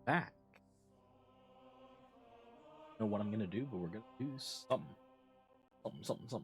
back. I don't know what I'm gonna do, but we're gonna do something. Something.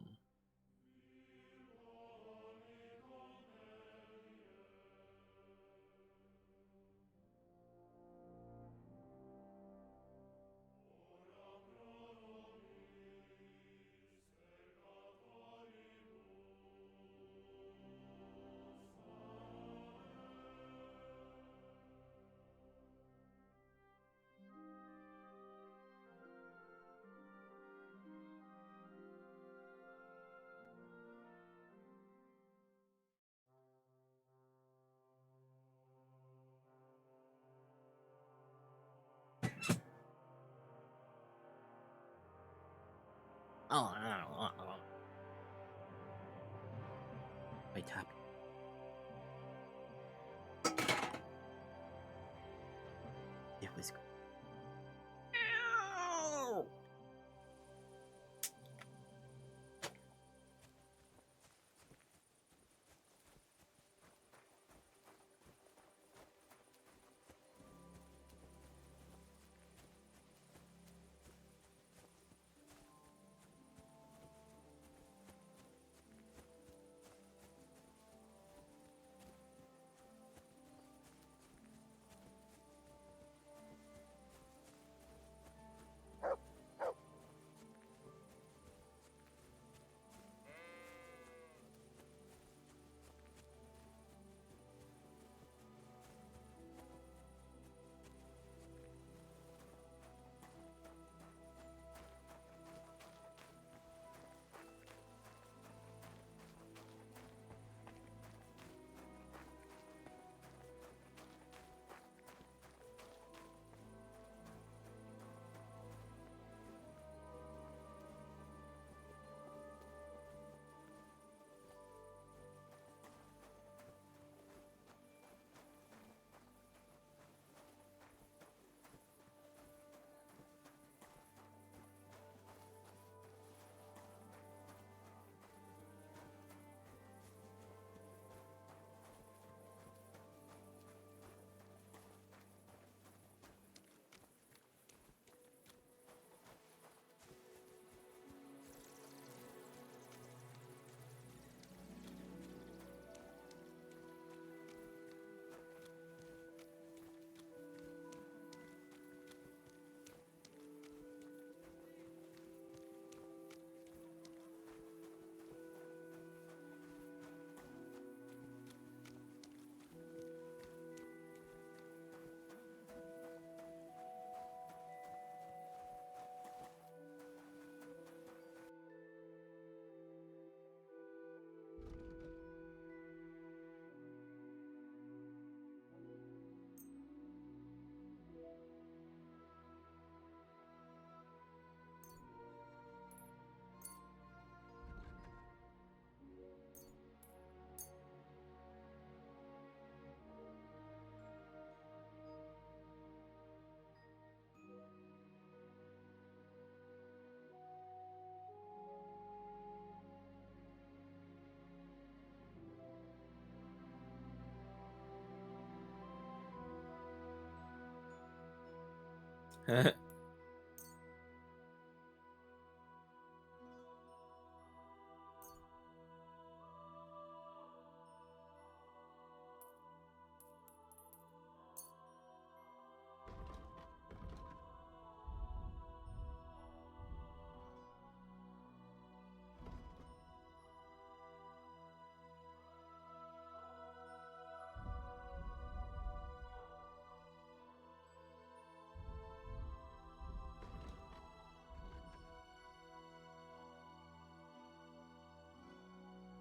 Oh, I tap. It was good.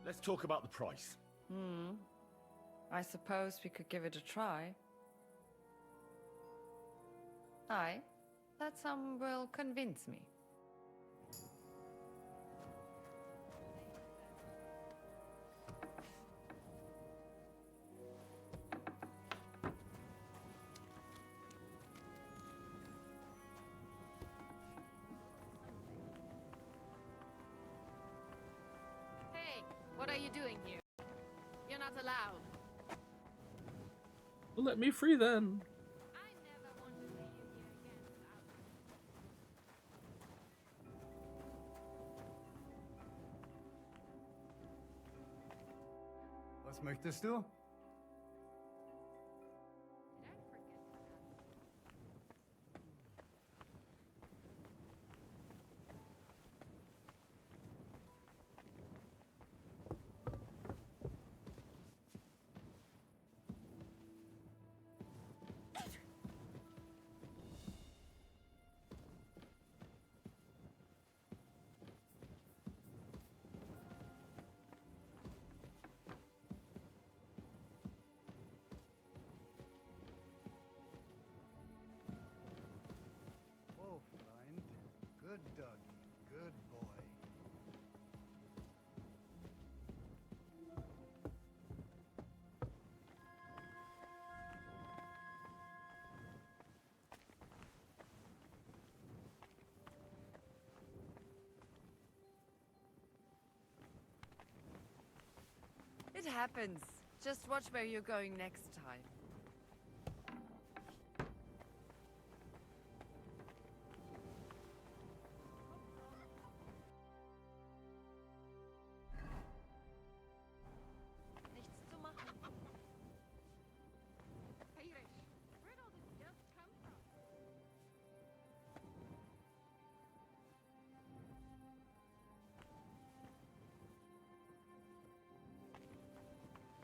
Let's talk about the price. I suppose we could give it a try. Aye, that sum will convince me. Hey, what are you doing here? You're not allowed. Well, let me free then. I never wanted to. Was möchtest du? Did I forget what Oh, Freund. Good doggy. Good boy. It happens. Just watch where you're going next time. nichts zu machen. Irish, where'd all this dust come from?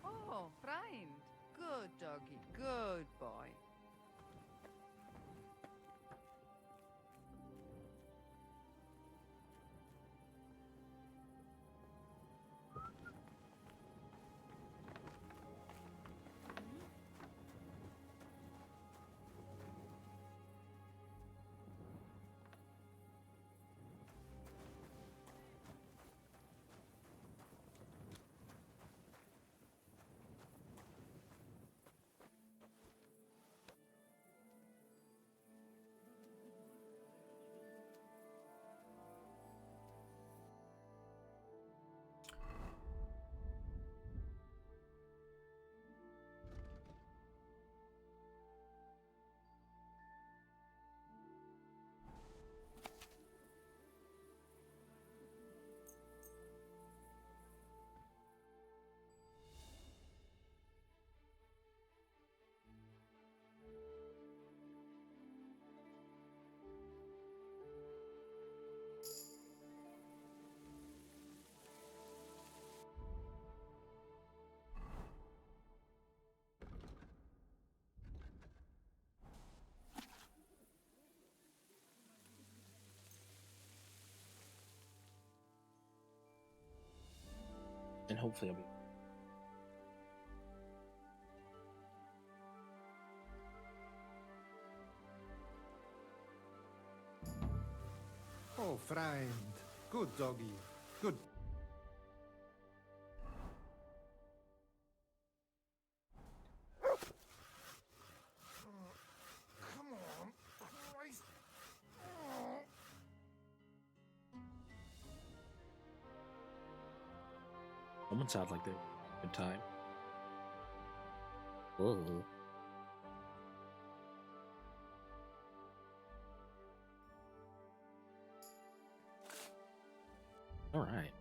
Oh, Freund. Good doggy. Good boy. And hopefully I'll be. Oh, Freund. Good doggy. Good. Come on, Christ. Someone sounds like they had a good time. Whoa. All right.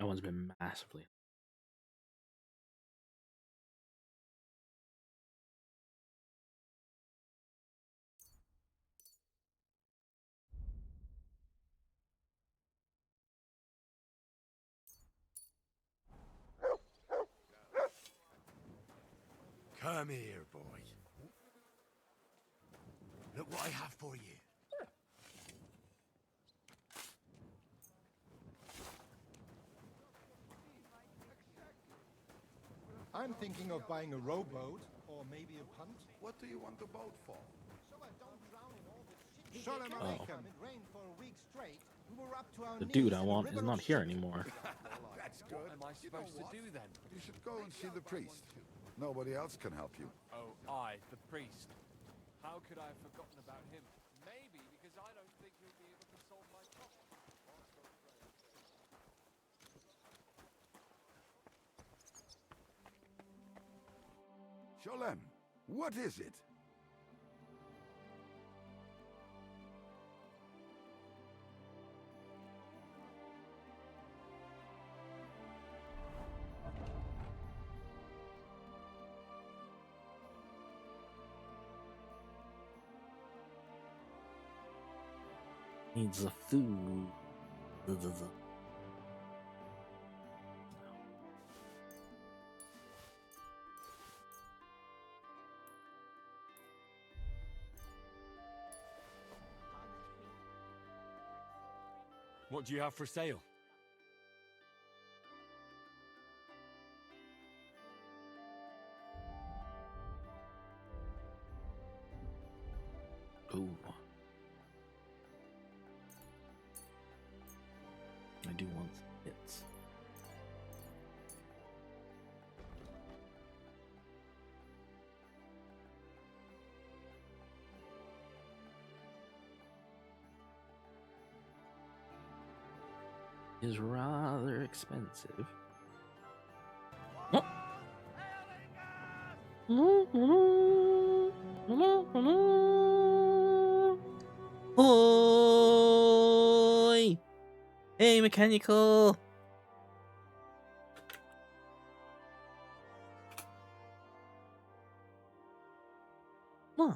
That one's been massively. Come here, boy. Look what I have for you. I'm thinking of buying a rowboat or maybe a punt. What do you want the boat for? So I don't drown in all this shit. Shalom Aleichem. It rained for a week straight. We were up to our The knees dude I in a want river is of not here shit. anymore. That's good. What am I supposed to do then? You should go and see the priest. Nobody else can help you. Oh, I, the priest. How could I have forgotten about him? Maybe because I don't think he'll be able to solve my problem. Sholem, what is it? Needs a food. What do you have for sale? Ooh. I do want some hits. Is rather expensive. Oi! Hey, mechanical! Huh.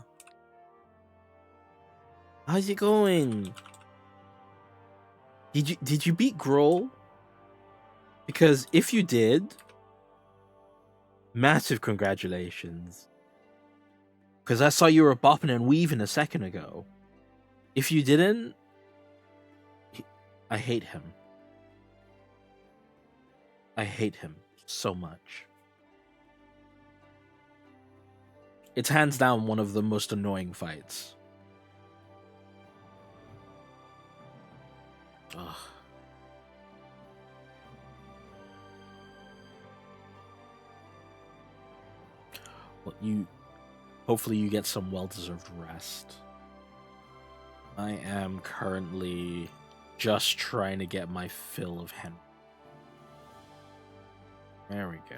How's it going? Did you beat Grohl? Because if you did, massive congratulations. Because I saw you were bopping and weaving a second ago. If you didn't, I hate him. I hate him so much. It's hands down one of the most annoying fights. Ugh. Well, hopefully you get some well-deserved rest. I am currently just trying to get my fill of Henry. There we go.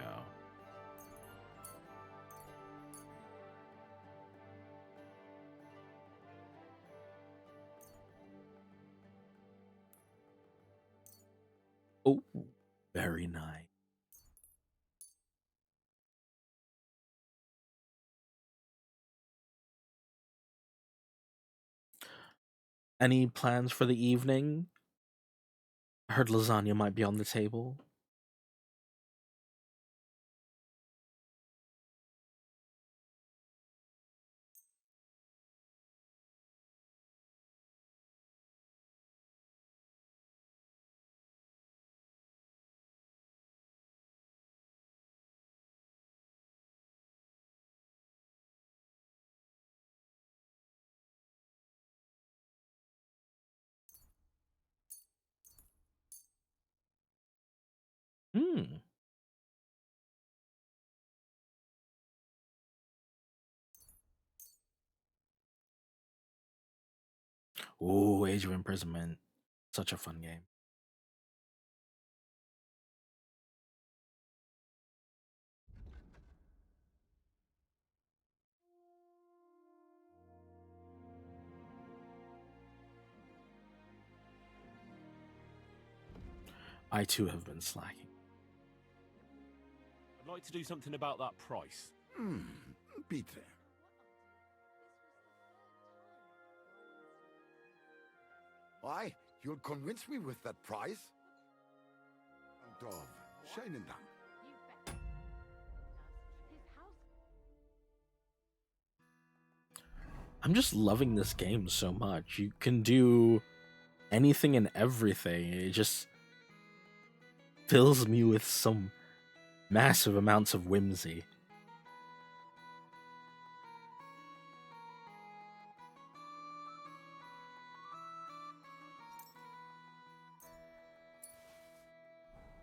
Oh, very nice. Any plans for the evening? I heard lasagna might be on the table. Hmm. Oh, Age of Imprisonment. Such a fun game. I too have been slacking. I'd like to do something about that price. Peter. Why? You'll convince me with that price? Dove, schönen Dank. I'm just loving this game so much. You can do anything and everything. It just fills me with some Massive amounts of whimsy.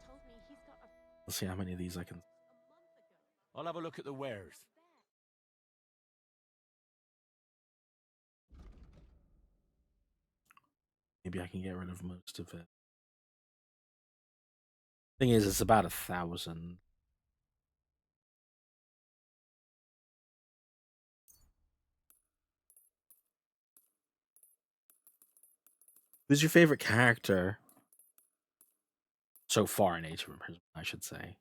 Told me he's got a Let's see how many of these I can. I'll have a look at the wares. Maybe I can get rid of most of it. Thing is, it's about 1,000. Who's your favorite character so far in Age of Imprisonment, I should say?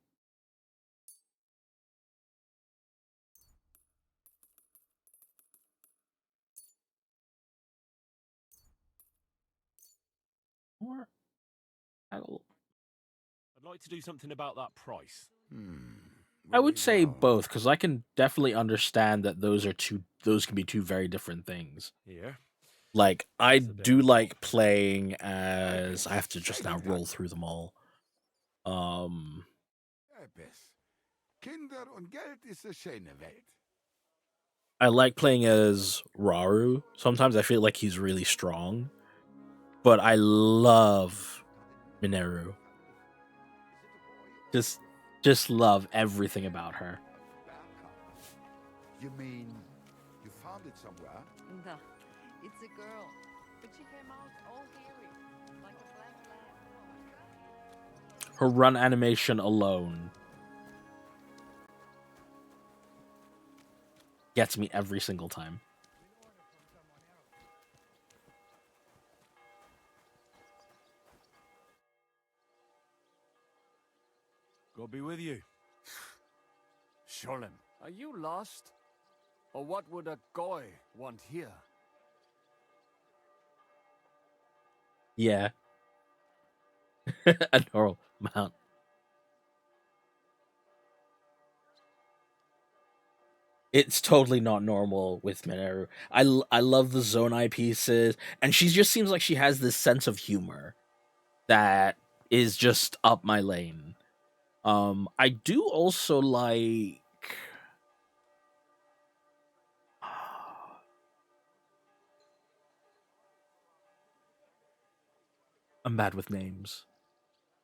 Or I'd like to do something about that price. I would Very say well. both, because I can definitely understand that those can be two very different things. Here. Like, I That's a bit do of- like playing as I have to just Say now that. roll through them all. Etwas. Kinder und Geld ist eine schöne Welt. I like playing as Raru. Sometimes I feel like he's really strong, but I love Mineru. Just love everything about her. You mean you found it somewhere? No, it's a girl. But she came out all hairy, like a black lamb. Her run animation alone gets me every single time. God be with you. Sholem, are you lost? Or what would a goy want here? Yeah. A normal amount. It's totally not normal with Mineru. I love the Zonai pieces, and she just seems like she has this sense of humor that is just up my lane. I do also like. I'm bad with names.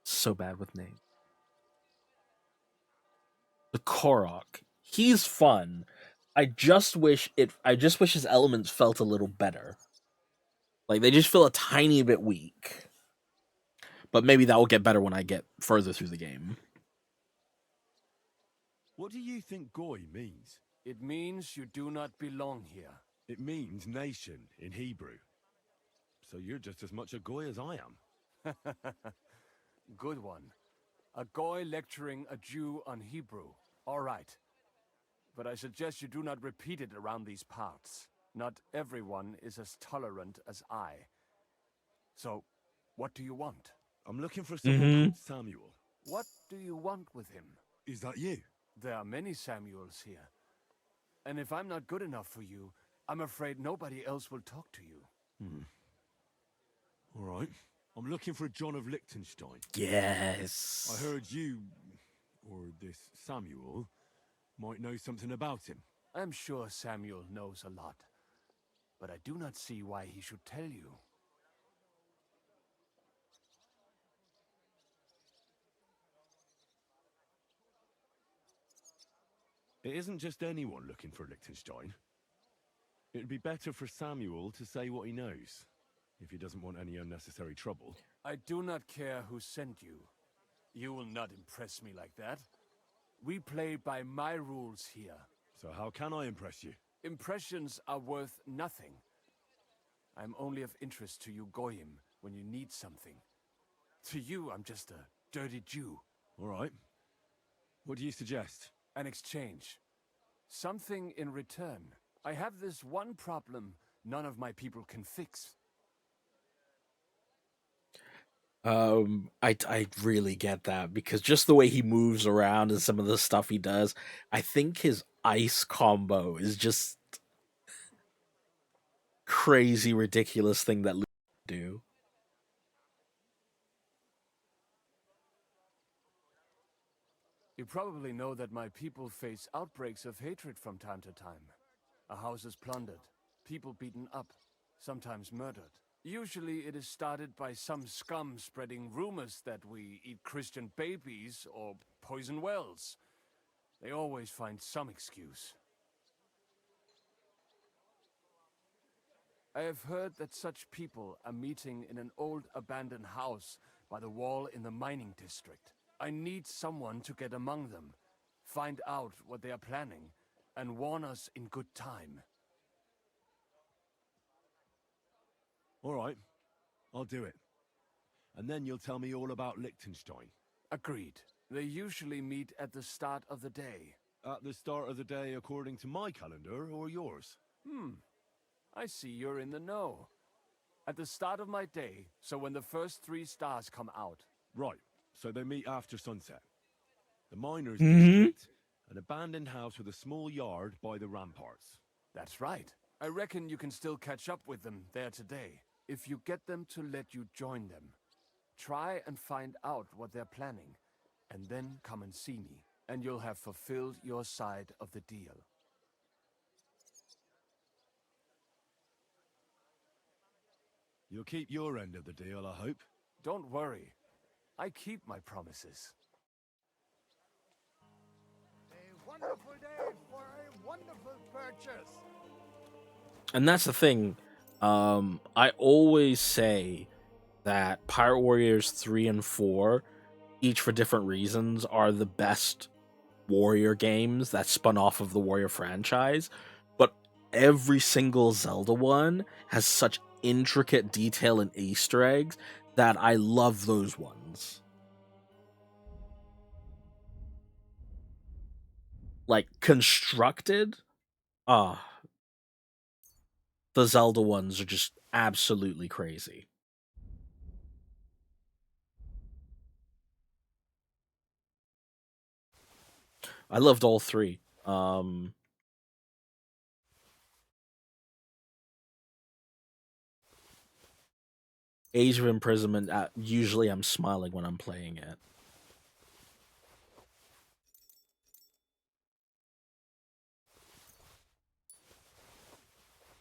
So bad with names. The Korok. He's fun. I just wish his elements felt a little better. Like, they just feel a tiny bit weak. But maybe that will get better when I get further through the game. What do you think goy means? It means you do not belong here. It means nation in Hebrew. So you're just as much a goy as I am. Good one. A goy lecturing a Jew on Hebrew. All right. But I suggest you do not repeat it around these parts. Not everyone is as tolerant as I. So, what do you want? I'm looking for someone Mhm. called Samuel. What do you want with him? Is that you? There are many Samuels here. And if I'm not good enough for you, I'm afraid nobody else will talk to you. All right. I'm looking for a John of Liechtenstein. Yes. I heard you, or this Samuel, might know something about him. I'm sure Samuel knows a lot. But I do not see why he should tell you. It isn't just anyone looking for Liechtenstein. It'd be better for Samuel to say what he knows, if he doesn't want any unnecessary trouble. I do not care who sent you. You will not impress me like that. We play by my rules here. So how can I impress you? Impressions are worth nothing. I'm only of interest to you Goyim when you need something. To you, I'm just a dirty Jew. All right. What do you suggest? An exchange. Something in return. I have this one problem none of my people can fix. I really get that, because just the way he moves around and some of the stuff he does, I think his ice combo is just crazy ridiculous thing that Luke can do. You probably know that my people face outbreaks of hatred from time to time. A house is plundered, people beaten up, sometimes murdered. Usually it is started by some scum spreading rumors that we eat Christian babies or poison wells. They always find some excuse. I have heard that such people are meeting in an old abandoned house by the wall in the mining district. I need someone to get among them, find out what they are planning, and warn us in good time. All right, I'll do it. And then you'll tell me all about Liechtenstein. Agreed. They usually meet at the start of the day. At the start of the day according to my calendar or yours? I see you're in the know. At the start of my day, so when the first 3 stars come out. Right, so they meet after sunset. The miners' Mhm. district, an abandoned house with a small yard by the ramparts. That's right. I reckon you can still catch up with them there today, if you get them to let you join them. Try and find out what they're planning, and then come and see me, and you'll have fulfilled your side of the deal. You'll keep your end of the deal, I hope. Don't worry. I keep my promises. A wonderful day for a wonderful purchase. And that's the thing. I always say that Pirate Warriors 3 and 4, each for different reasons, are the best Warrior games that spun off of the Warrior franchise. But every single Zelda one has such intricate detail and Easter eggs that I love those ones. Like, constructed, ah, the Zelda ones are just absolutely crazy. I loved all 3. Age of Imprisonment, usually I'm smiling when I'm playing it.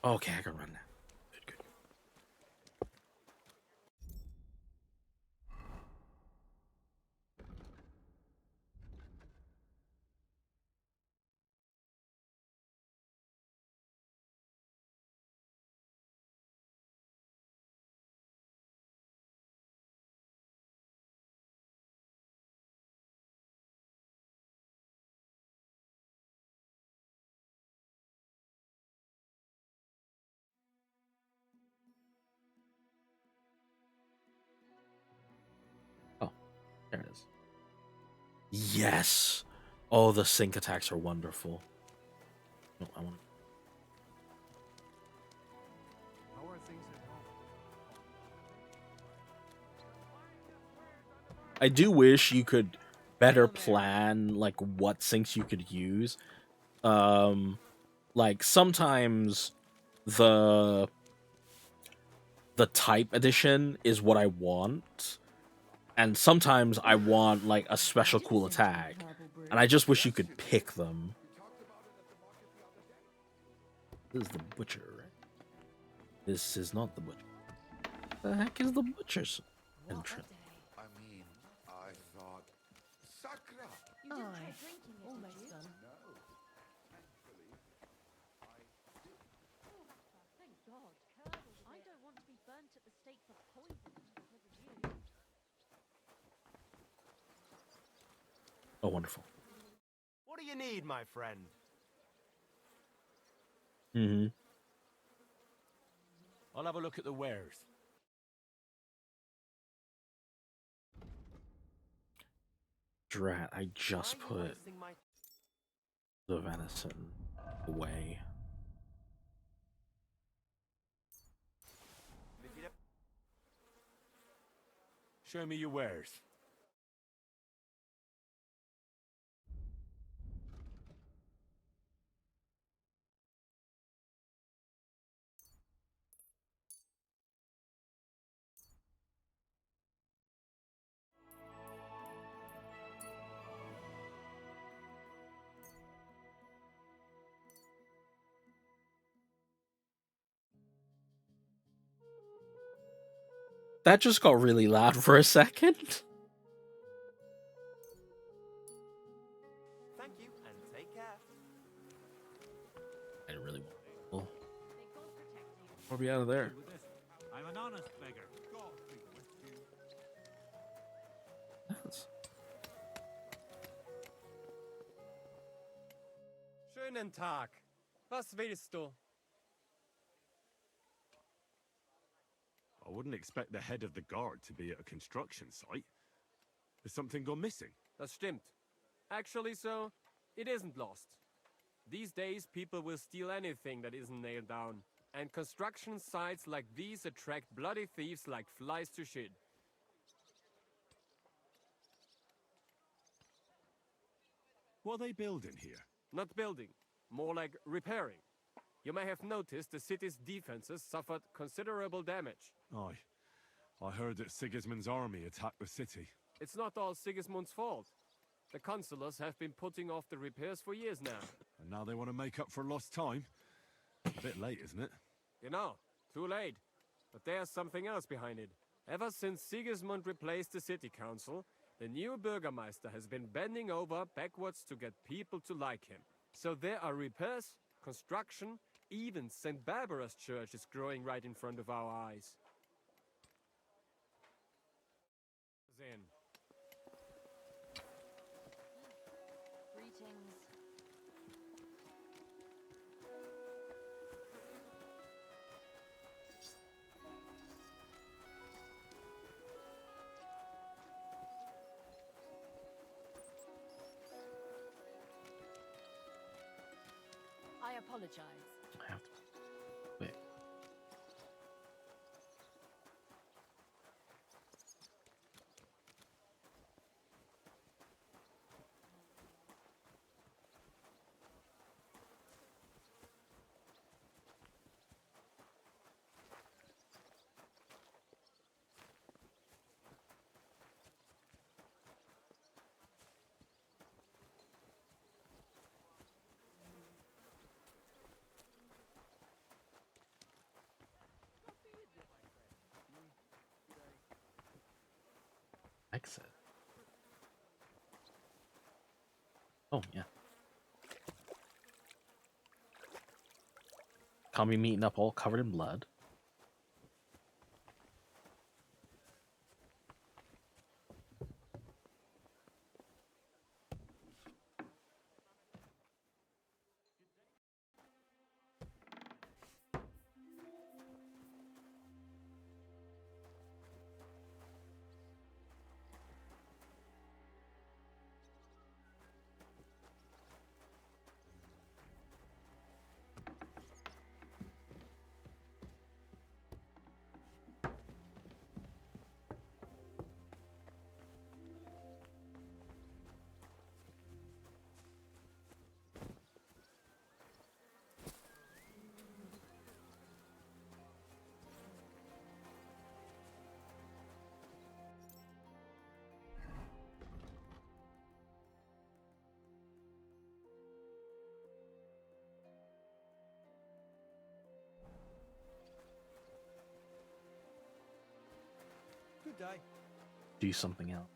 Okay, I can run now. Good. Oh, there it is. Yes! Oh, the sync attacks are wonderful. No, I want. How are things at home? I do wish you could better plan like what syncs you could use. Like sometimes the type edition is what I want, and sometimes I want like a special cool attack, and I just wish you could pick them. This is the butcher, right? This is not the butcher. The heck is the butcher's entrance? I mean, I thought... Sakra! You didn't try drinking it, did you? Thank God. I don't want to be burnt at the stake for poison because of you. Oh, wonderful. What do you need, my friend? Mm-hmm. I'll have a look at the wares. Drat, I just put the venison away. Show me your wares. That just got really loud for a second. Thank you, and take care. I really want. May God protect you. We'll be out of there. With this, I'm an honest beggar. God be with you. Yes. Schönen Tag. Was willst du? I wouldn't expect the head of the guard to be at a construction site. Has something gone missing? Das stimmt. Actually, so, it isn't lost. These days, people will steal anything that isn't nailed down. And construction sites like these attract bloody thieves like flies to shit. What are they building here? Not building, more like repairing. You may have noticed the city's defenses suffered considerable damage. Aye. I heard that Sigismund's army attacked the city. It's not all Sigismund's fault. The consulars have been putting off the repairs for years now. And now they want to make up for lost time. A bit late, isn't it? You know, too late. But there's something else behind it. Ever since Sigismund replaced the city council, the new Bürgermeister has been bending over backwards to get people to like him. So there are repairs, construction, even St. Barbara's church is growing right in front of our eyes. Then, Greetings. I apologize. I have to. Wait. Exit. Oh, yeah. Kami meeting up all covered in blood. Good day. Do something else.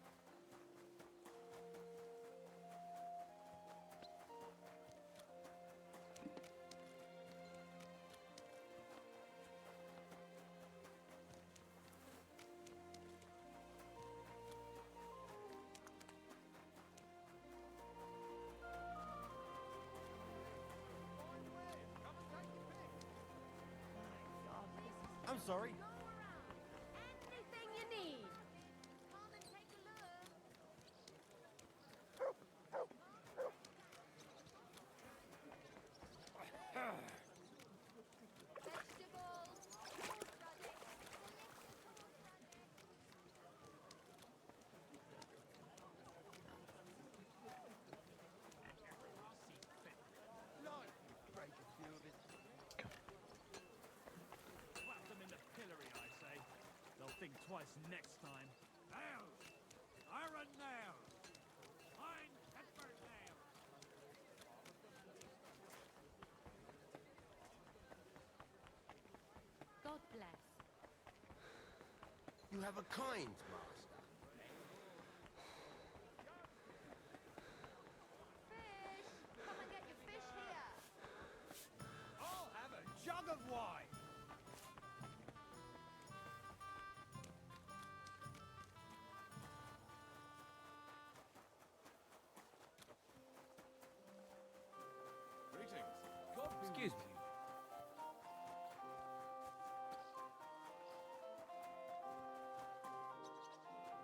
I'm sorry. Anything you need. Come and take a look. Vegetables. Break a few of it. Slap them in the pillory, I say. They'll think twice next time. Nails! Iron nails! Fine pepper nails! God bless. You have a kind master. Fish! Come and get your fish here! I'll have a jug of wine. Excuse me.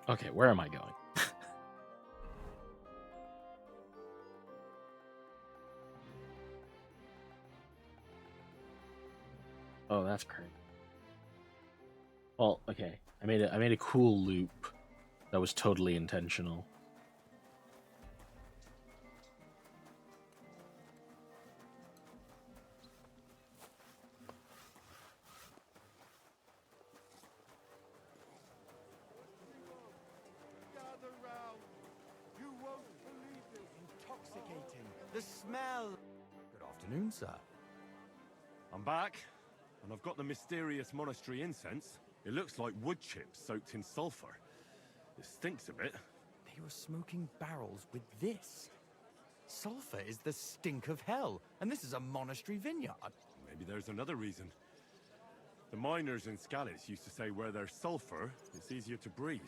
Okay, where am I going? Oh, that's great. Well, okay. I made a cool loop that was totally intentional. Gather round. You won't believe this. Intoxicating. The smell. Good afternoon, sir. I'm back, and I've got the mysterious monastery incense. It looks like wood chips soaked in sulfur. It stinks a bit. They were smoking barrels with this. Sulfur is the stink of hell, and this is a monastery vineyard. Maybe there's another reason. The miners in Scallis used to say where there's sulfur, it's easier to breathe.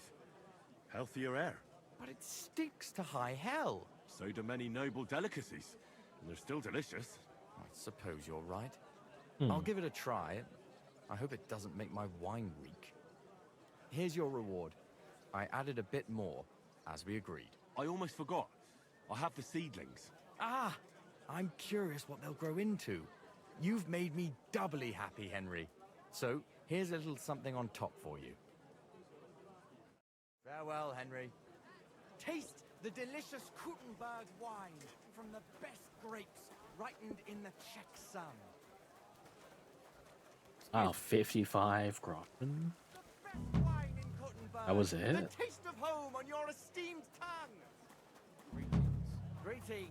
Healthier air. But it stinks to high hell. So do many noble delicacies, and they're still delicious. I suppose you're right. I'll give it a try. I hope it doesn't make my wine reek. Here's your reward. I added a bit more, as we agreed. I almost forgot. I have the seedlings. Ah, I'm curious what they'll grow into. You've made me doubly happy, Henry. So, here's a little something on top for you. Farewell, Henry. Taste the delicious Kuttenberg wine from the best grapes ripened in the Czech sun. Wow, 55 groschen. The best wine in Kuttenberg. That was it? The taste of home on your esteemed tongue. Greetings. Greetings.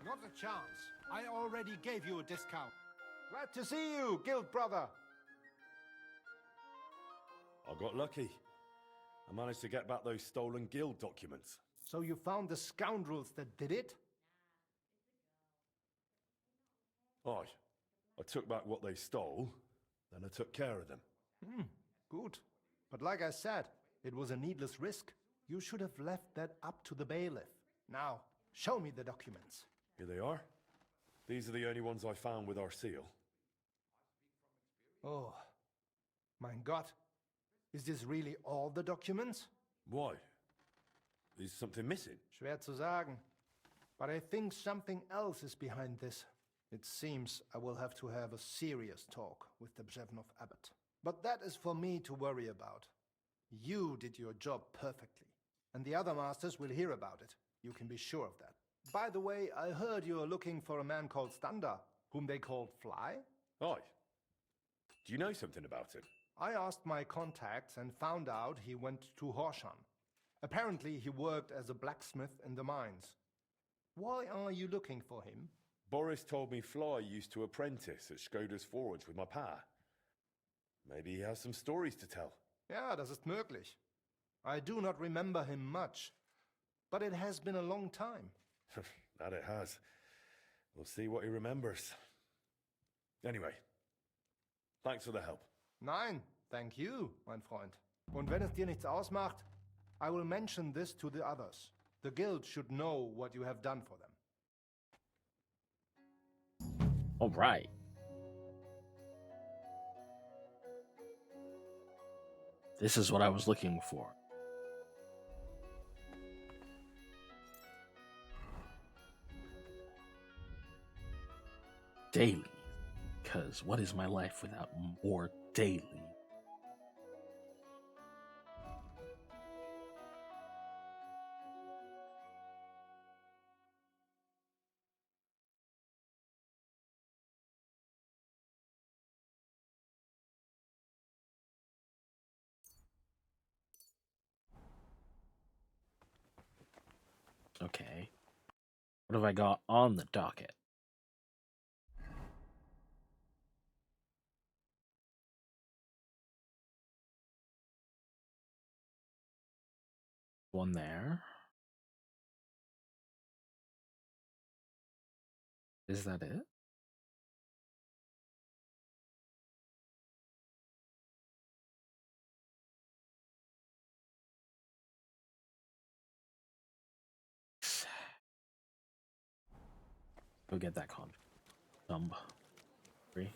Not a chance. I already gave you a discount. Glad to see you, guild brother. I got lucky. I managed to get back those stolen guild documents. So you found the scoundrels that did it? Aye. I took back what they stole, then I took care of them. Good. But like I said, it was a needless risk. You should have left that up to the bailiff. Now, show me the documents. Here they are. These are the only ones I found with our seal. Oh, mein Gott. Is this really all the documents? Why? Is something missing? Schwer zu sagen. But I think something else is behind this. It seems I will have to have a serious talk with the Bzevnov abbot. But that is for me to worry about. You did your job perfectly, and the other masters will hear about it. You can be sure of that. By the way, I heard you are looking for a man called Standa, whom they called Fly. Aye. Do you know something about him? I asked my contacts and found out he went to Horshan. Apparently he worked as a blacksmith in the mines. Why are you looking for him? Boris told me Fly used to apprentice at Skoda's Forge with my pa. Maybe he has some stories to tell. Ja, das ist möglich. I do not remember him much, but it has been a long time. That it has. We'll see what he remembers. Anyway, thanks for the help. Nein, thank you, mein Freund. Und wenn es dir nichts ausmacht, I will mention this to the others. The guild should know what you have done for them. All right. This is what I was looking for. Daily. Because what is my life without more daily? Okay. What have I got on the docket? One there. Is that it? Go get that contract. Thumb. 3.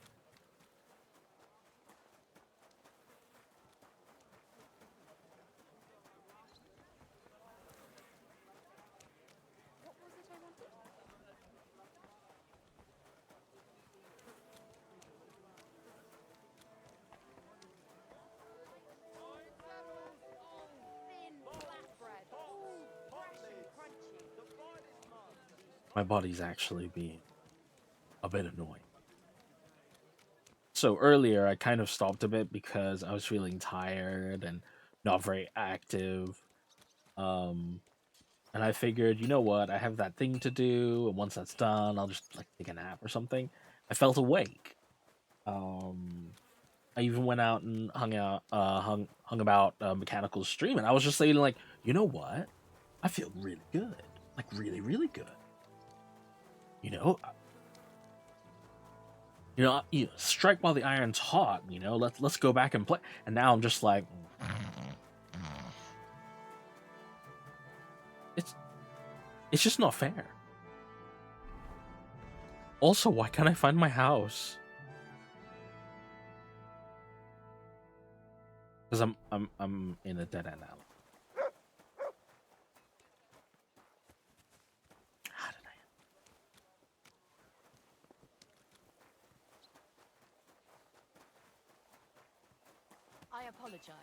What was it I wanted? Thin flatbread. Ooh, fresh and crunchy. My body's actually being a bit annoying. So earlier I kind of stopped a bit because I was feeling tired and not very active. And I figured, you know what, I have that thing to do, and once that's done, I'll just like take a nap or something. I felt awake. I even went out and hung about Mechanical Stream, and I was just saying, like, you know what, I feel really good, like really, really good. You know, strike while the iron's hot. You know, let's go back and play. And now I'm just like, it's just not fair. Also, why can't I find my house? Because I'm in a dead end alley. How did I apologize.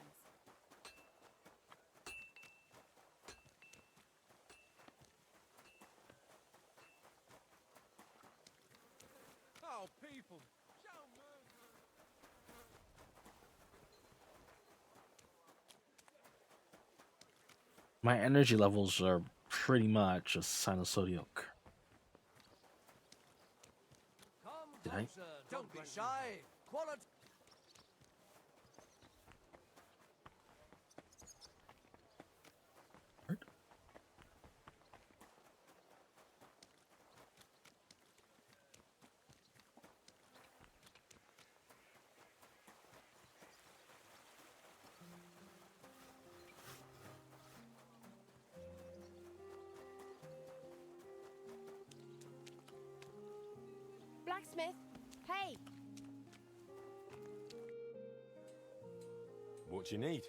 Oh, people. Show my energy levels are pretty much a sinusoidal. Did I? Don't be shy. Quality. Blacksmith, hey! What do you need?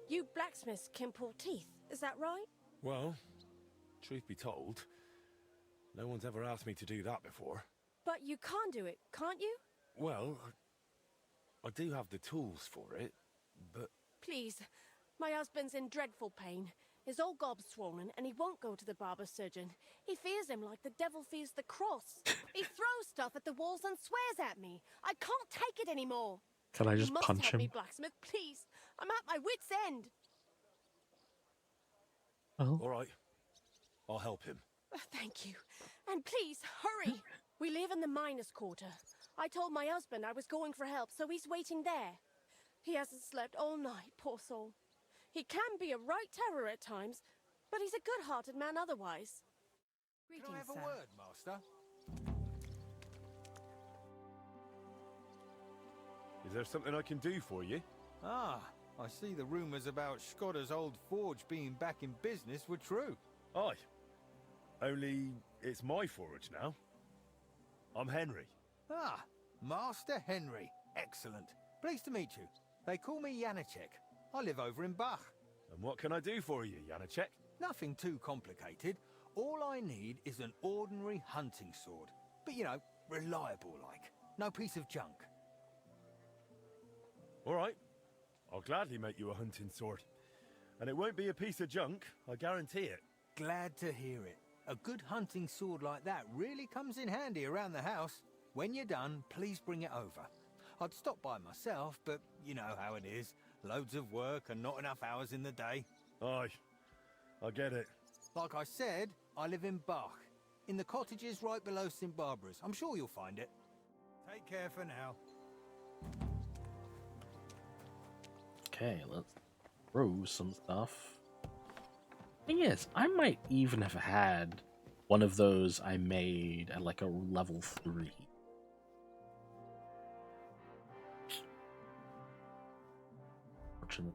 You blacksmiths can pull teeth, is that right? Well, truth be told, no one's ever asked me to do that before. But you can do it, can't you? Well, I do have the tools for it, but... Please, my husband's in dreadful pain. His old gob's swollen and he won't go to the barber surgeon. He fears him like the devil fears the cross. He throws stuff at the walls and swears at me. I can't take it anymore. Can I just You must punch help me, him? blacksmith, please. I'm at my wit's end. Oh. All right, I'll help him. Thank you. And please, hurry. We live in the miners' quarter. I told my husband I was going for help, so he's waiting there. He hasn't slept all night, poor soul. He can be a right terror at times, but he's a good-hearted man otherwise. Can I have a word, Master? Is there something I can do for you? Ah, I see the rumours about Skodda's old forge being back in business were true. Aye. Only it's my forge now. I'm Henry. Ah, Master Henry. Excellent. Pleased to meet you. They call me Janacek. I live over in Bach. And what can I do for you, Janacek? Nothing too complicated. All I need is an ordinary hunting sword. But, you know, reliable like. No piece of junk. All right. I'll gladly make you a hunting sword. And it won't be a piece of junk, I guarantee it. Glad to hear it. A good hunting sword like that really comes in handy around the house. When you're done, please bring it over. I'd stop by myself, but you know how it is. Loads of work and not enough hours in the day. Aye, I get it. Like I said, I live in Bach, in the cottages right below St. Barbara's. I'm sure you'll find it. Take care for now. Okay, let's throw some stuff. Thing is, I might even have had one of those I made at like a level 3. Fortunate.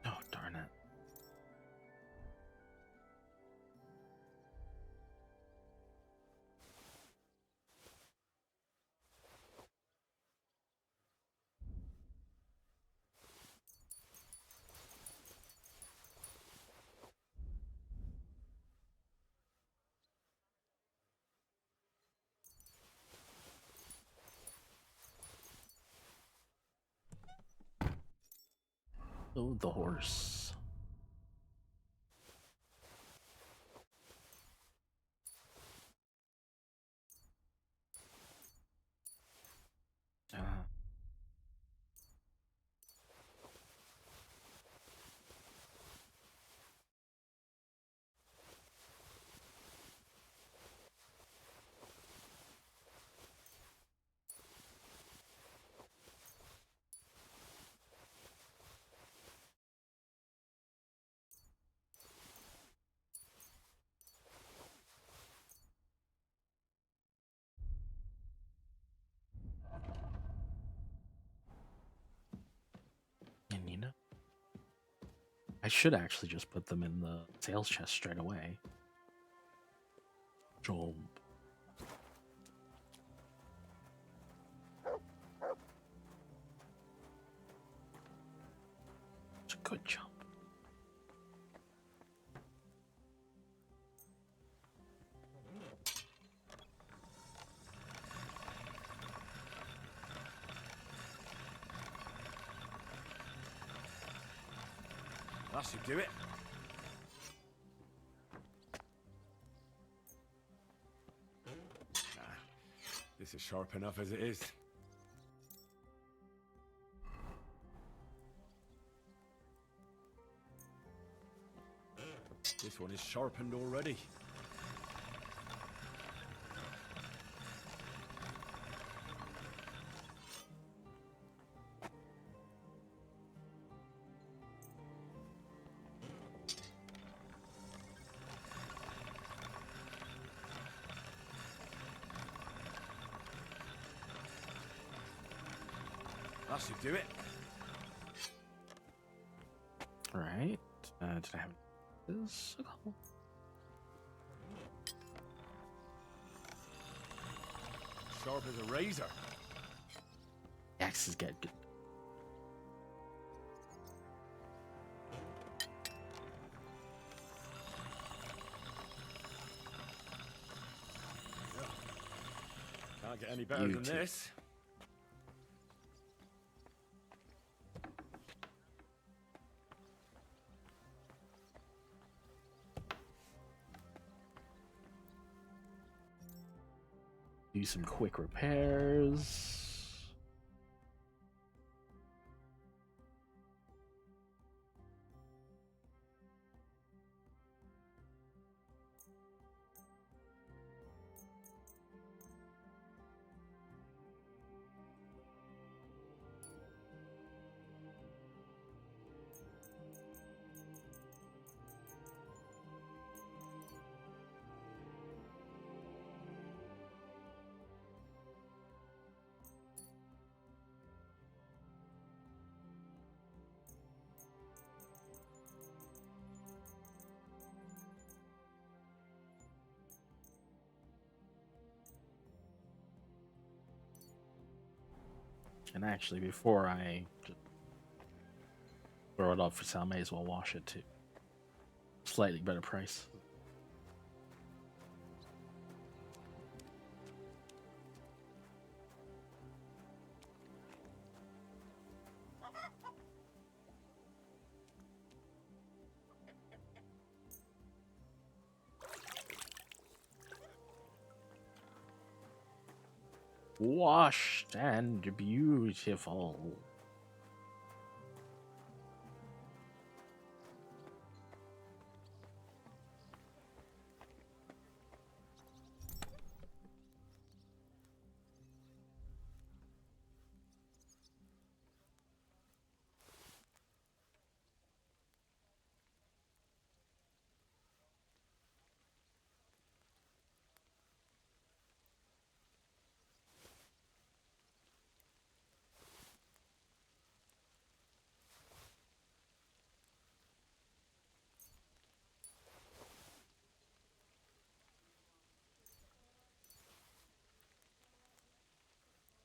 Oh, darn it. Oh, the horse. Ah. And you know, I should actually just put them in the sales chest straight away. Jump. It's a good jump. That should do it. This is sharp enough as it is. This one is sharpened already. That should do it. Right. Did I have this? A couple. Sharp as a razor. Axes get good. Can't get any better than this. Do some quick repairs. And actually, before I just throw it up for sale, I may as well wash it too. Slightly better price. Washed and beautiful.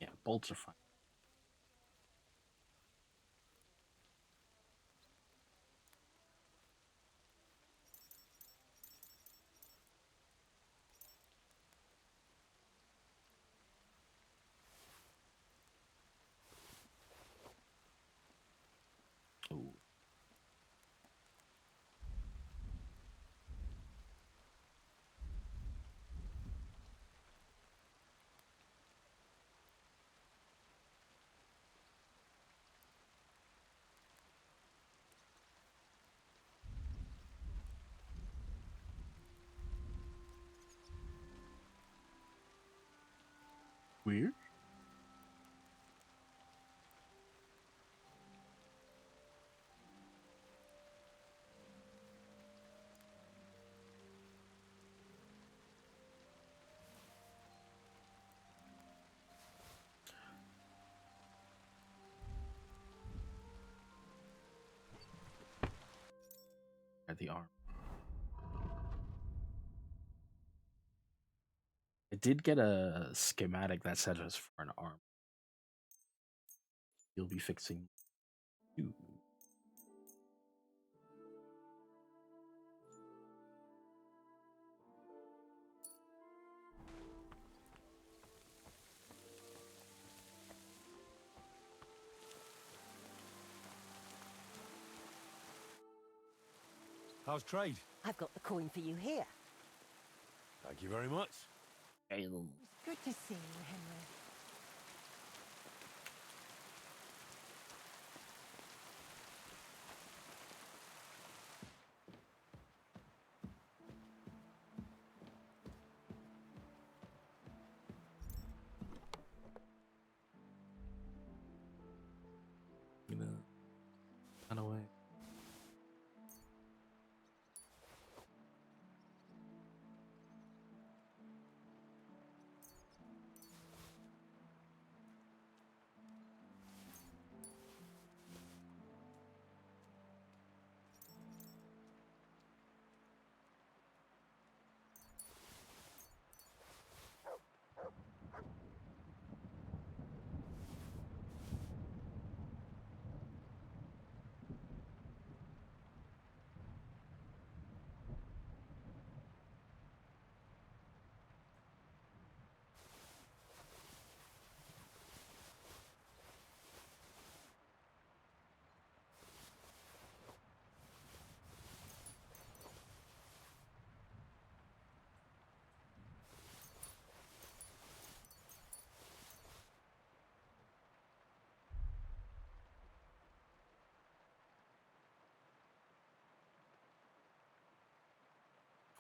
Yeah, bolts are fine. Ooh. Weird. At the arm. I did get a schematic that said it was for an arm. You'll be fixing you. How's trade? I've got the coin for you here. Thank you very much. Hey, Good to see you, Henry. run away.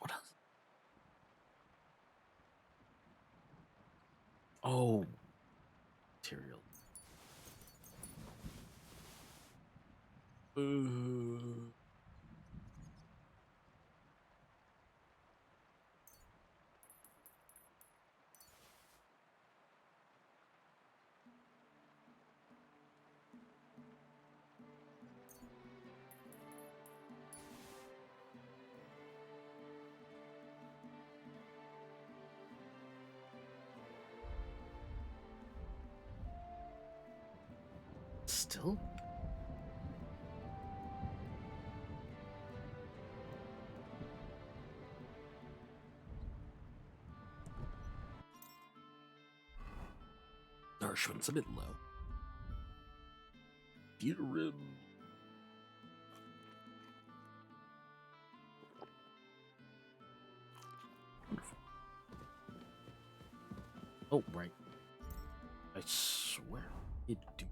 What else? Oh, material. Boo. still? Nourishment's a bit low. Deuterim. Wonderful. Oh, right. I swear it do.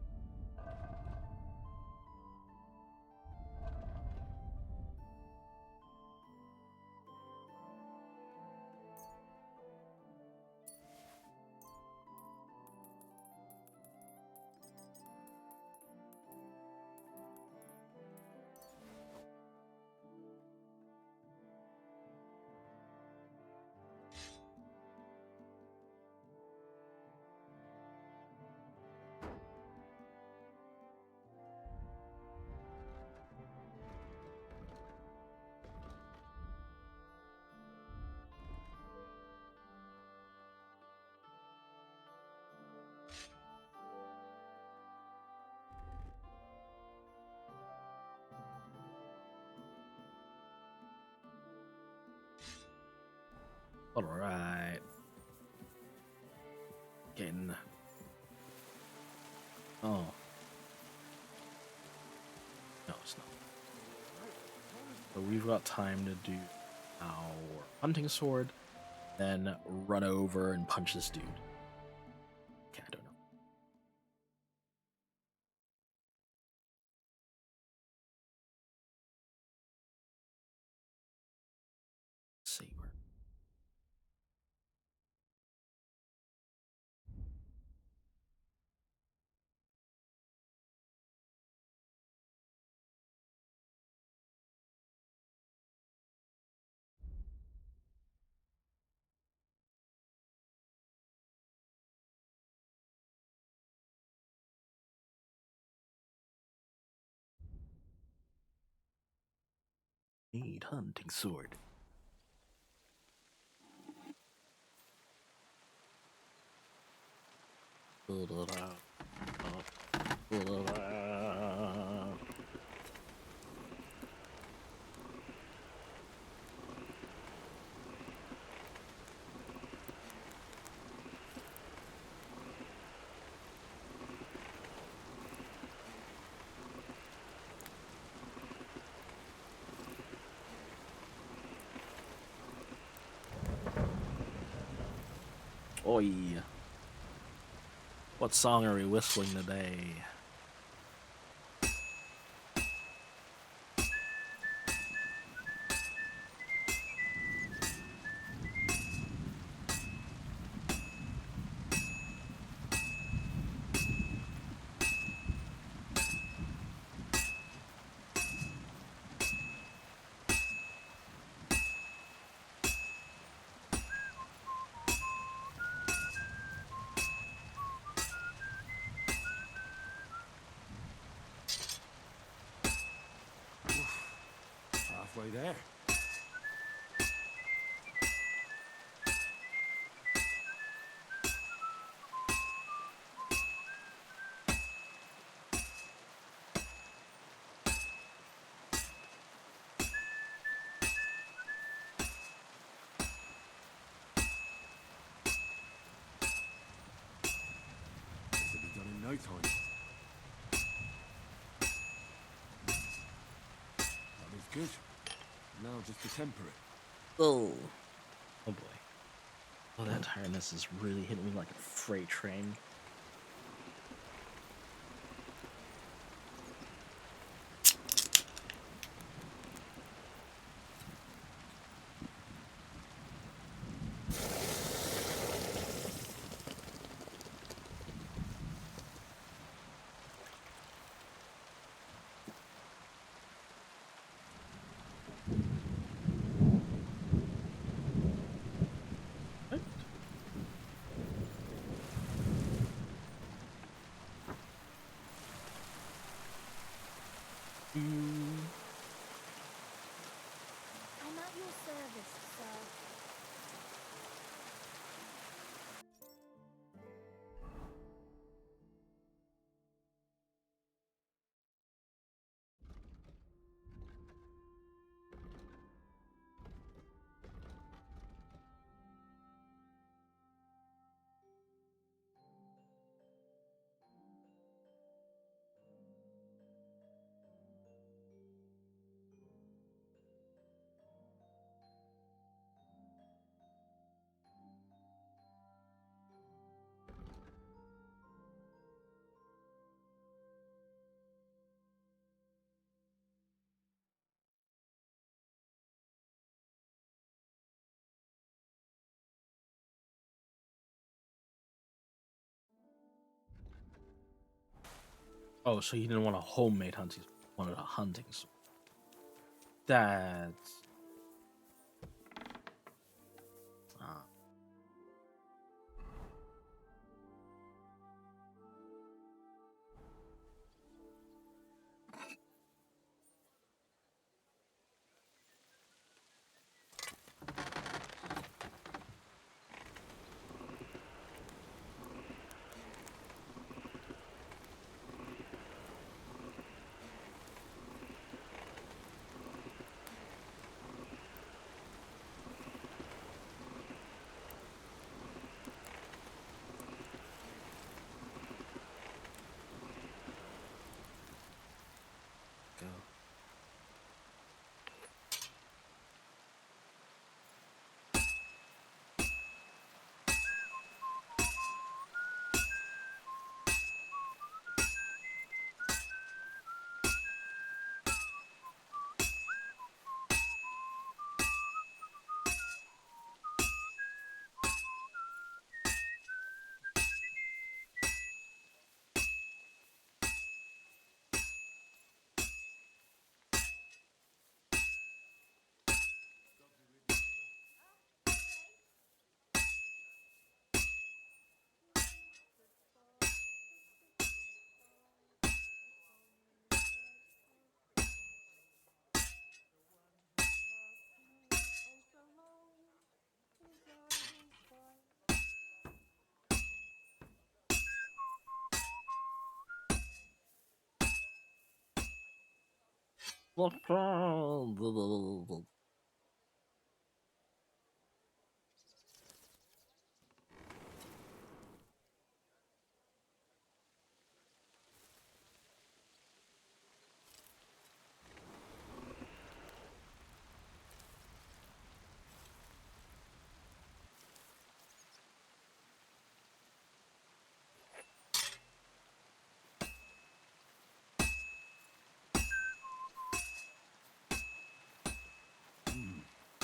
All right. Getting. Oh. No, it's not. So we've got time to do our hunting sword, then run over and punch this dude. Okay, I don't know. Saber. Need hunting sword. Oi. What song are we whistling today? Halfway there. This will be done in no time. That is good. Now just to temper it. Oh. Oh boy. Oh, that tiredness is really hitting me like a freight train. Oh, so he didn't want a homemade hunting sword. He wanted a hunting sword. That's... Ah. Go.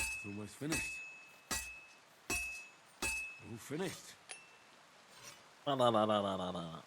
It's almost finished. All finished. La, la, la, la, la, la, la.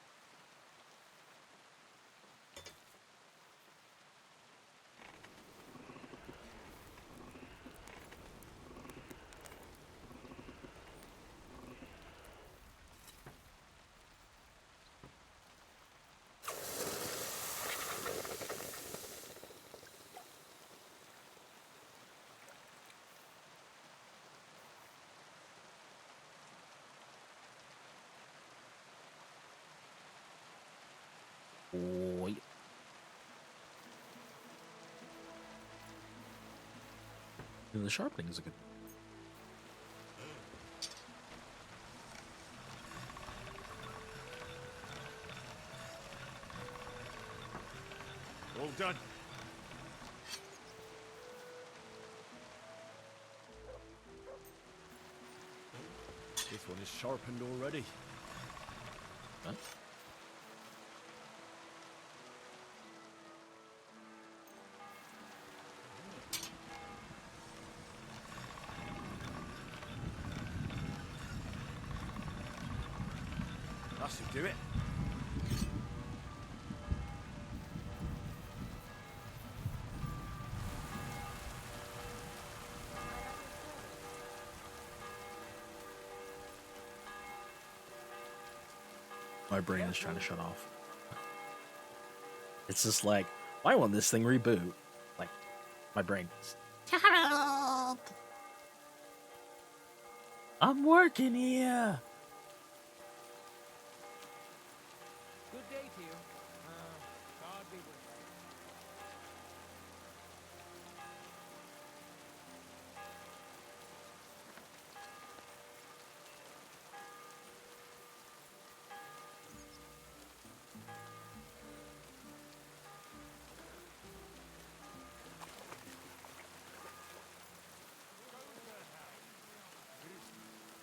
Wait. The sharpening is a good. All done. This one is sharpened already. Huh? That should do it. My brain is trying to shut off. It's just like, why won't this thing reboot? Like, my brain is. I'm working here. Good day to you. God be with you.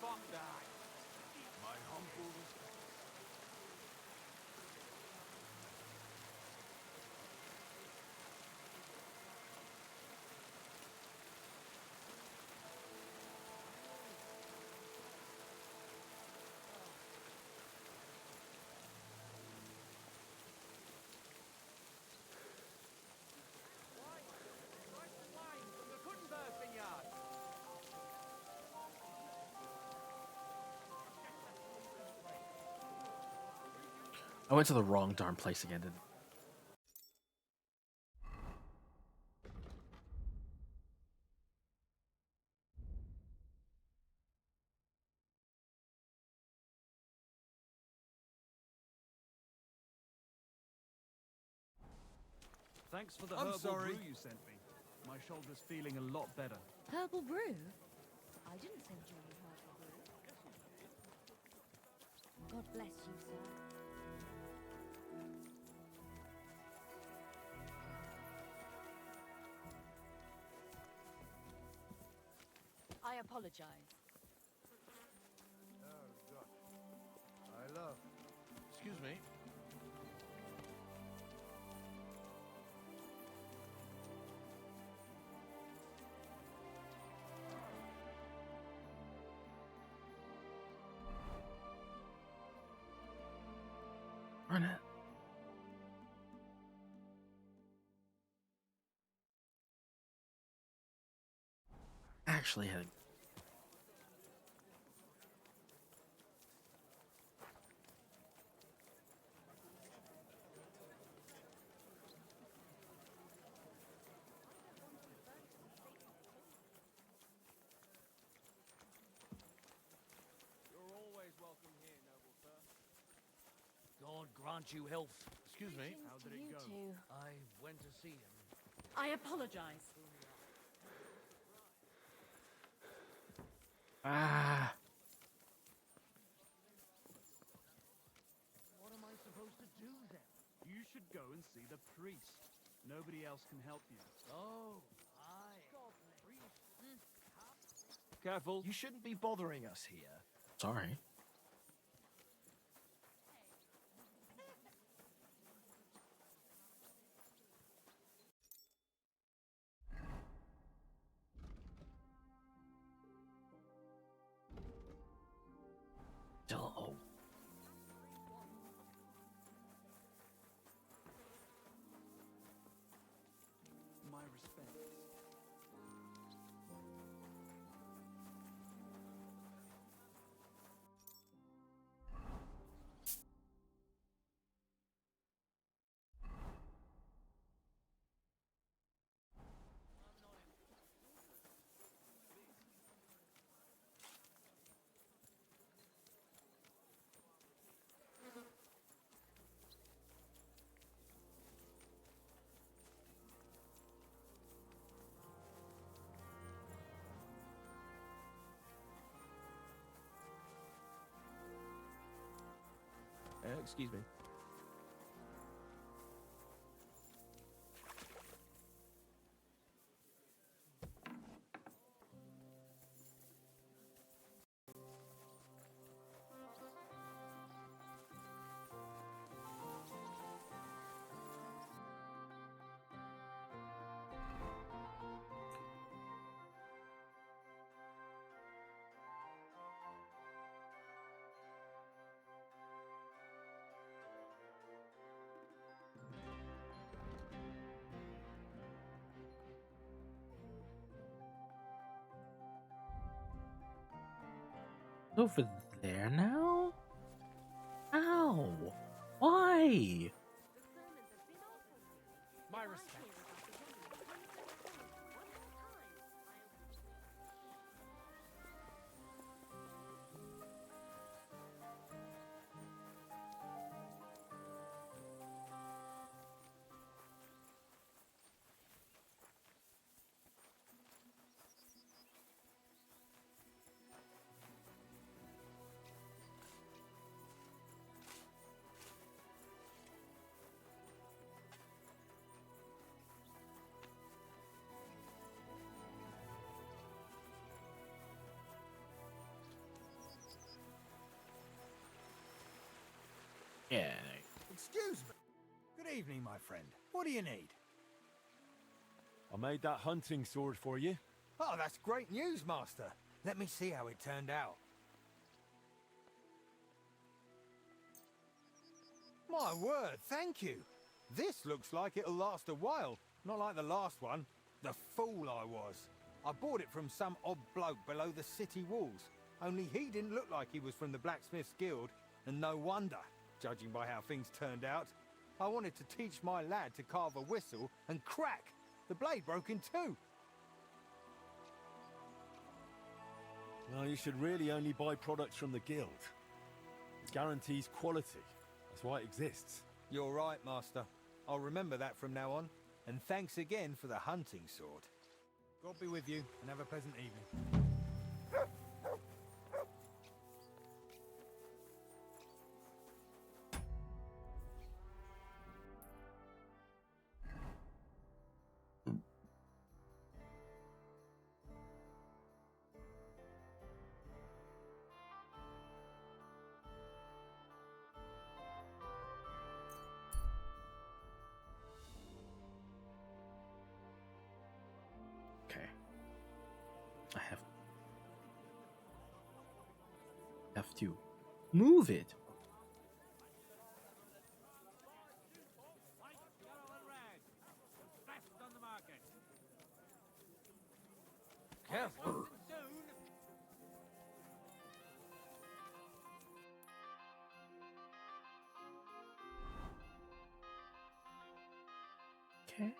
Fuck that. I went to the wrong darn place again, didn't I? Thanks for the I'm herbal sorry. brew you sent me. My shoulder's feeling a lot better. Herbal brew? I didn't send you any herbal brew. God bless you, sir. I apologize. Oh, gosh. I love. Excuse me. Run it. Actually had. You're always welcome here, noble sir. God grant you health. Excuse me. How did it go? I went to see him. I apologize. Ah. What am I supposed to do then? You should go and see the priest. Nobody else can help you. Oh, aye. Careful. You shouldn't be bothering us here. Sorry. Still, oh. My respects. Excuse me. Over there now? Ow! Why? My respects. Yeah. Excuse me. Good evening, my friend. What do you need? I made that hunting sword for you. Oh, that's great news, Master. Let me see how it turned out. My word, thank you. This looks like it'll last a while. Not like the last one. The fool I was. I bought it from some odd bloke below the city walls. Only he didn't look like he was from the Blacksmith's Guild, and no wonder. judging by how things turned out. I wanted to teach my lad to carve a whistle, and crack! The blade broke in two. Well, you should really only buy products from the guild. It guarantees quality. That's why it exists. You're right, Master. I'll remember that from now on. And thanks again for the hunting sword. God be with you, and have a pleasant evening. Okay. I have to move it. Best on the market. Careful. Okay.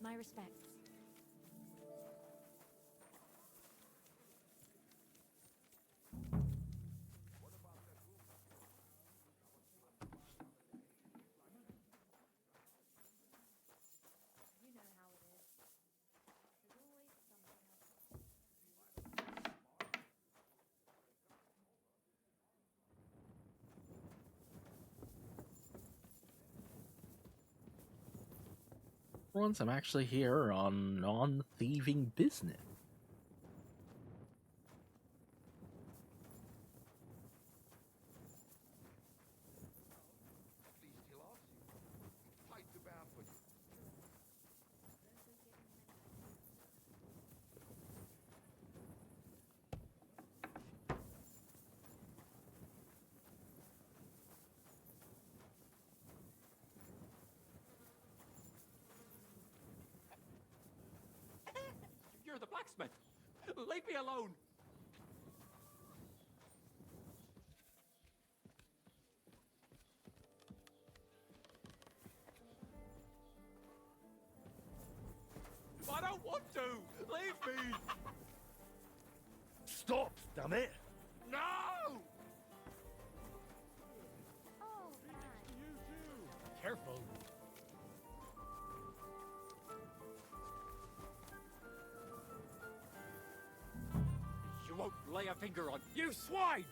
My respects. You know how it is. There's always something else. For once, I'm actually here on non-thieving business. At least he'll ask you. Fight the barefoot. You're the blacksmith. Leave me alone. I don't want to. Leave me. Stop, damn it! No! Oh, Careful. You won't lay a finger on. You swine!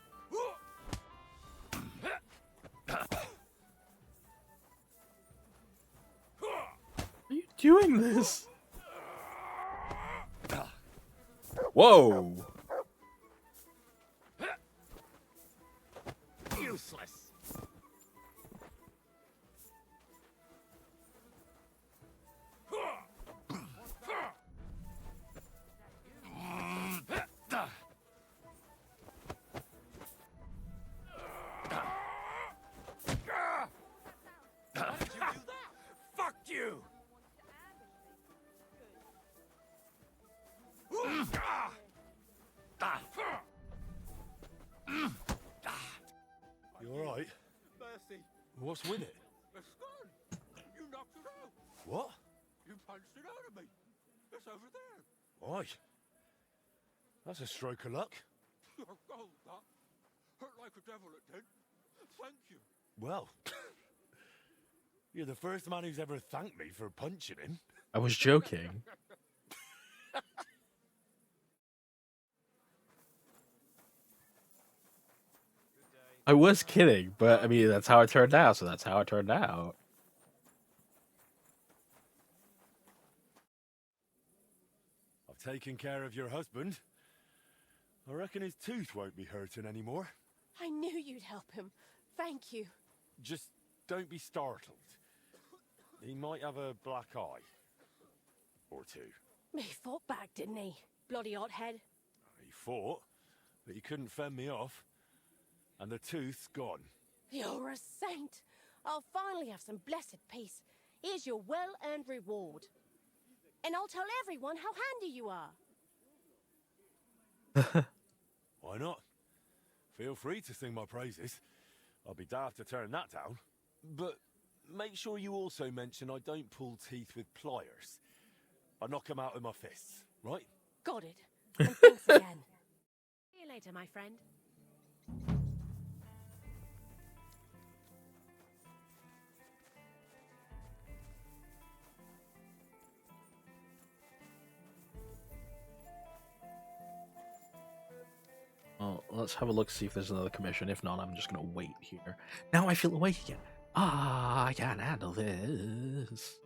Are you doing this? Whoa! Useless. Why did you do that? Fuck you! You alright? Mercy. What's with it? It's gone. You knocked it out. What? You punched it out of me. It's over there. Why? That's a stroke of luck. Oh, that hurt like a devil it did. Thank you. Well, you're the first man who's ever thanked me for punching him. I was joking. I was kidding, but I mean, that's how it turned out, so that's how it turned out. taking care of your husband, I reckon his tooth won't be hurting anymore. I knew you'd help him. Thank you. Just don't be startled. He might have a black eye. Or two. He fought back, didn't he? Bloody hothead. He fought, but he couldn't fend me off. And the tooth's gone. You're a saint. I'll finally have some blessed peace. Here's your well-earned reward. And I'll tell everyone how handy you are. Why not? Feel free to sing my praises. I'll be daft to turn that down. But make sure you also mention I don't pull teeth with pliers. I knock them out with my fists, right? Got it. And thanks again. See you later, my friend. Well, let's have a look, see if there's another commission. If not, I'm just gonna wait here. Now I feel awake again. I can handle this.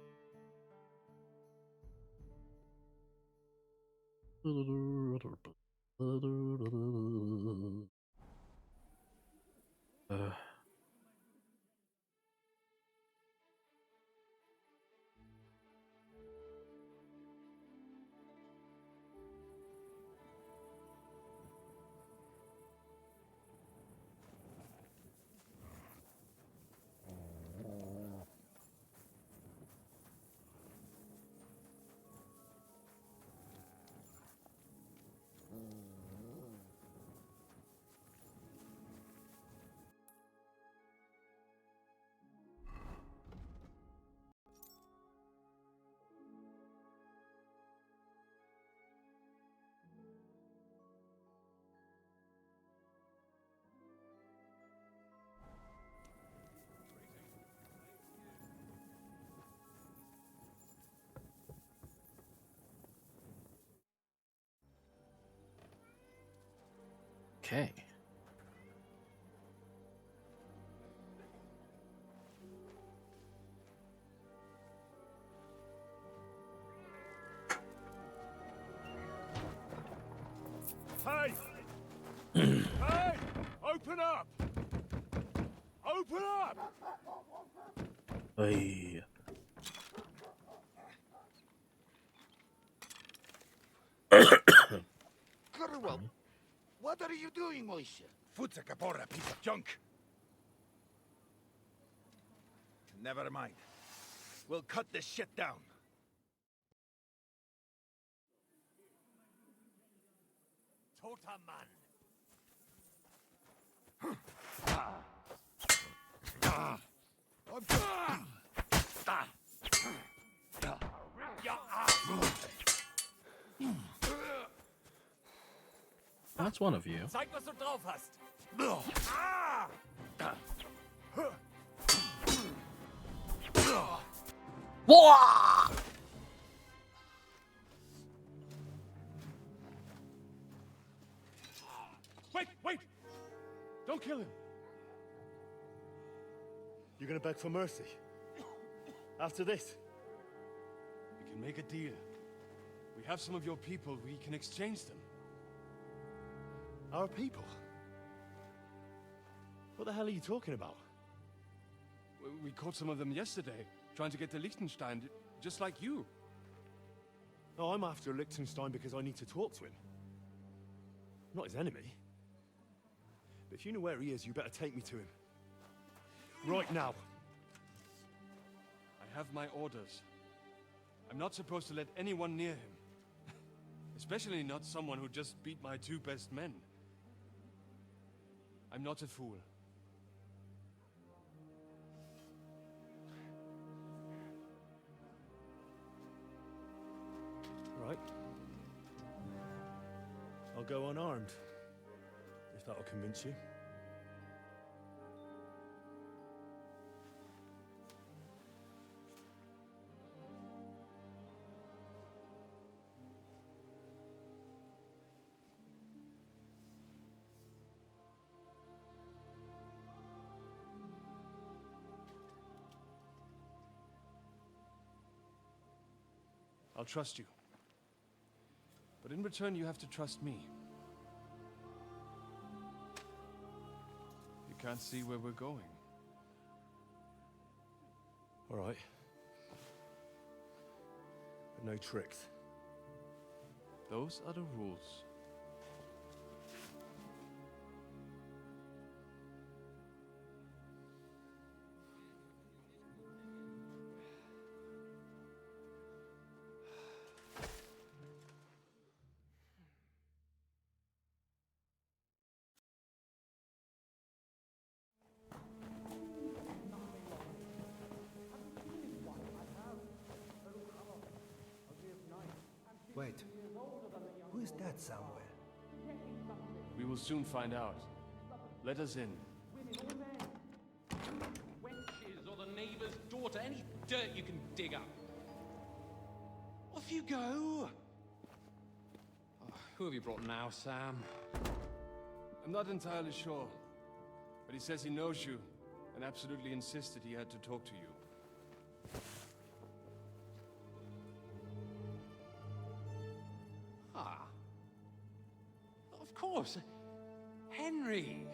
Okay. Hey! Hey! Open up! Open up! Hey. Curwell, what are you doing, Moishe? Futsa Capora, piece of junk. Never mind. We'll cut this shit down. Totaman. That's one of you. Zeig, was du drauf hast. Wait! Don't kill him! You're gonna beg for mercy? After this? We can make a deal. We have some of your people, we can exchange them. Our people? What the hell are you talking about? We caught some of them yesterday, trying to get to Liechtenstein, just like you. No, I'm after Liechtenstein because I need to talk to him. I'm not his enemy. But if you know where he is, you better take me to him. Right now. I have my orders. I'm not supposed to let anyone near him. Especially not someone who just beat my two best men. I'm not a fool. Right. I'll go unarmed. If that'll convince you. I'll trust you. But in return, you have to trust me. You can't see where we're going. All right. But no tricks. Those are the rules. Wait. Who is that somewhere? We will soon find out. Let us in. Wenches or the neighbor's daughter, any dirt you can dig up. Off you go! Oh, who have you brought now, Sam? I'm not entirely sure, but he says he knows you and absolutely insisted he had to talk to you. Ah. Of course. Henry.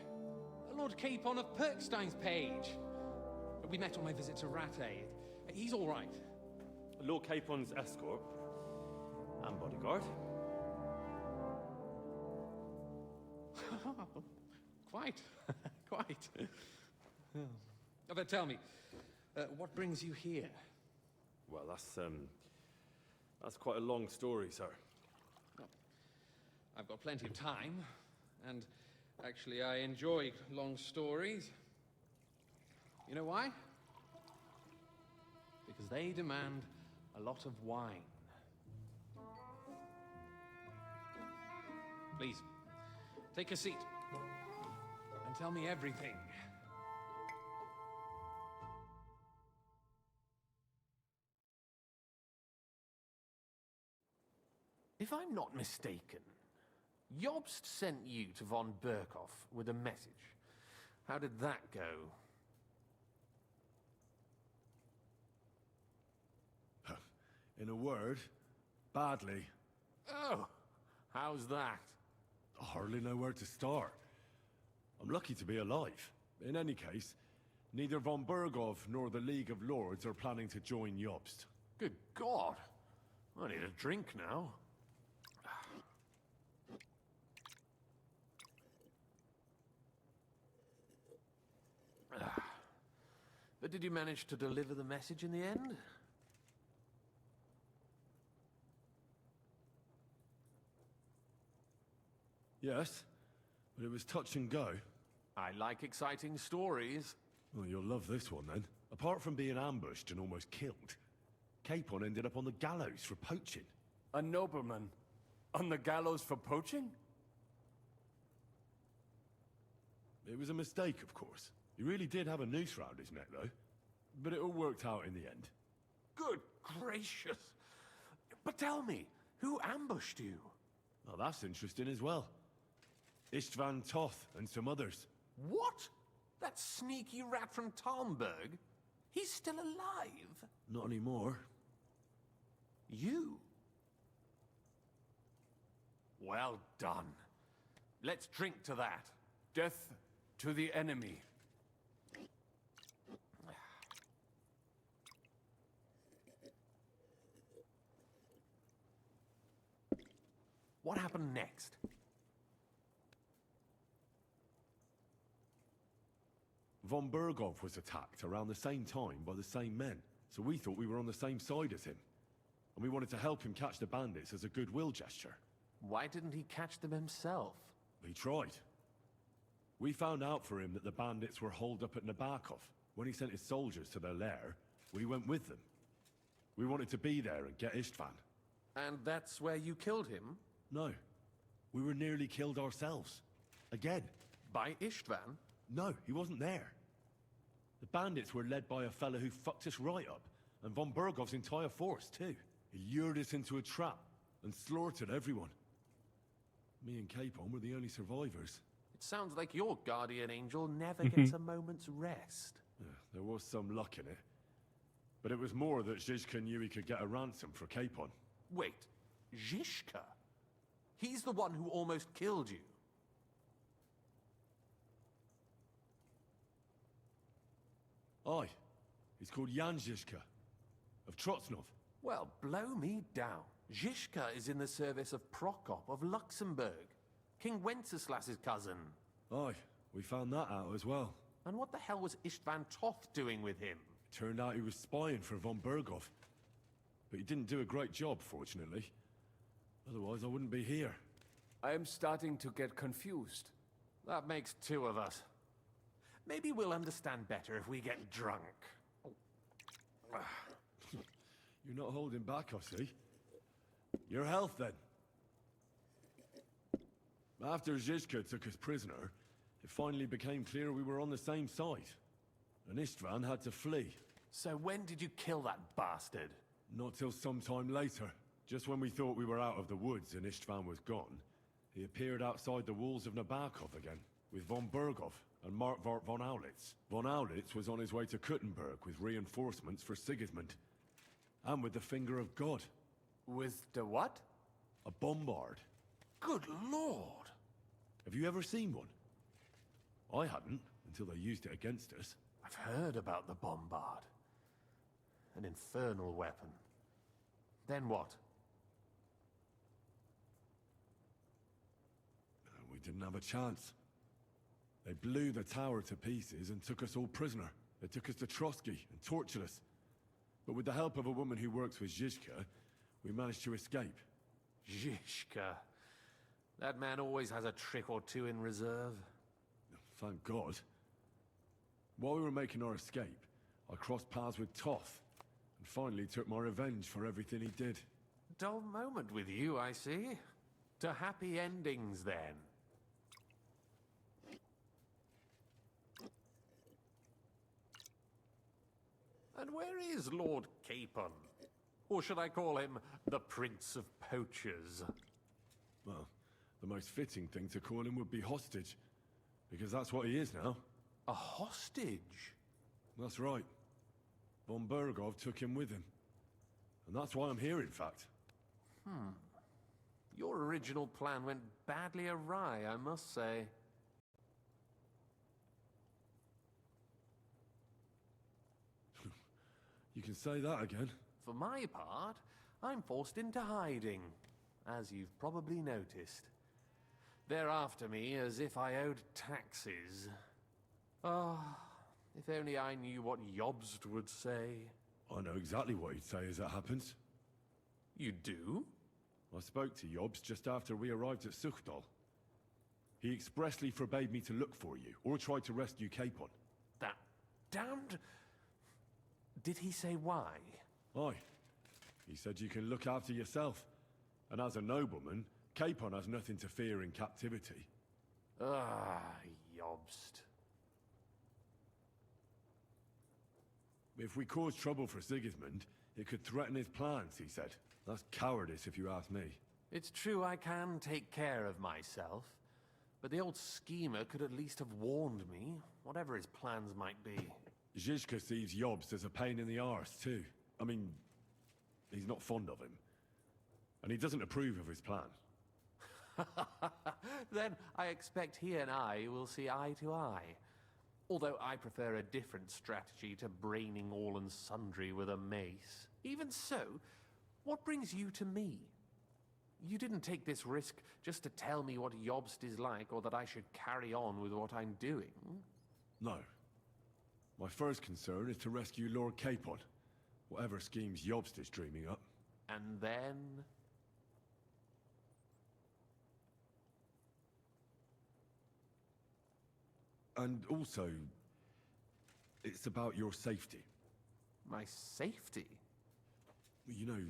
Lord Capon of Perkstein's page. We met on my visit to Rattay. He's all right. Lord Capon's escort and bodyguard. Quite. Quite. But tell me, what brings you here? Well, that's quite a long story, sir. Well, I've got plenty of time, and actually I enjoy long stories. You know why? Because they demand a lot of wine. Please, take a seat and tell me everything. If I'm not mistaken, Jobst sent you to von Berkhoff with a message. How did that go? In a word, badly. Oh, how's that? I hardly know where to start. I'm lucky to be alive. In any case, neither von Berghoff nor the League of Lords are planning to join Jobst. Good God. I need a drink now. But did you manage to deliver the message in the end? Yes, but it was touch and go. I like exciting stories. Well, you'll love this one then. Apart from being ambushed and almost killed, Capon ended up on the gallows for poaching. A nobleman on the gallows for poaching? It was a mistake, of course. He really did have a noose round his neck, though. But it all worked out in the end. Good gracious. But tell me, who ambushed you? Well, that's interesting as well. Istvan Toth and some others. What? That sneaky rat from Talmberg? He's still alive? Not anymore. You? Well done. Let's drink to that. Death to the enemy. What happened next? Von Berghoff was attacked around the same time by the same men, so we thought we were on the same side as him. And we wanted to help him catch the bandits as a goodwill gesture. Why didn't he catch them himself? He tried. We found out for him that the bandits were holed up at Nabokov. When he sent his soldiers to their lair, we went with them. We wanted to be there and get Istvan. And that's where you killed him? No. We were nearly killed ourselves. Again. By Istvan? No, he wasn't there. The bandits were led by a fellow who fucked us right up, and von Berghoff's entire force, too. He lured us into a trap and slaughtered everyone. Me and Capon were the only survivors. It sounds like your guardian angel never gets a moment's rest. Yeah, there was some luck in it. But it was more that Zizka knew he could get a ransom for Capon. Wait, Zizka? He's the one who almost killed you. Aye. He's called Jan Zizka, of Trotsnov. Well, blow me down. Zizka is in the service of Prokop of Luxembourg, King Wenceslas's cousin. Aye, we found that out as well. And what the hell was Istvan Toth doing with him? Turned out he was spying for von Berghoff. But he didn't do a great job, fortunately. Otherwise, I wouldn't be here. I am starting to get confused. That makes two of us. Maybe we'll understand better if we get drunk. You're not holding back, I see. Your health, then. After Zizka took us prisoner, it finally became clear we were on the same side. And Istvan had to flee. So when did you kill that bastard? Not till some time later. Just when we thought we were out of the woods and Istvan was gone, he appeared outside the walls of Nabokov again, with von Berghoff and Markvart von Aulitz. Von Aulitz was on his way to Kuttenberg with reinforcements for Sigismund. And with the finger of God. With the what? A bombard. Good lord! Have you ever seen one? I hadn't, until they used it against us. I've heard about the bombard. An infernal weapon. Then what? We didn't have a chance. They blew the tower to pieces and took us all prisoner. They took us to Trotsky and tortured us. But with the help of a woman who works with Zizka, we managed to escape. Zizka. That man always has a trick or two in reserve. Thank God. While we were making our escape, I crossed paths with Toth, and finally took my revenge for everything he did. Dull moment with you, I see. To happy endings, then. And where is Lord Capon? Or should I call him the Prince of Poachers? Well, the most fitting thing to call him would be hostage, because that's what he is now. A hostage? That's right. Von Berghoff took him with him. And that's why I'm here, in fact. Your original plan went badly awry, I must say. You can say that again. For my part, I'm forced into hiding, as you've probably noticed. They're after me as if I owed taxes. Ah, if only I knew what Jobst would say. I know exactly what he'd say as that happens. You do? I spoke to Jobst just after we arrived at Suchdal. He expressly forbade me to look for you, or try to rescue Capon. That damned... Did he say why? Aye. He said you can look after yourself. And as a nobleman, Capon has nothing to fear in captivity. Ah, Jobst. If we cause trouble for Sigismund, it could threaten his plans, he said. That's cowardice, if you ask me. It's true I can take care of myself, but the old schemer could at least have warned me, whatever his plans might be. Zizka sees Jobst as a pain in the arse, too. I mean, he's not fond of him. And he doesn't approve of his plan. Then I expect he and I will see eye to eye. Although I prefer a different strategy to braining all and sundry with a mace. Even so, what brings you to me? You didn't take this risk just to tell me what Jobst is like, or that I should carry on with what I'm doing. No. My first concern is to rescue Lord Capon, whatever schemes Jobst is dreaming up. And then... And also, it's about your safety. My safety? You know,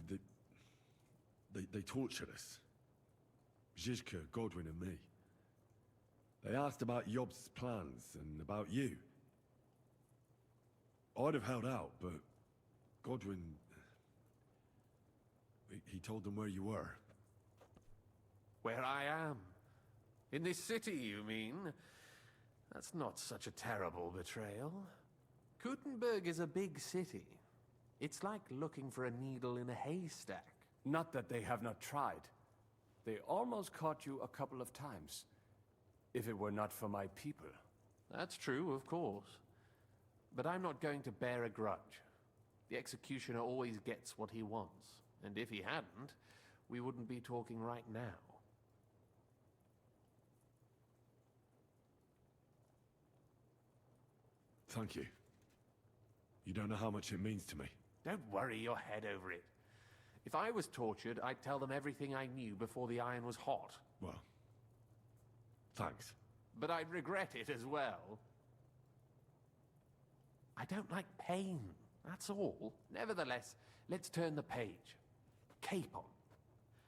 they tortured us. Zizka, Godwin and me. They asked about Jobst's plans and about you. I'd have held out, but Godwin... He told them where you were. Where I am? In this city, you mean? That's not such a terrible betrayal. Kuttenberg is a big city. It's like looking for a needle in a haystack. Not that they have not tried. They almost caught you a couple of times. If it were not for my people. That's true, of course. But I'm not going to bear a grudge. The executioner always gets what he wants. And if he hadn't, we wouldn't be talking right now. Thank you. You don't know how much it means to me. Don't worry your head over it. If I was tortured, I'd tell them everything I knew before the iron was hot. Well, thanks. But I'd regret it as well. I don't like pain, that's all. Nevertheless, let's turn the page. Capon.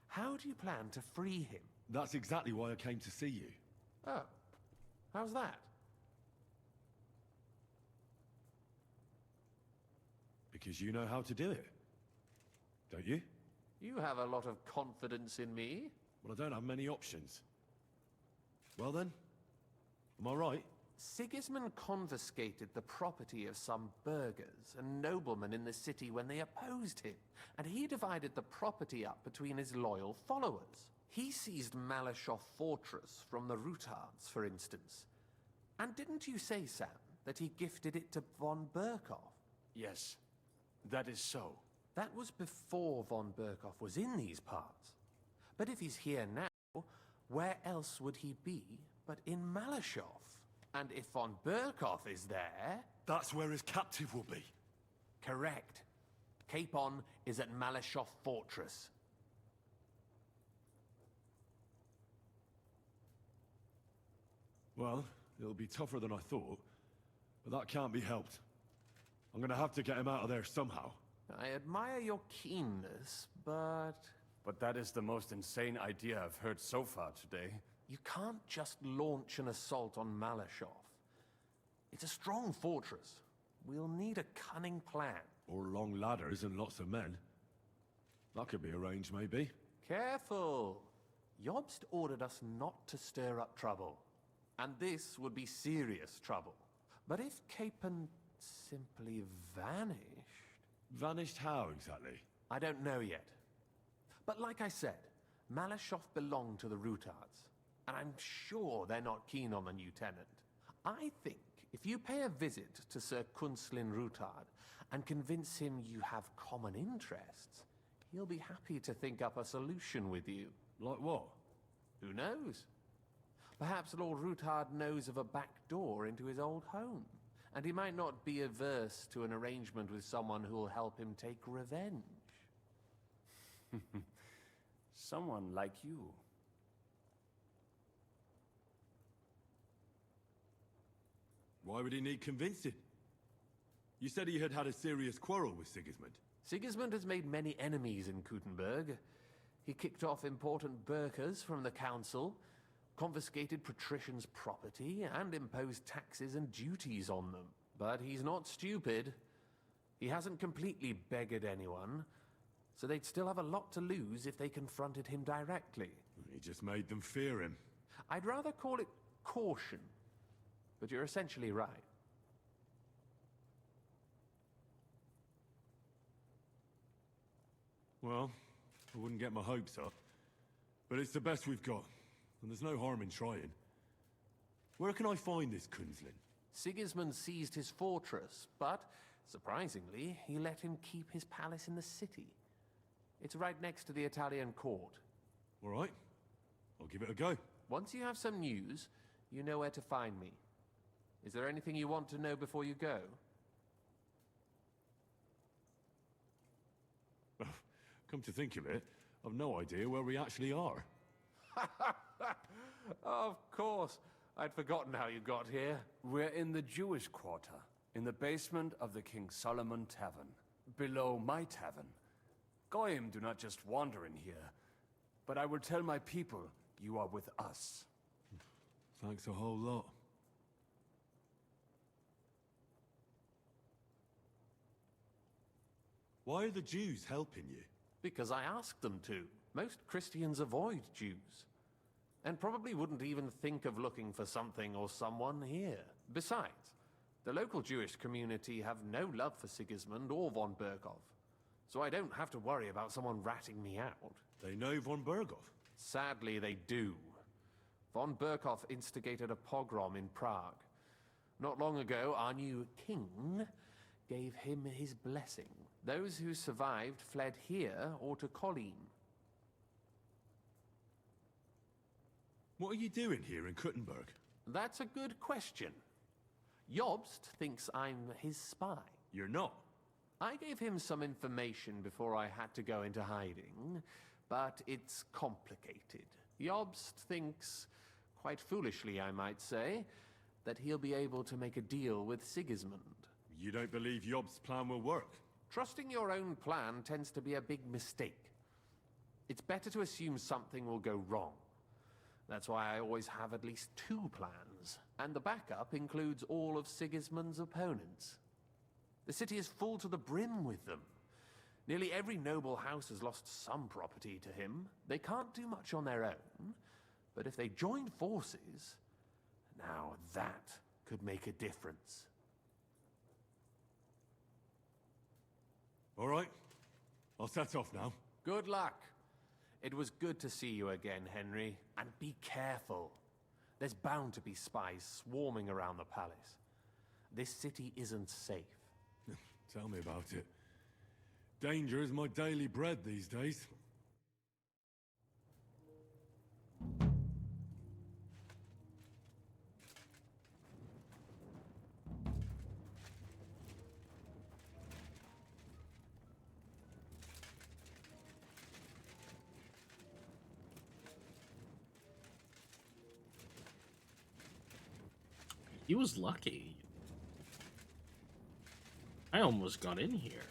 How do you plan to free him? That's exactly why I came to see you. Oh. How's that? Because you know how to do it. Don't you? You have a lot of confidence in me. Well, I don't have many options. Well then, am I right? Sigismund confiscated the property of some burghers and noblemen in the city when they opposed him, and he divided the property up between his loyal followers. He seized Malashov Fortress from the Rutards, for instance. And didn't you say, Sam, that he gifted it to von Berkhoff? Yes, that is so. That was before von Berkhoff was in these parts. But if he's here now, where else would he be but in Malashov? And if von Berkhoff is there... That's where his captive will be. Correct. Capon is at Malashov Fortress. Well, it'll be tougher than I thought, but that can't be helped. I'm gonna have to get him out of there somehow. I admire your keenness, but... But that is the most insane idea I've heard so far today. You can't just launch an assault on Malashov. It's a strong fortress. We'll need a cunning plan. Or long ladders and lots of men. That could be arranged, maybe. Careful! Jobst ordered us not to stir up trouble. And this would be serious trouble. But if Capon simply vanished... Vanished how, exactly? I don't know yet. But like I said, Malashov belonged to the Rutards. And I'm sure they're not keen on the new tenant. I think if you pay a visit to Sir Kunslin Rutard and convince him you have common interests, he'll be happy to think up a solution with you. Like what? Who knows? Perhaps Lord Rutard knows of a back door into his old home, and he might not be averse to an arrangement with someone who will help him take revenge. Someone like you. Why would he need convincing? You said he had had a serious quarrel with Sigismund. Sigismund has made many enemies in Kuttenberg. He kicked off important burghers from the council, confiscated patricians' property, and imposed taxes and duties on them. But he's not stupid. He hasn't completely beggared anyone, so they'd still have a lot to lose if they confronted him directly. He just made them fear him. I'd rather call it caution, but you're essentially right. Well, I wouldn't get my hopes up. But it's the best we've got, and there's no harm in trying. Where can I find this Kunslin? Sigismund seized his fortress, but, surprisingly, he let him keep his palace in the city. It's right next to the Italian court. All right. I'll give it a go. Once you have some news, you know where to find me. Is there anything you want to know before you go? Come to think of it, I've no idea where we actually are. Of course. I'd forgotten how you got here. We're in the Jewish quarter, in the basement of the King Solomon Tavern, below my tavern. Goyim do not just wander in here, but I will tell my people you are with us. Thanks a whole lot. Why are the Jews helping you? Because I asked them to. Most Christians avoid Jews. And probably wouldn't even think of looking for something or someone here. Besides, the local Jewish community have no love for Sigismund or von Berkhoff. So I don't have to worry about someone ratting me out. They know von Berkhoff? Sadly, they do. Von Berkhoff instigated a pogrom in Prague. Not long ago, our new king gave him his blessing. Those who survived fled here or to Colleen. What are you doing here in Kuttenberg? That's a good question. Jobst thinks I'm his spy. You're not. I gave him some information before I had to go into hiding, but it's complicated. Jobst thinks, quite foolishly I might say, that he'll be able to make a deal with Sigismund. You don't believe Job's plan will work? Trusting your own plan tends to be a big mistake. It's better to assume something will go wrong. That's why I always have at least 2 plans, and the backup includes all of Sigismund's opponents. The city is full to the brim with them. Nearly every noble house has lost some property to him. They can't do much on their own, but if they join forces, now that could make a difference. All right. I'll set off now. Good luck. It was good to see you again, Henry. And be careful. There's bound to be spies swarming around the palace. This city isn't safe. Tell me about it. Danger is my daily bread these days. He was lucky. I almost got in here.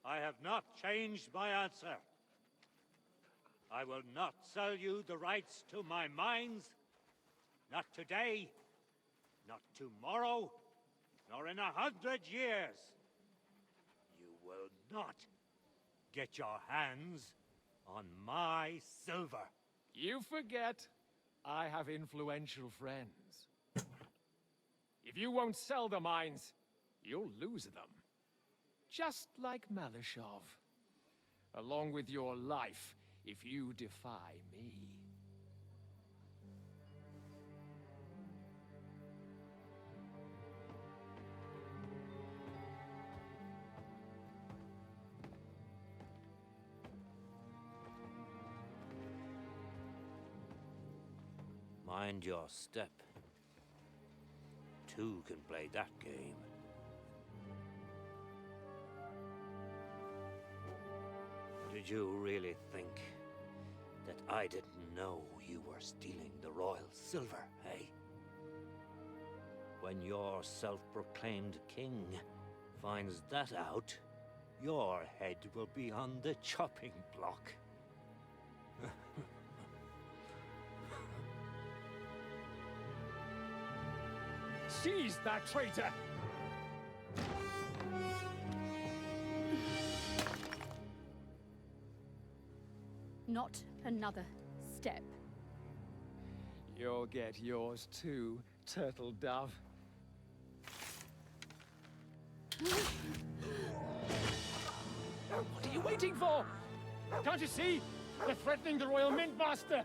I have not changed my answer. I will not sell you the rights to my mines. Not today, not tomorrow, nor in 100 years. You will not get your hands on my silver. You forget I have influential friends. If you won't sell the mines, you'll lose them. Just like Malashov. Along with your life, if you defy me. Mind your step. Two can play that game. Did you really think that I didn't know you were stealing the royal silver, eh? When your self-proclaimed king finds that out, your head will be on the chopping block. Seize that traitor! Not another step. You'll get yours too, turtle dove. What are you waiting for? Can't you see? They're threatening the Royal Mint Master!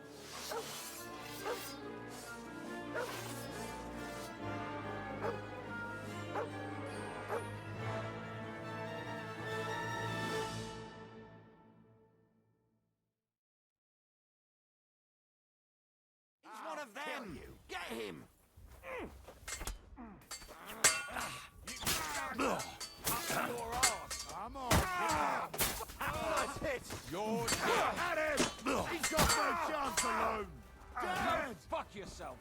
He's one of them! Get him! Your arse! I'm on! Nice hit! You're dead! At him! He's got no chance alone! Dead! Fuck yourself!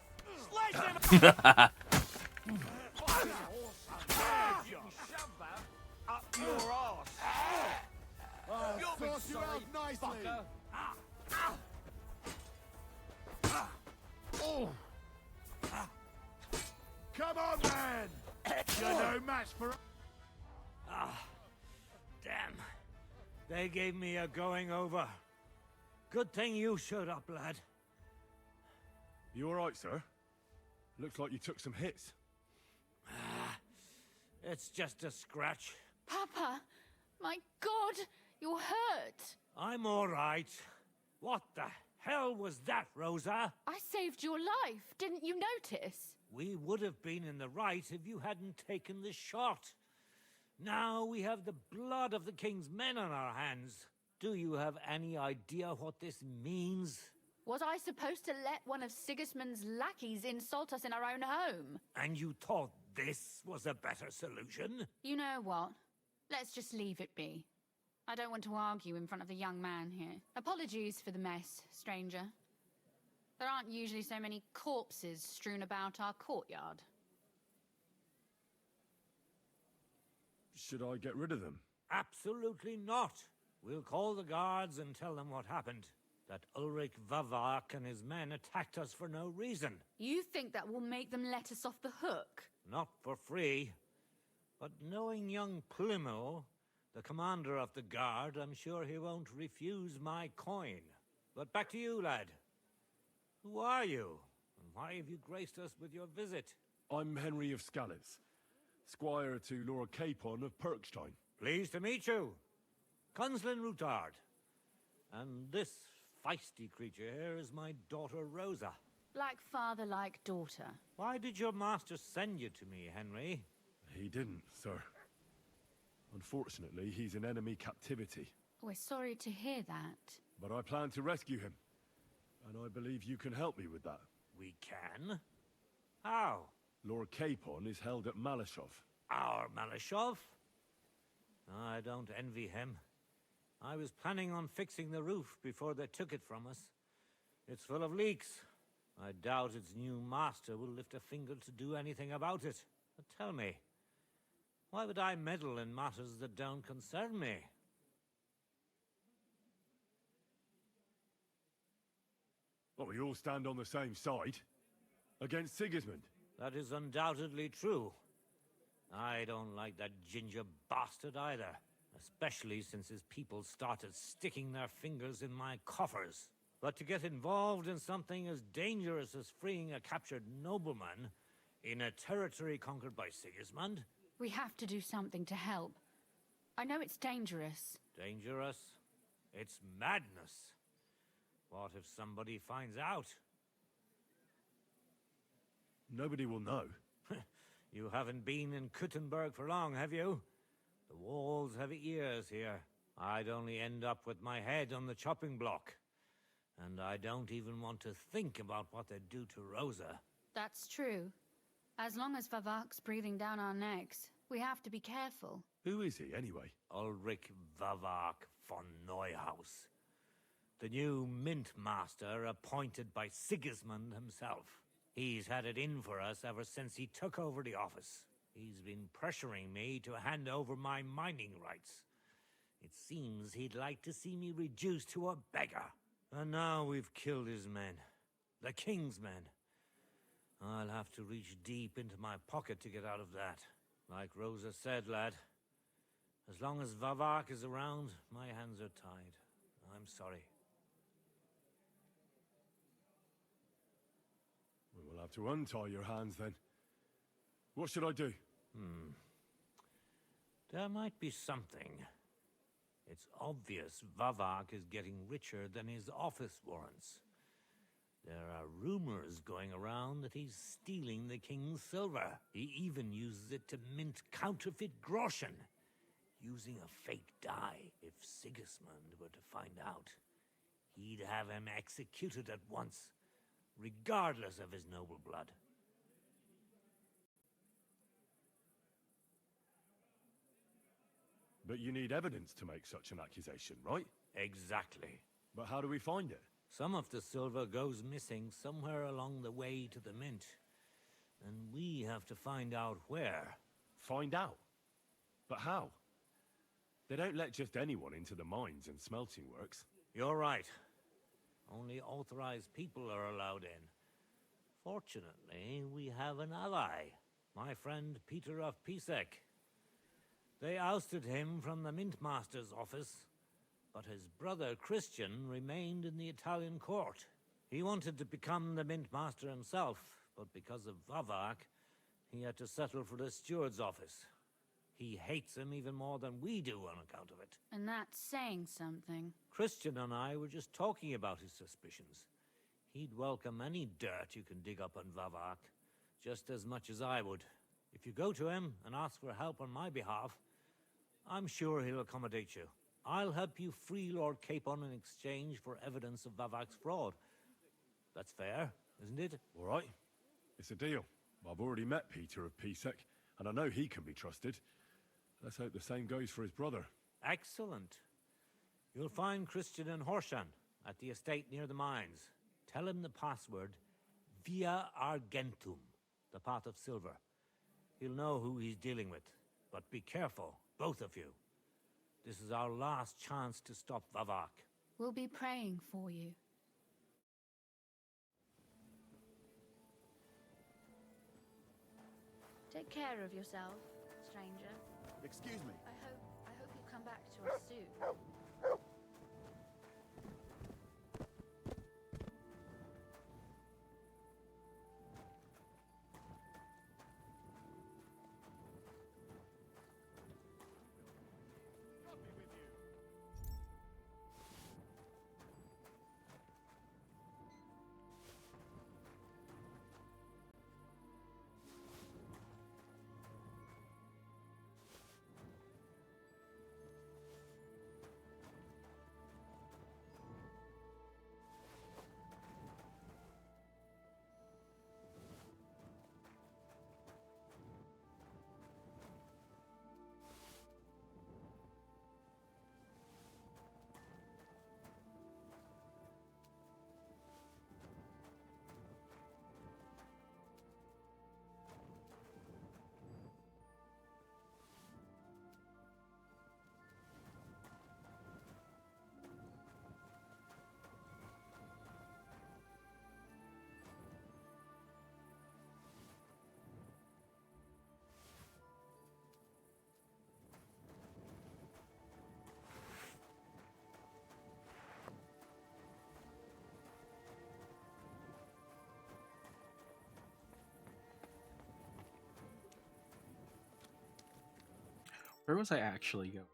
Slice him! Up your arse! You'll be sort you sorry, out nicely. fucker! Oh. Come on, man! You're no match for... Ah, damn. They gave me a going over. Good thing you showed up, lad. You alright, sir? Looks like you took some hits. It's just a scratch. Papa! My God! You're hurt! I'm alright. What the hell was that, Rosa? I saved your life, didn't you notice? We would have been in the right if you hadn't taken the shot. Now we have the blood of the king's men on our hands. Do you have any idea what this means? Was I supposed to let one of Sigismund's lackeys insult us in our own home? And you thought this was a better solution? You know what? Let's just leave it be. I don't want to argue in front of the young man here. Apologies for the mess, stranger. There aren't usually so many corpses strewn about our courtyard. Should I get rid of them? Absolutely not. We'll call the guards and tell them what happened. That Ulrich Vavak and his men attacked us for no reason. You think that will make them let us off the hook? Not for free. But knowing young Plymouth, the commander of the guard, I'm sure he won't refuse my coin. But back to you, lad. Who are you? And why have you graced us with your visit? I'm Henry of Scales, squire to Laura Capon of Perkstein. Pleased to meet you. Conslin Routard. And this feisty creature here is my daughter Rosa. Like father, like daughter. Why did your master send you to me, Henry? He didn't, sir. Unfortunately, he's in enemy captivity. We're sorry to hear that. But I plan to rescue him. And I believe you can help me with that. We can? How? Lord Capon is held at Malashov. Our Malashov? I don't envy him. I was planning on fixing the roof before they took it from us. It's full of leaks. I doubt its new master will lift a finger to do anything about it. But tell me, why would I meddle in matters that don't concern me? Well, we all stand on the same side. Against Sigismund. That is undoubtedly true. I don't like that ginger bastard either. Especially since his people started sticking their fingers in my coffers. But to get involved in something as dangerous as freeing a captured nobleman in a territory conquered by Sigismund? We have to do something to help. I know it's dangerous. Dangerous? It's madness. What if somebody finds out? Nobody will know. You haven't been in Kuttenberg for long, have you? The walls have ears here. I'd only end up with my head on the chopping block. And I don't even want to think about what they'd do to Rosa. That's true. As long as Vavak's breathing down our necks, we have to be careful. Who is he, anyway? Ulrich Vavak von Neuhaus. The new mint master appointed by Sigismund himself. He's had it in for us ever since he took over the office. He's been pressuring me to hand over my mining rights. It seems he'd like to see me reduced to a beggar. And now we've killed his men. The king's men. I'll have to reach deep into my pocket to get out of that. Like Rosa said, lad, as long as Vavak is around, my hands are tied. I'm sorry. We'll have to untie your hands then. What should I do? There might be something. It's obvious Vavak is getting richer than his office warrants. There are rumors going around that he's stealing the king's silver. He even uses it to mint counterfeit groschen, using a fake die. If Sigismund were to find out, he'd have him executed at once, regardless of his noble blood. But you need evidence to make such an accusation, right? Exactly. But how do we find it? Some of the silver goes missing somewhere along the way to the mint. And we have to find out where. Find out? But how? They don't let just anyone into the mines and smelting works. You're right. Only authorized people are allowed in. Fortunately, we have an ally. My friend Peter of Pisek. They ousted him from the Mint Master's office, but his brother Christian remained in the Italian court. He wanted to become the Mint Master himself, but because of Vavak, he had to settle for the steward's office. He hates him even more than we do on account of it. And that's saying something. Christian and I were just talking about his suspicions. He'd welcome any dirt you can dig up on Vavak, just as much as I would. If you go to him and ask for help on my behalf, I'm sure he'll accommodate you. I'll help you free Lord Capon in exchange for evidence of Vavak's fraud. That's fair, isn't it? All right. It's a deal. I've already met Peter of Pisek, and I know he can be trusted. Let's hope the same goes for his brother. Excellent. You'll find Christian in Horshan, at the estate near the mines. Tell him the password, Via Argentum, the pot of silver. He'll know who he's dealing with. But be careful, both of you. This is our last chance to stop Vavak. We'll be praying for you. Take care of yourself, stranger. Excuse me. I hope you come back to us soon. Where was I actually going?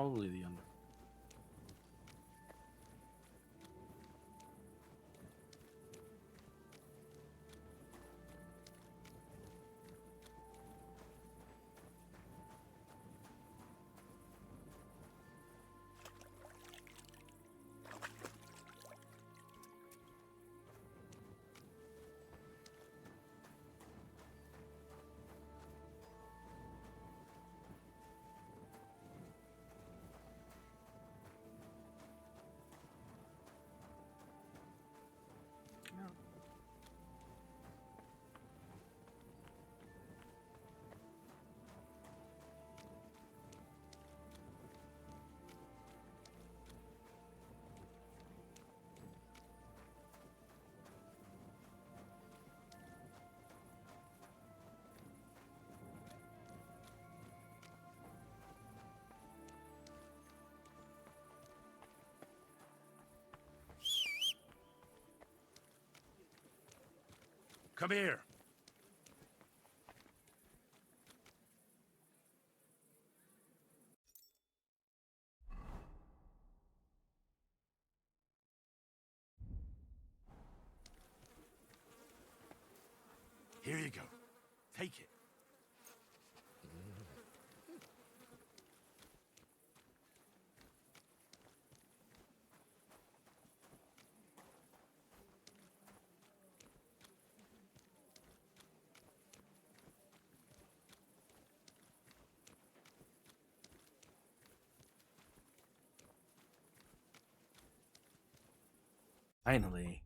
Probably the under. Come here. Here you go. Take it. Finally.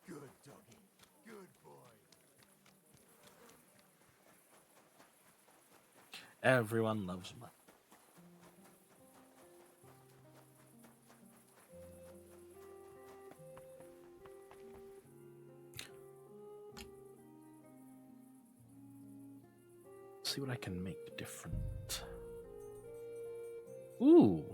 Good doggy. Good boy. Everyone loves Mutt. See what I can make different. Ooh.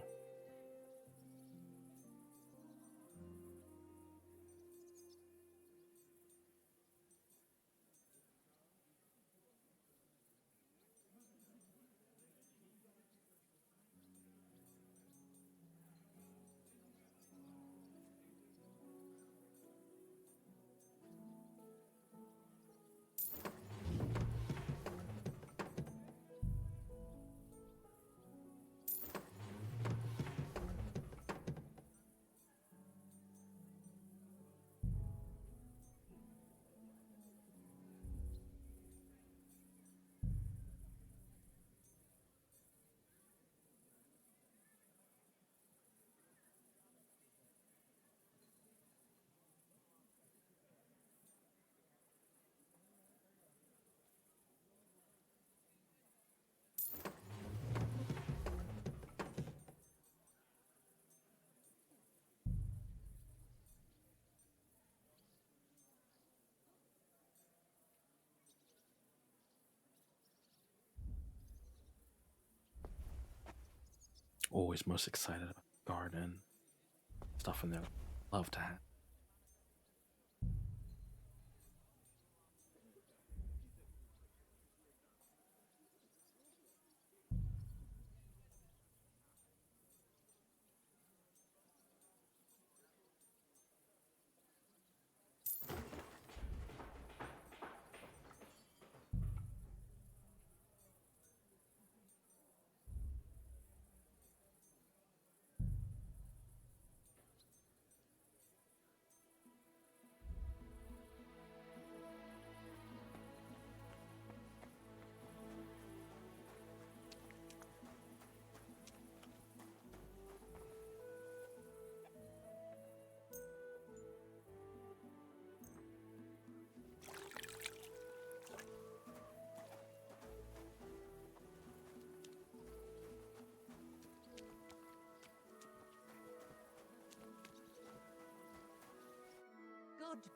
Always most excited about garden stuff in there. Love to have.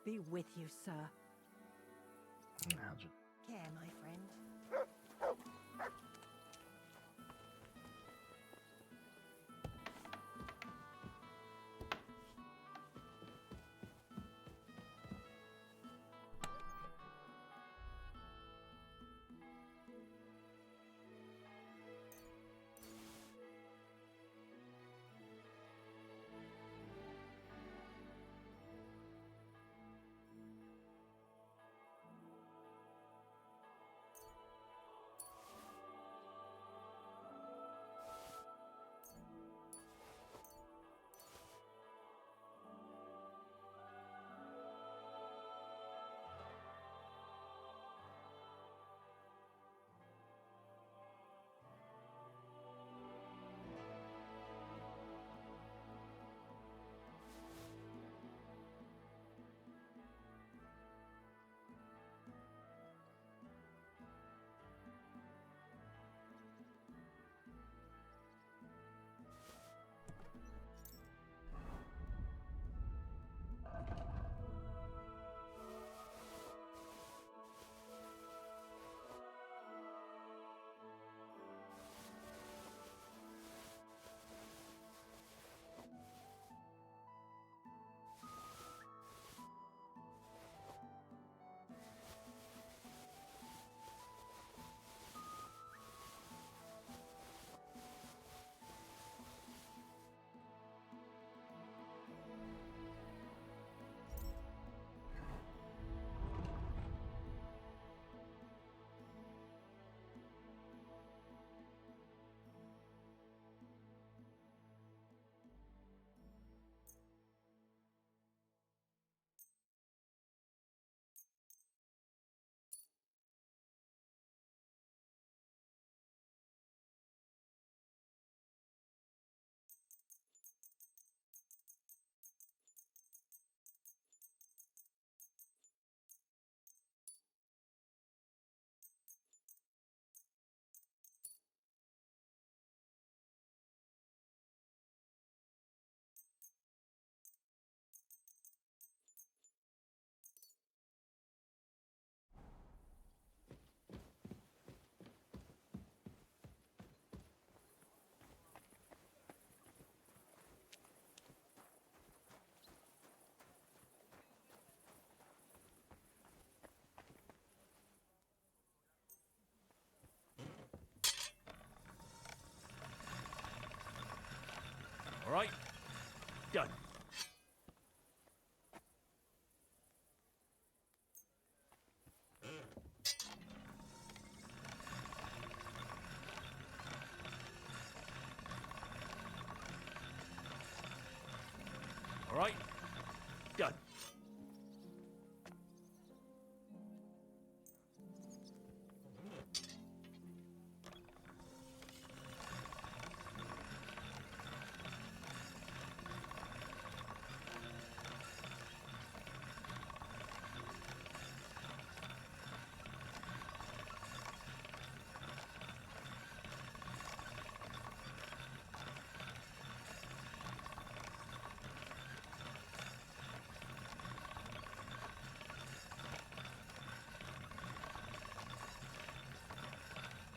be with you, sir. Imagine. Care, my friend. All right, done. All right, done.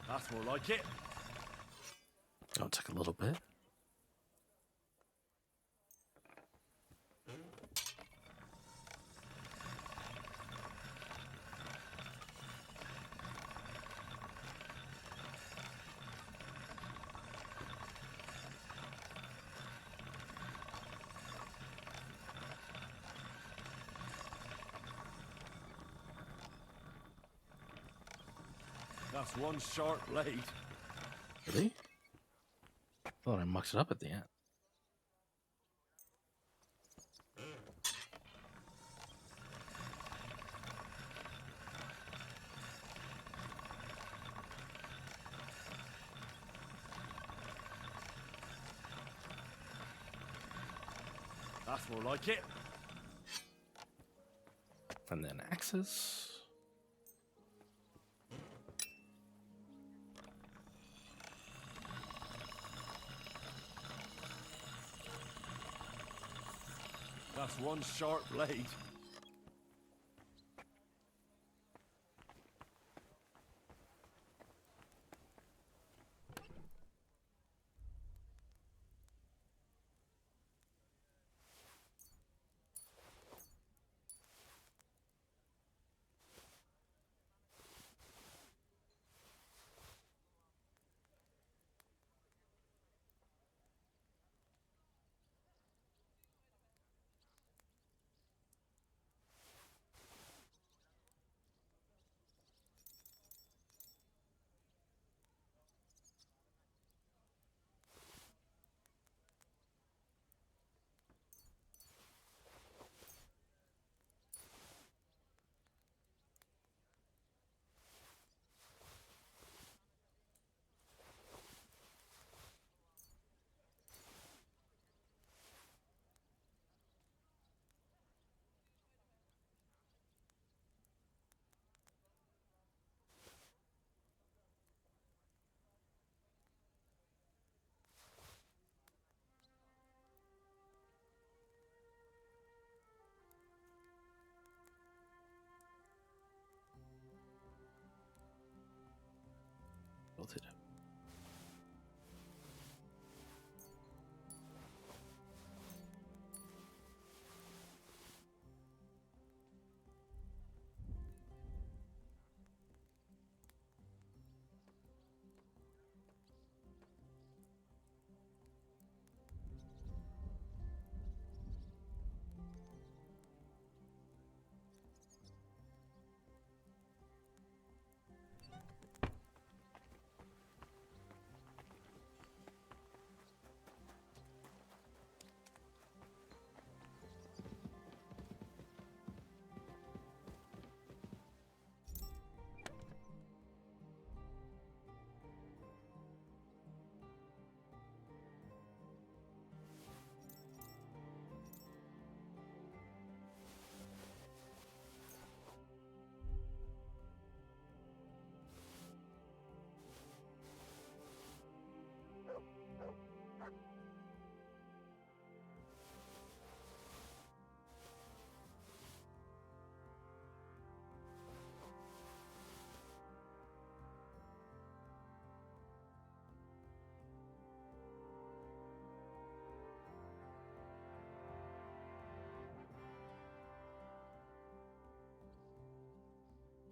That's more like it. Oh, it took a little bit. That's one sharp blade. Really? I thought I mucked it up at the end. That's more like it. And then axes. That's one sharp blade.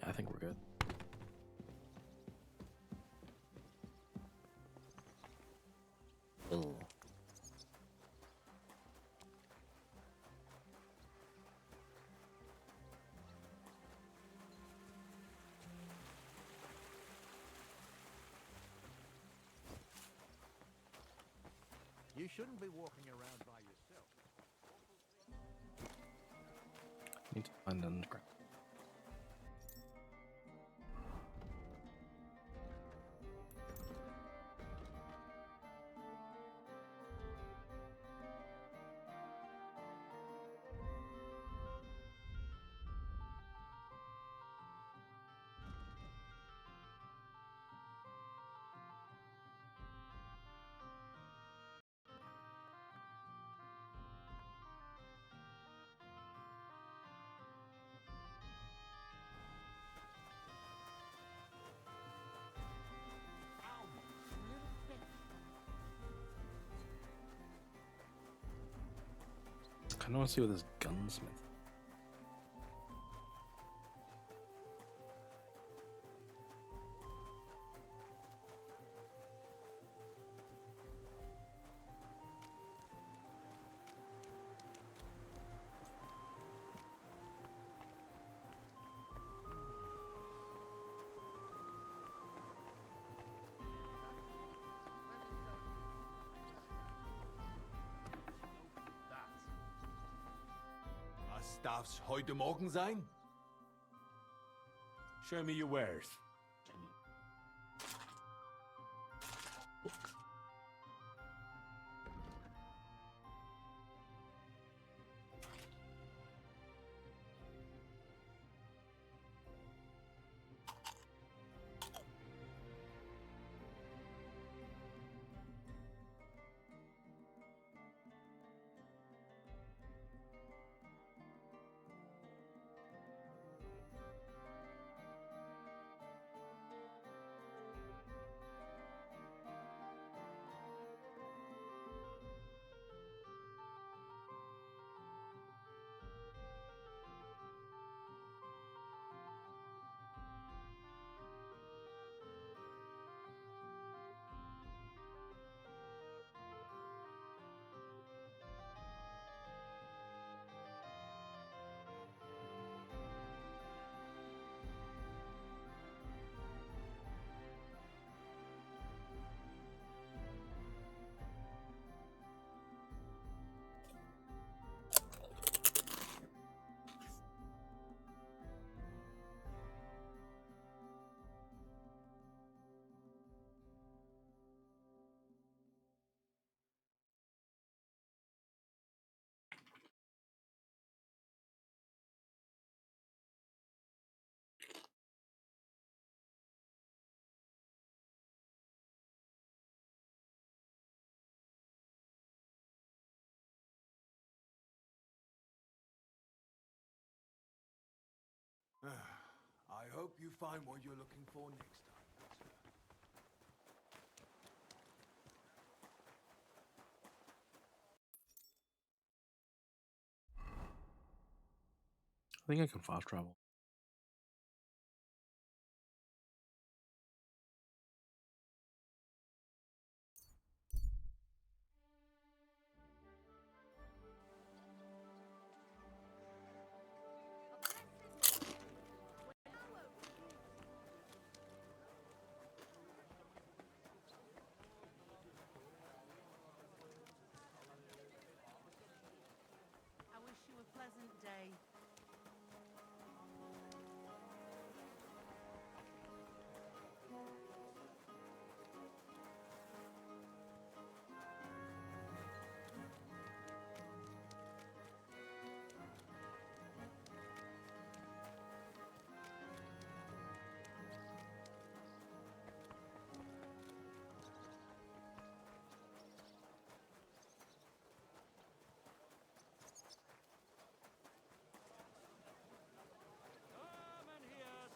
I think we're good. Ugh. You shouldn't be walking around by yourself. Need to find an underground. I kind of want to see what this gunsmith. Was darf's heute Morgen sein? Show me your wares. I hope you find what you're looking for next time. I think I can fast travel. I wish you a pleasant day.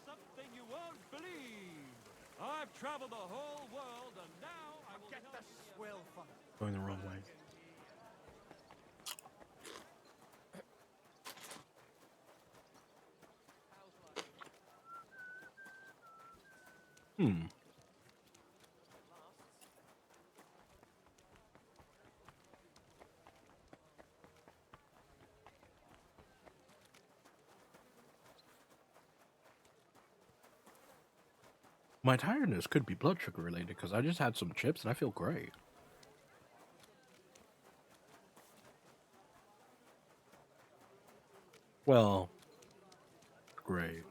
Something you won't believe. I've traveled the whole world, and now I will get the swill from it. Going the wrong way. Hmm. My tiredness could be blood sugar related because I just had some chips and I feel great. Well, great.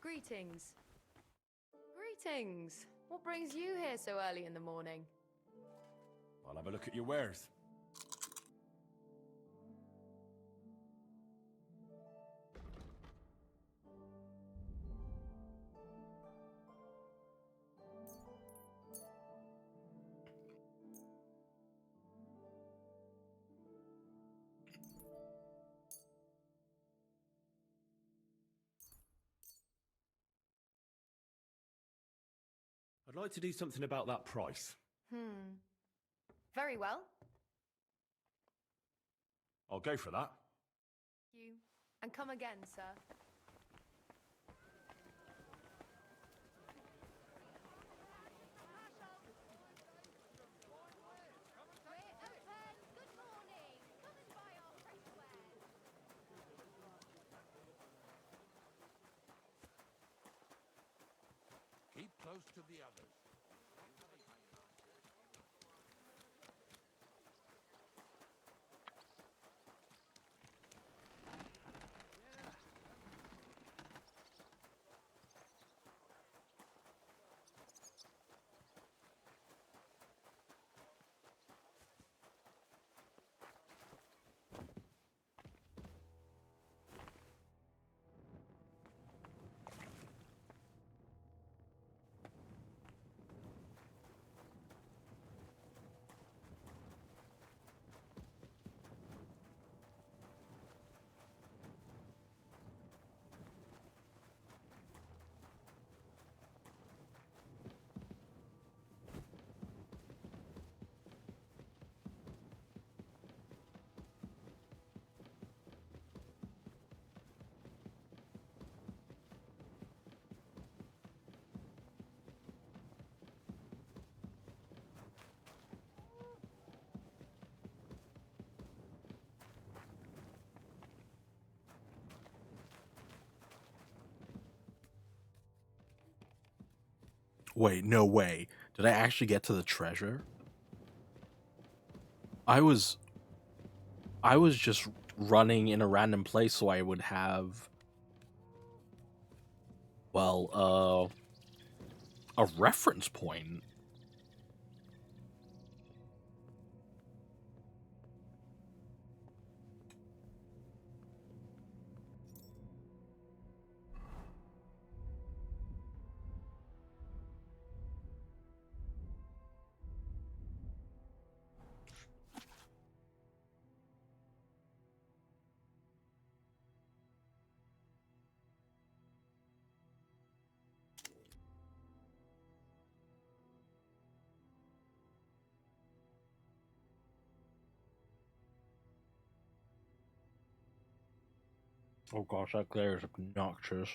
Greetings. Greetings. What brings you here so early in the morning? I'll have a look at your wares. I'd like to do something about that price. Very well. I'll go for that. You. And come again, sir. Keep close to the others. Wait, no way. Did I actually get to the treasure? I was just running in a random place so I would have well, a reference point. Oh gosh, that glare is obnoxious.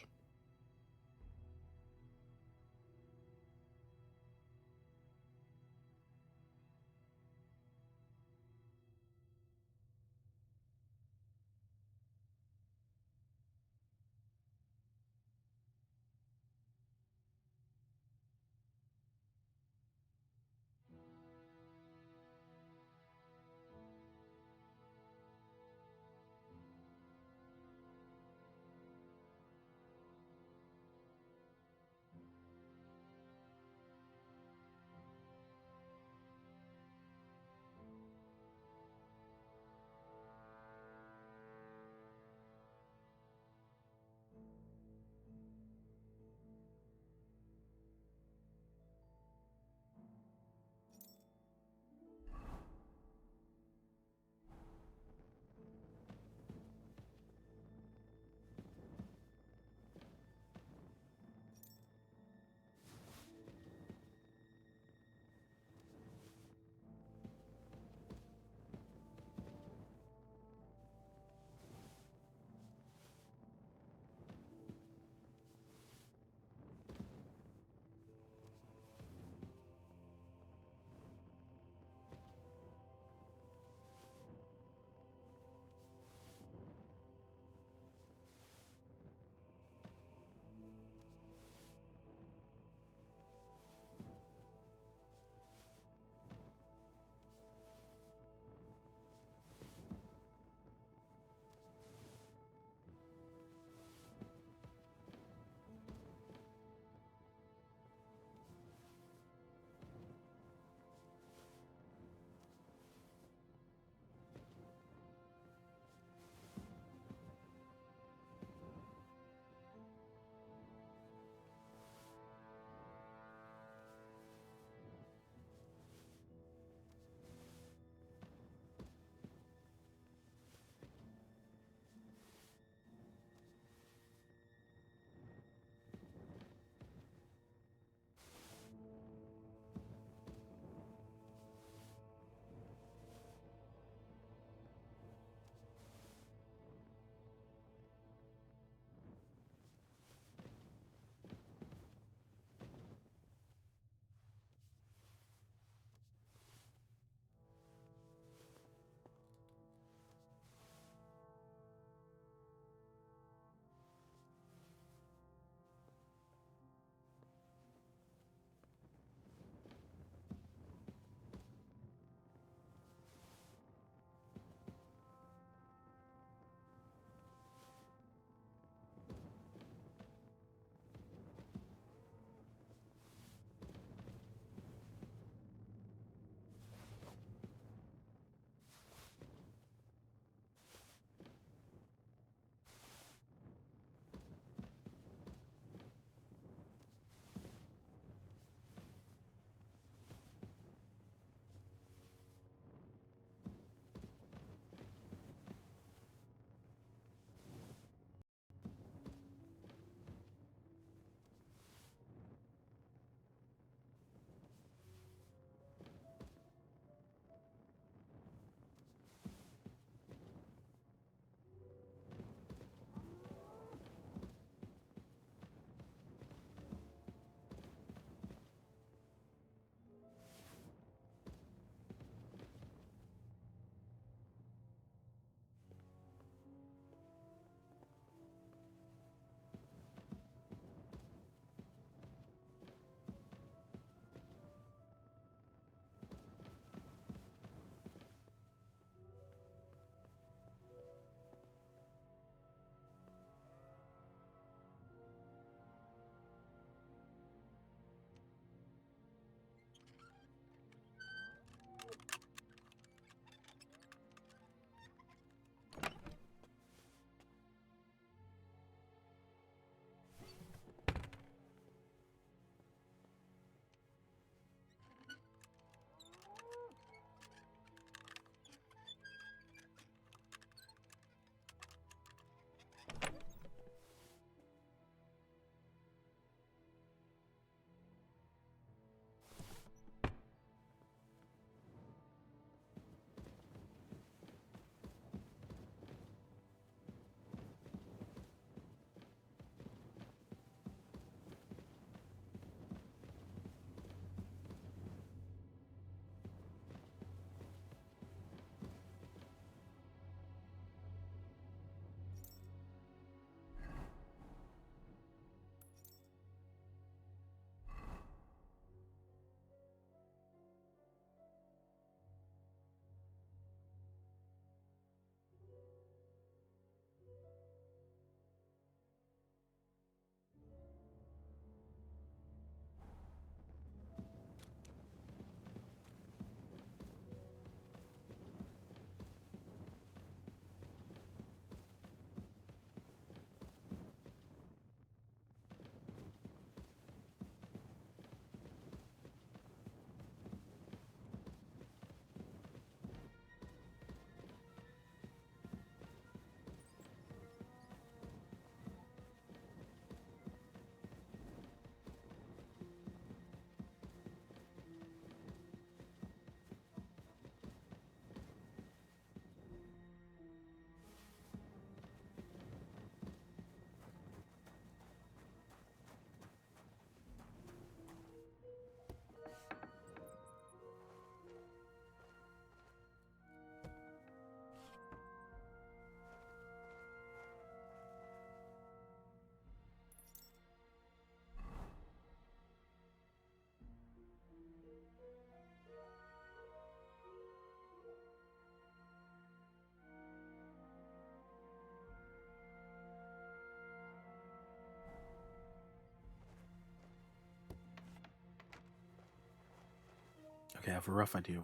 Okay, I have a rough idea of.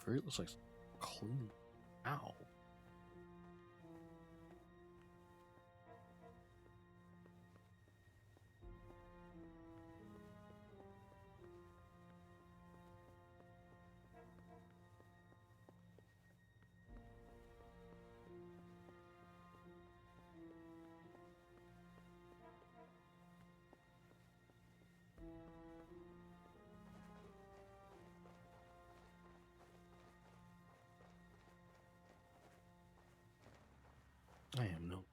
It looks like clean. Ow. I am no.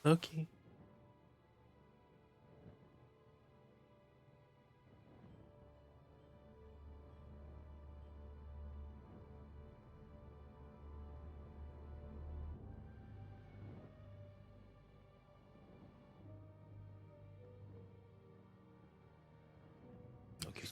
Okay. Okay.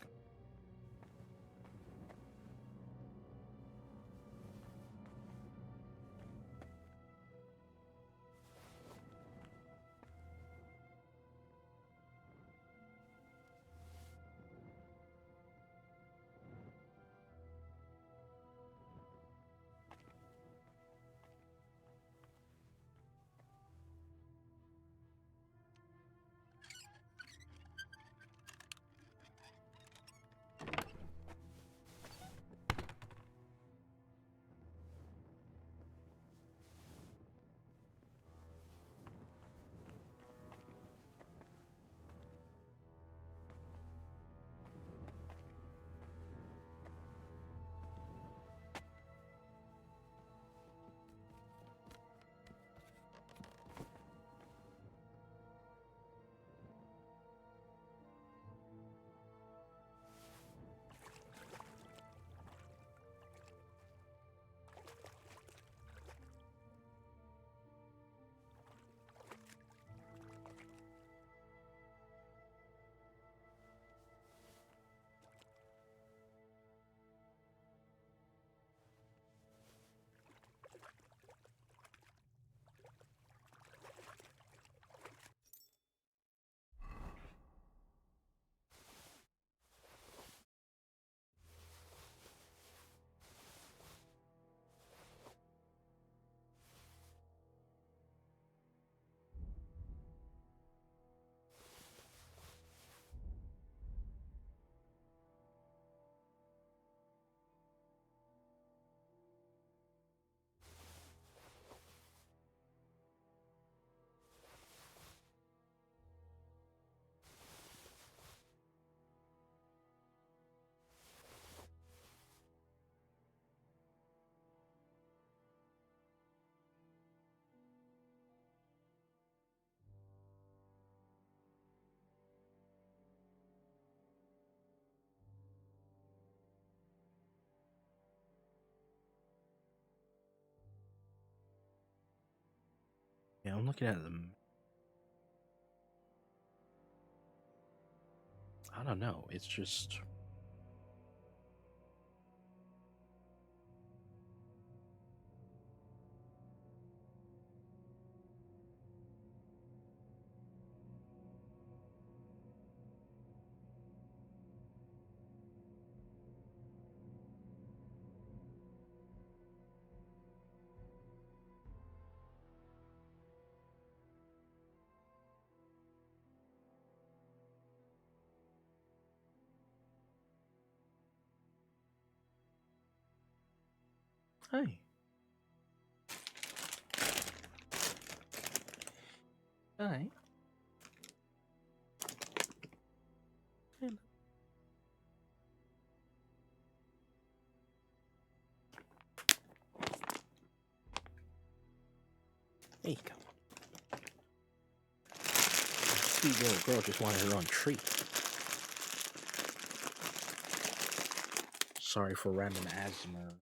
Yeah, I'm looking at them. I don't know. It's just. Hi. Hi. Hello. There you go. Sweet little girl just wanted her own treat. Sorry for random asthma.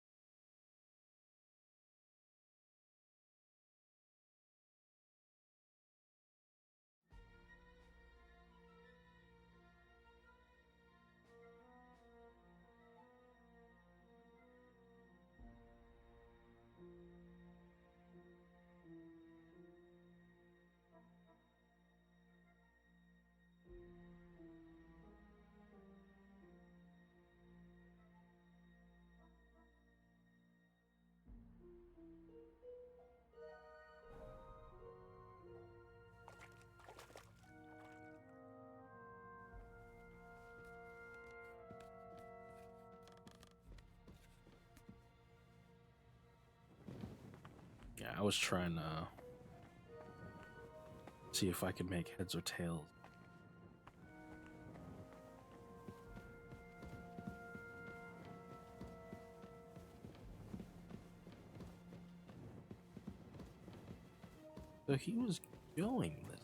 Yeah, I was trying to see if I could make heads or tails. So he was going this.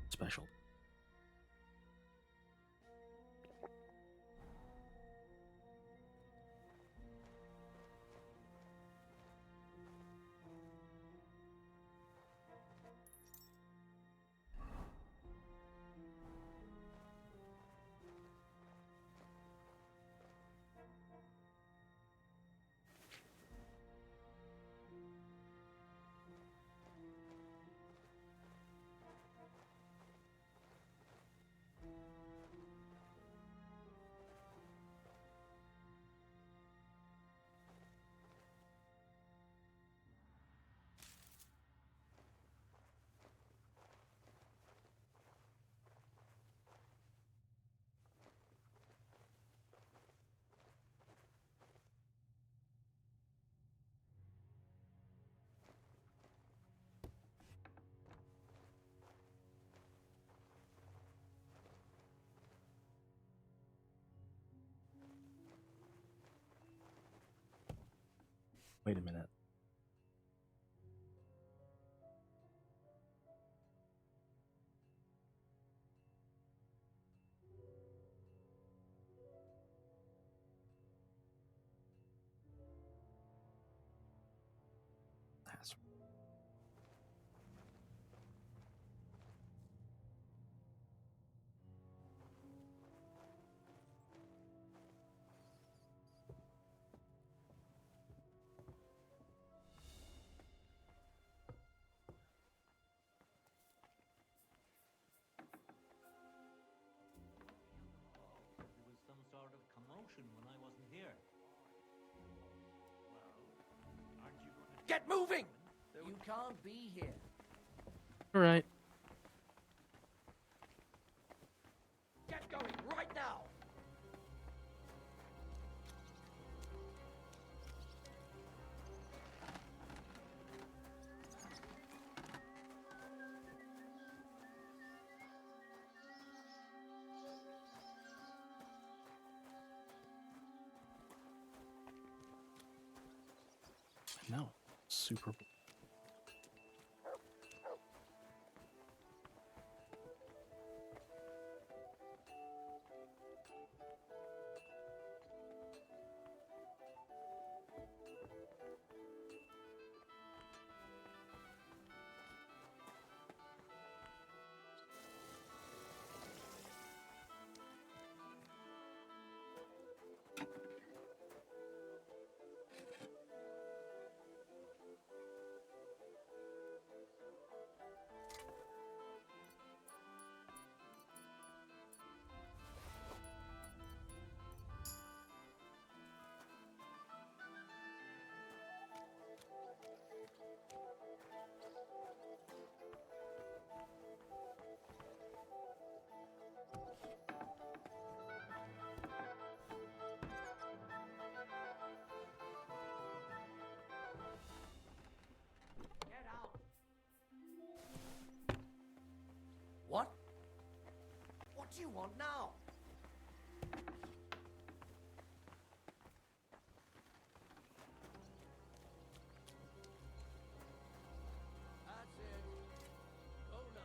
Special. Wait a minute. That's There was some sort of commotion when I wasn't here. Well, aren't you going to... Get moving! You can't be here. all right. Get going right now! No. Super. do you want now? That's it. Go now.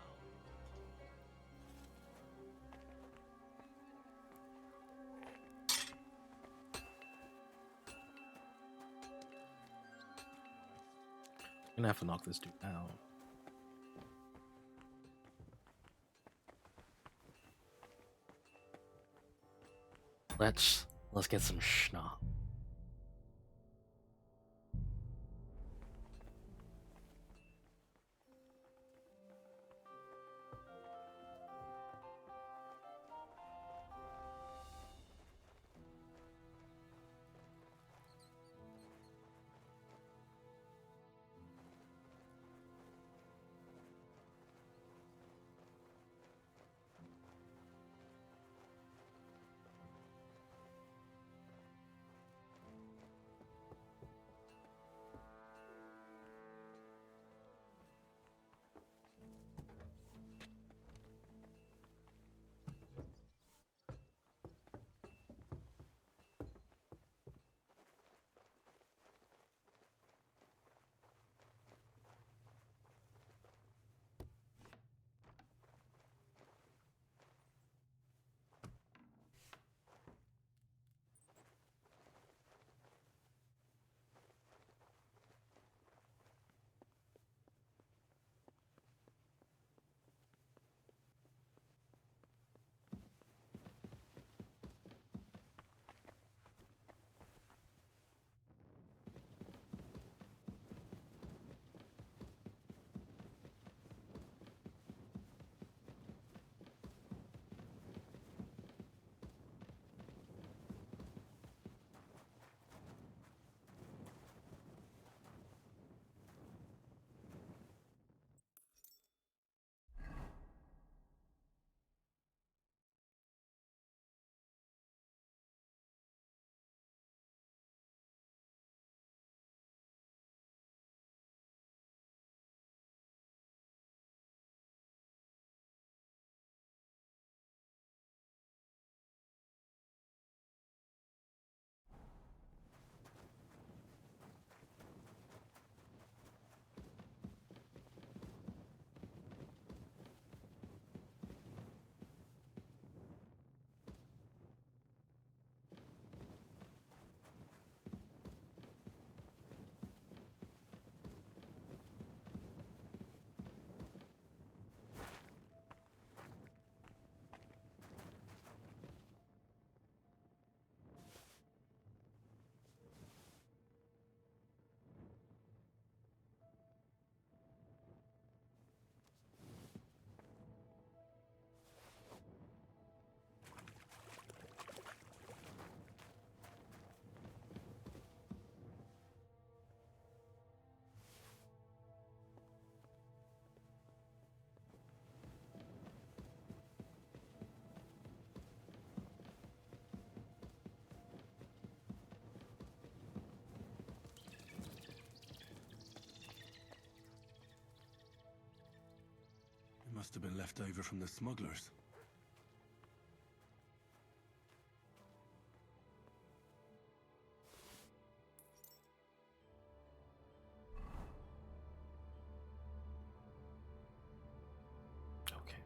I'm gonna have to knock this dude out. Let's get some schnapp. It must have been left over from the smugglers. Okay.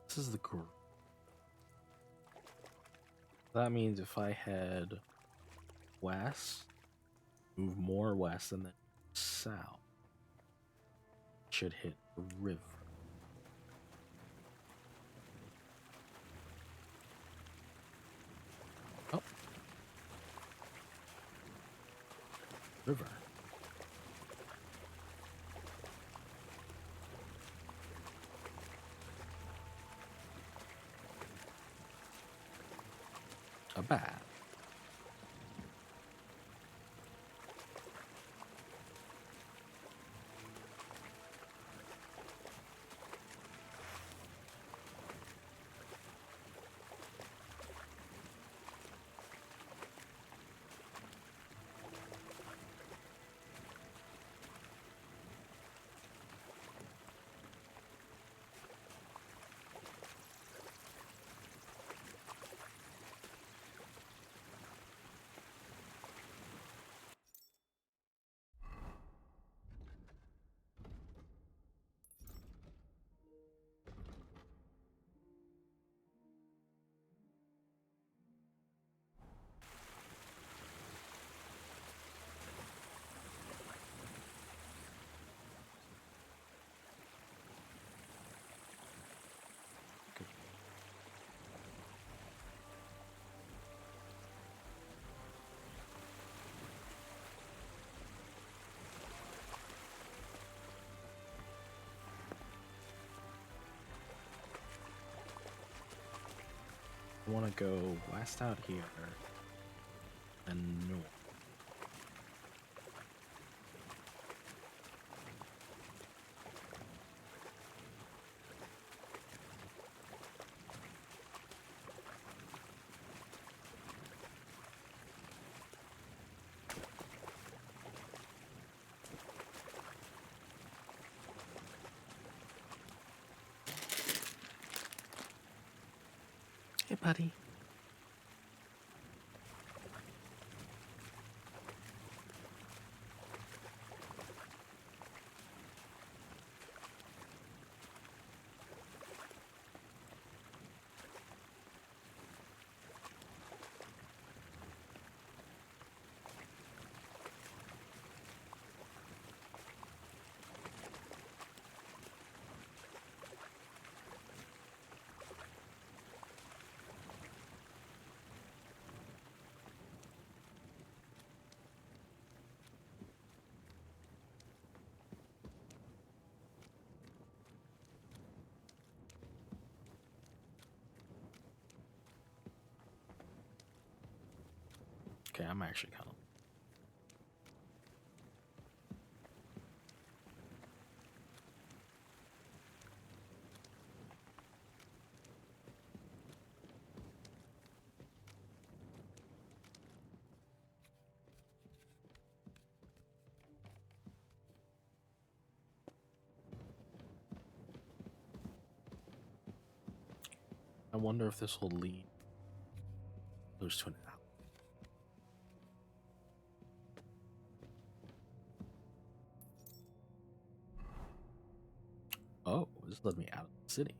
This is the core. That means if I head west, move more west, and then south, should hit the river. Oh. River. A bat. I want to go west out here and north. Hey, buddy. Okay, I'm actually kind of. I wonder if this will lead close to an alley. Oh, this led me out of the city.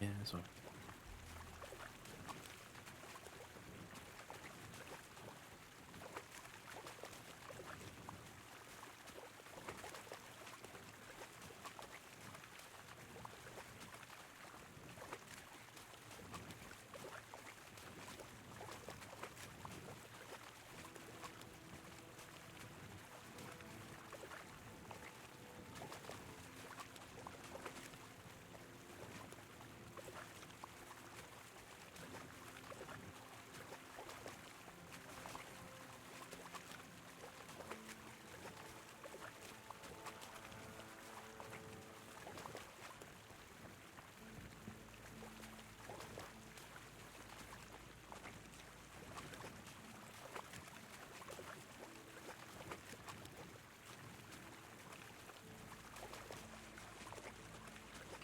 Yeah, sorry.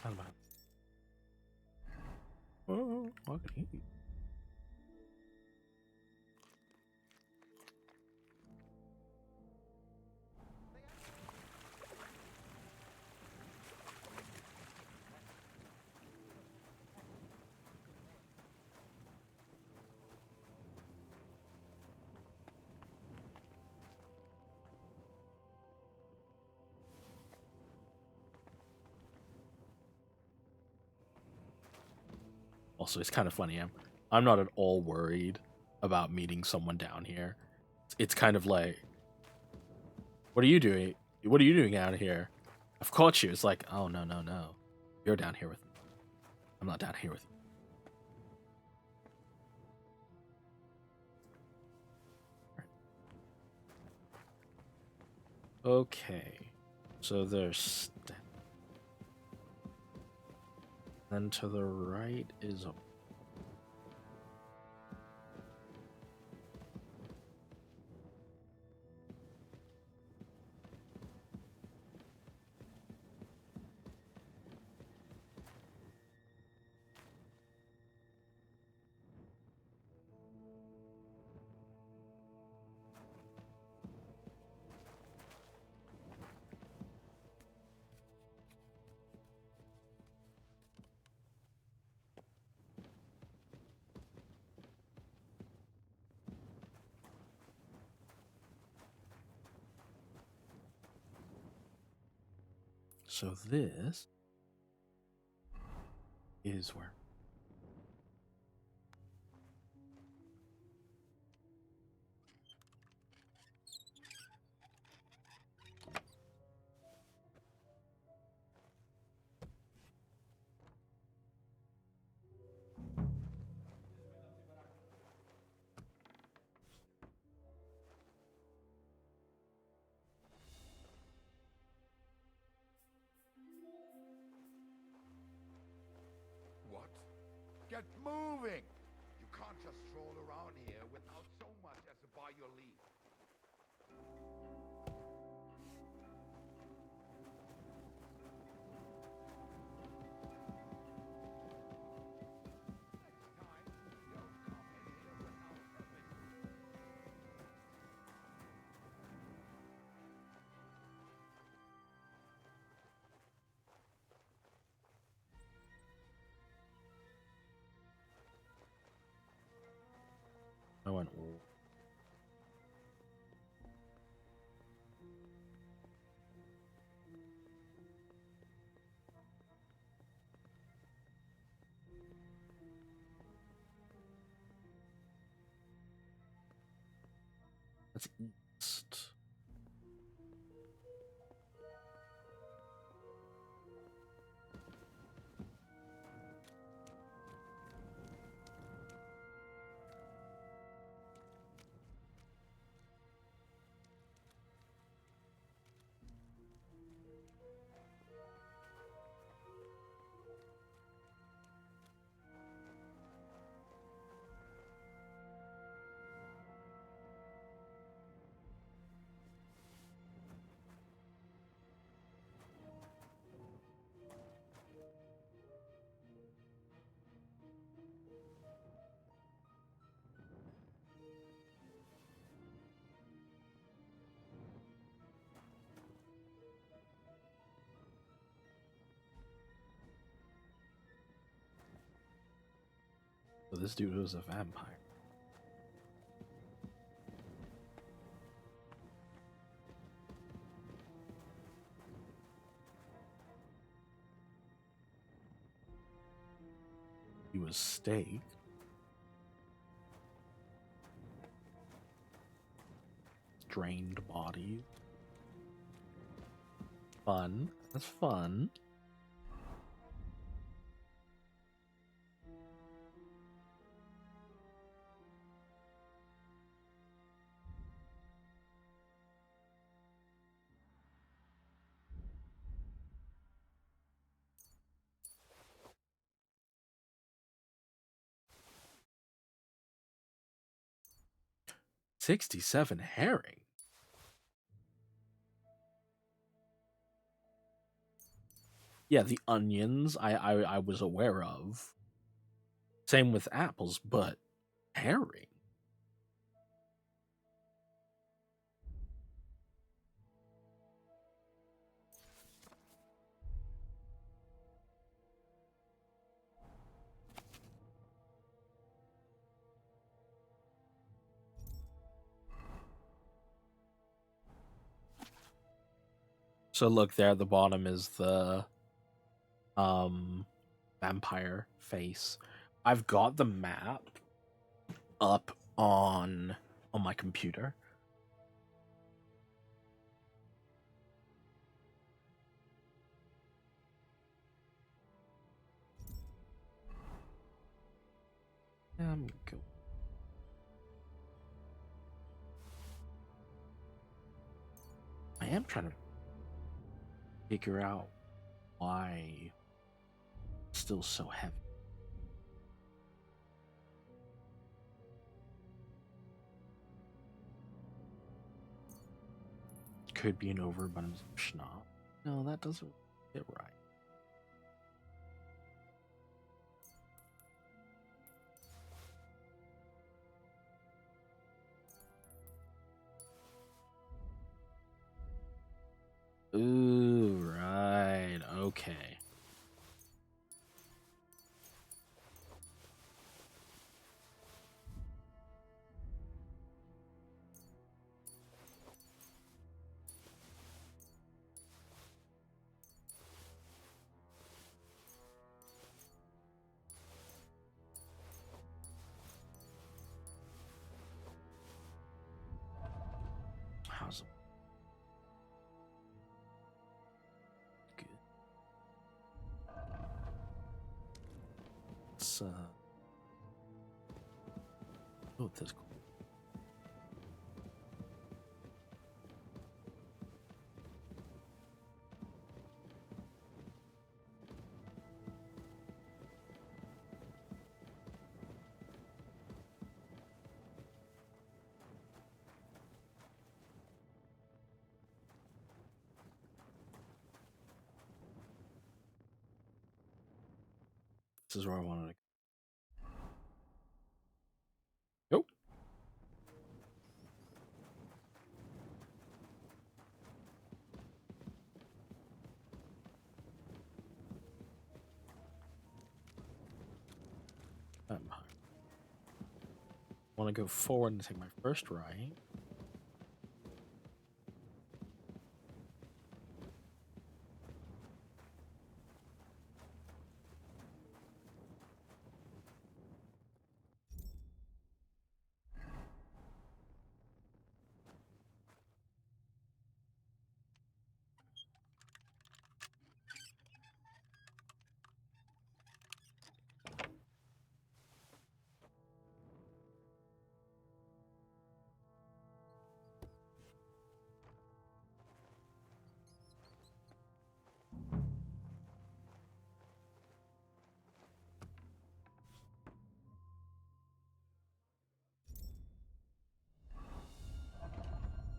Kind of. Oh, I can hear you. Also, it's kind of funny. I'm not at all worried about meeting someone down here. It's kind of like, what are you doing? What are you doing out here? I've caught you. It's like, oh no, no, no. You're down here with me. I'm not down here with you. Okay. So there's then to the right is a so this is where. What? Get moving! You can't just stroll around here without so much as to buy your leave. I went. "Oh." That's east. So this dude was a vampire. He was staked. Drained bodies. Fun. That's fun. $67 herring. Yeah, the onions I was aware of. Same with apples, but herring. So look there at the bottom is the vampire face. I've got the map up on my computer. Go. I am trying to figure out why it's still so heavy. Could be an overabundance of schnoz. No, that doesn't get right. Ooh, right. Okay. Let's oh, this. This is where I wanted to go. Want to go forward and take my first right.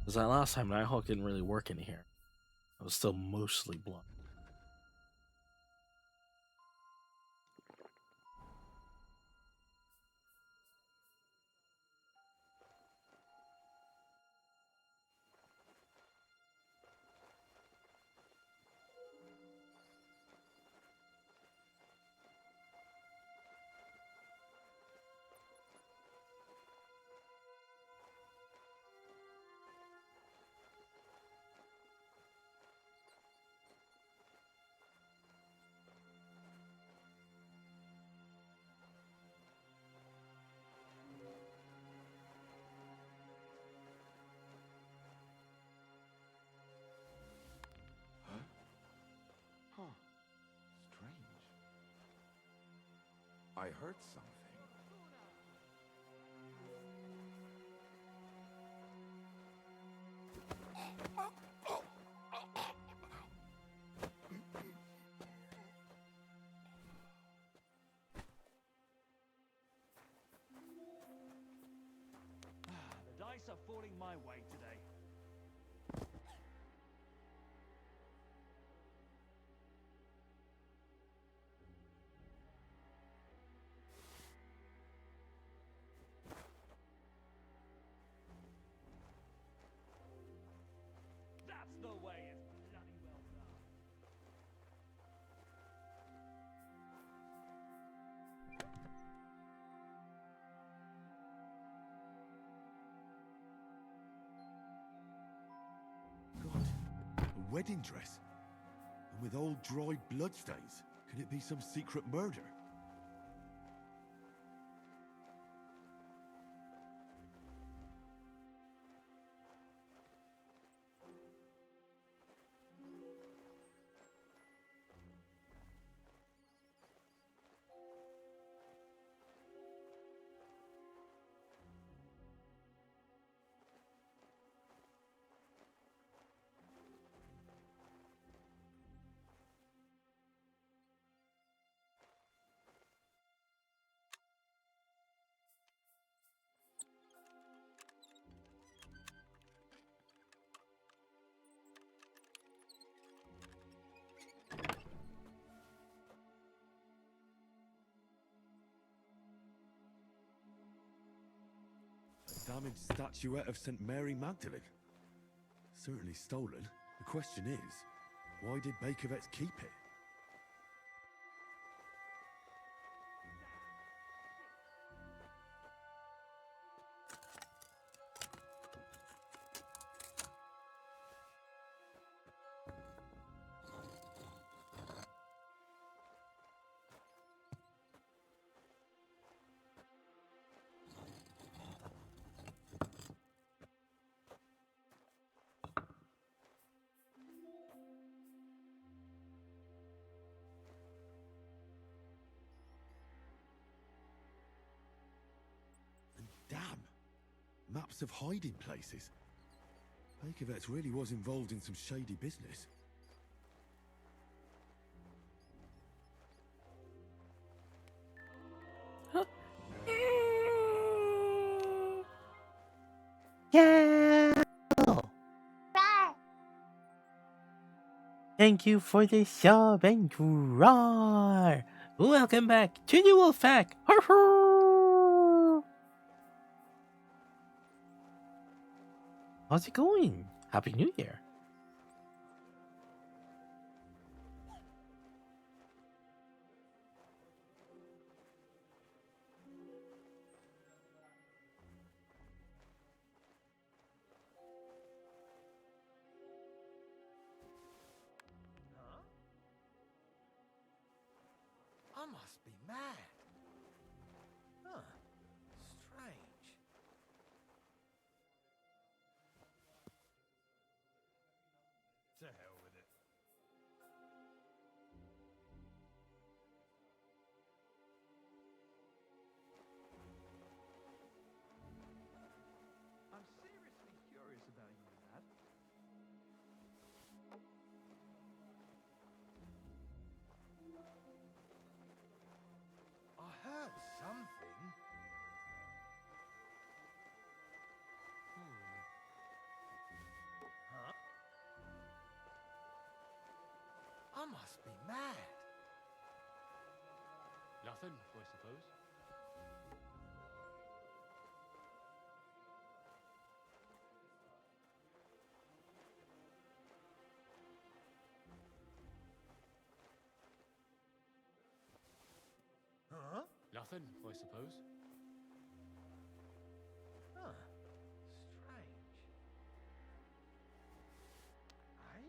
Because that last time, Nighthawk didn't really work in here. I was still mostly blunt. Huh. Strange. I heard something. The dice are falling my way today. That's the way it's bloody well done. God, a wedding dress? And with old dried bloodstains? Could it be some secret murder? A damaged statuette of St. Mary Magdalene. Certainly stolen. The question is, why did Bakovets keep it? maps of hiding places. Bakervet's really was involved in some shady business. Yeah. Thank you for the sub and roar. Welcome back to the Wolf Pack. How's it going? Happy New Year. I must be mad. Huh. Strange. To hell with it. I'm seriously curious about you, Dad. I heard something. Huh? I must be mad. Nothing, I suppose. Huh? Nothing, I suppose. Huh. Strange. Eh?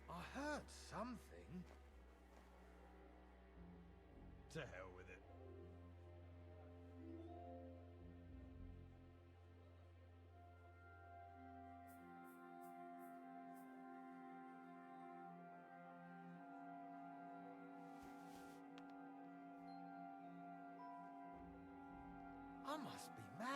I heard something. To hell with it. I must be mad.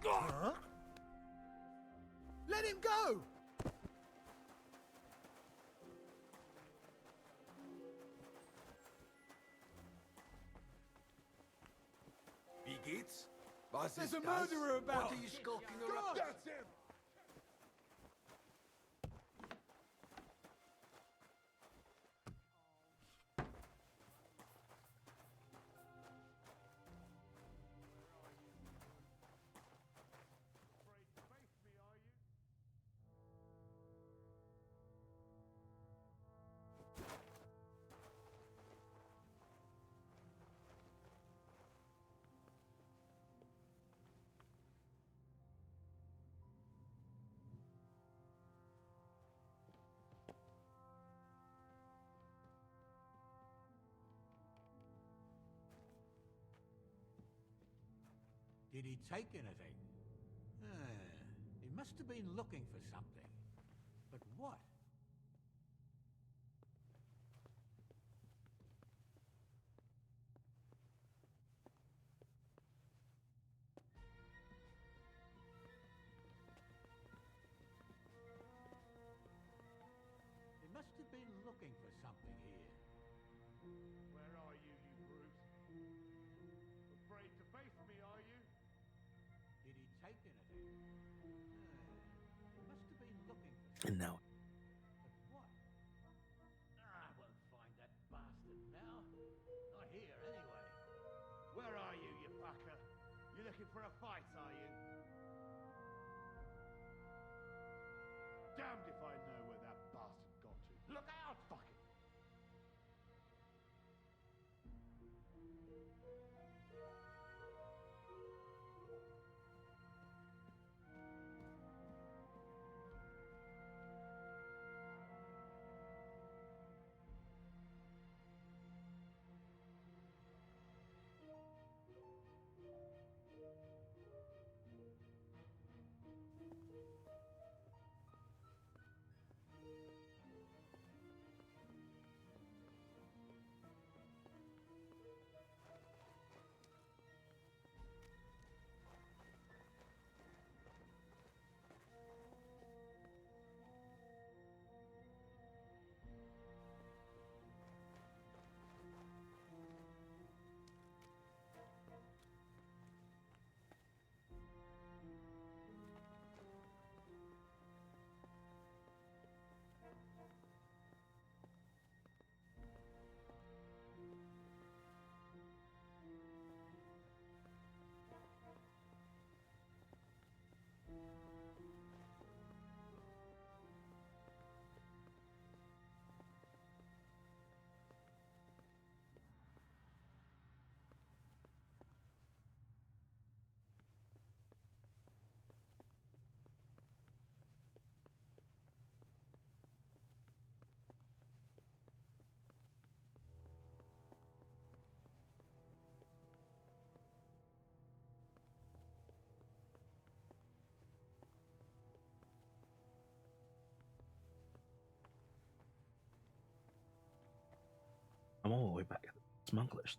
Huh? Let him go! Wie geht's? Was There's ist a das? murderer about. What are you skulking around? That's him! Did he take anything? He must have been looking for something. But what? He must have been looking for something here. Where are you, you brute? Afraid to face me, are you? Did he take anything? He must have been looking for And something. now, But what? I won't find that bastard now. Not here, anyway. Where are you, you fucker? You looking for a fight, are you? Damned if I know where that bastard got to. Look out! Fuck it. way back at the smugglers.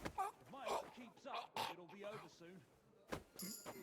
If my health keeps up, it'll be over soon. I must be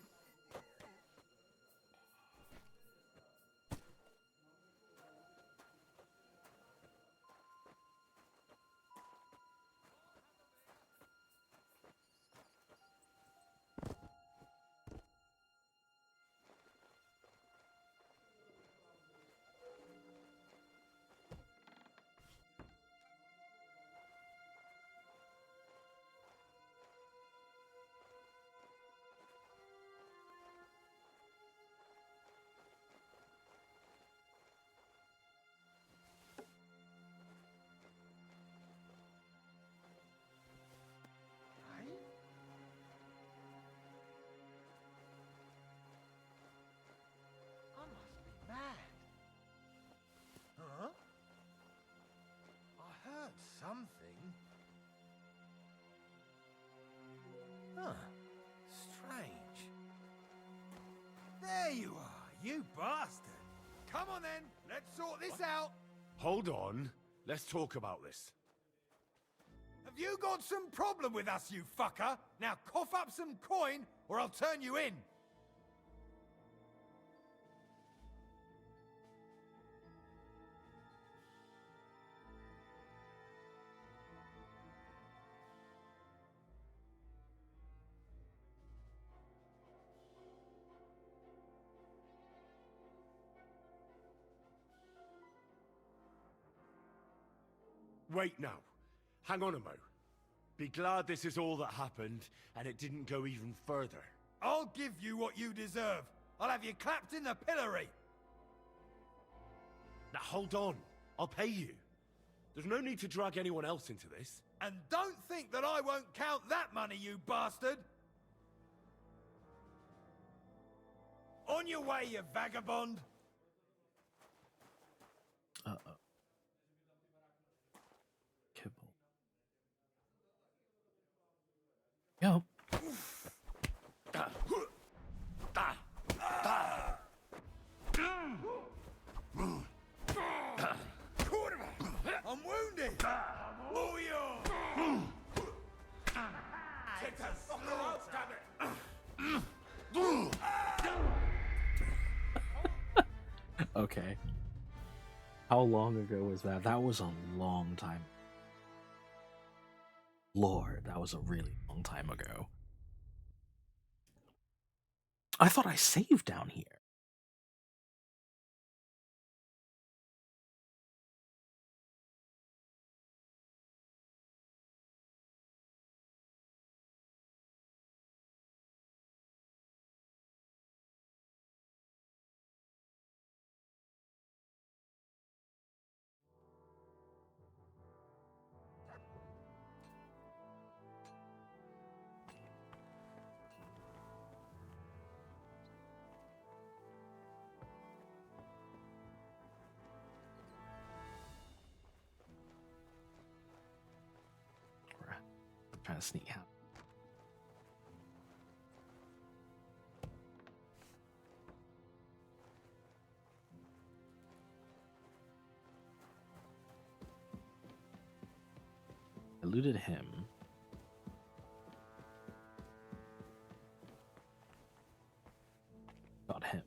mad. Huh? I heard something. Huh. Strange. There you are, you bastard. Come on then, let's sort this out. Hold on. Let's talk about this. Have you got some problem with us, you fucker? Now cough up some coin, or I'll turn you in. Wait now. Hang on a mo. Be glad this is all that happened, and it didn't go even further. I'll give you what you deserve. I'll have you clapped in the pillory. Now hold on. I'll pay you. There's no need to drag anyone else into this. And don't think that I won't count that money, you bastard! On your way, you vagabond! Uh-oh. Kibble. Yo. I'm wounded! Oh, you! Take a slow, damn it! Okay. How long ago was that? That was a long time. Lord, that was a really long time ago. I thought I saved down here. gonna sneak out. I looted him. Got him.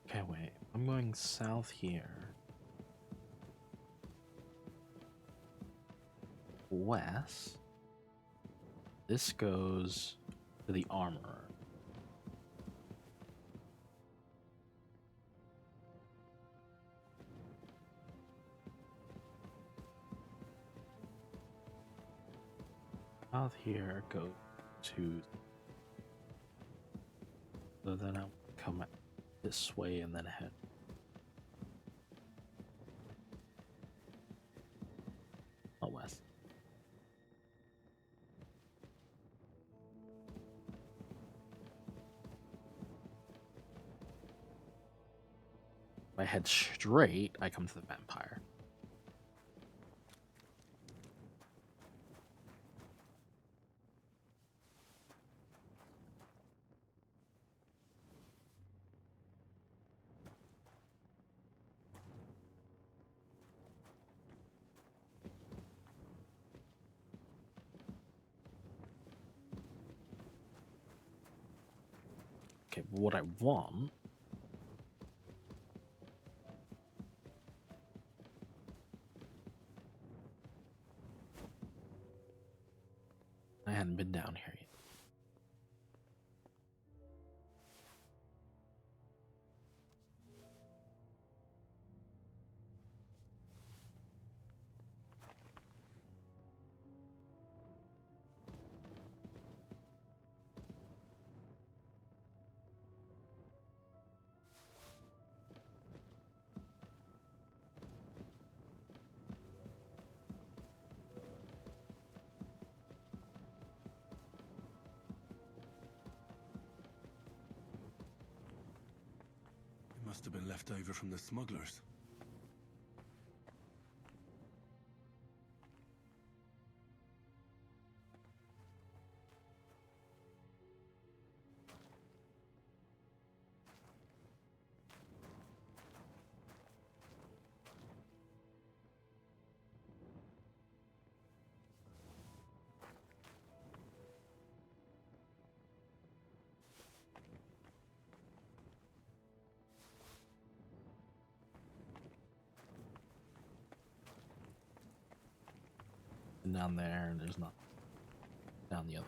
Okay, wait. I'm going south here. West. This goes to the armorer. South here goes to. So then I'll come this way and then head. West. If I head straight, I come to the vampire. Okay, what I want I hadn't been down here yet. It must have been left over from the smugglers. And down there, and there's nothing. Down the other.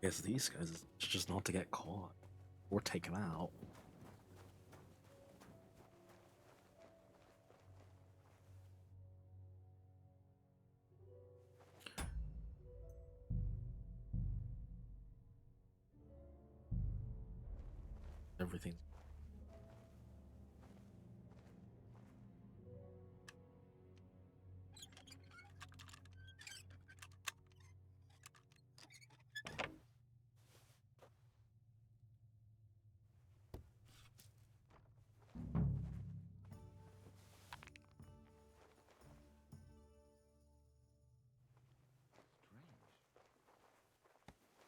I guess these guys is just not to get caught or taken out. Everything.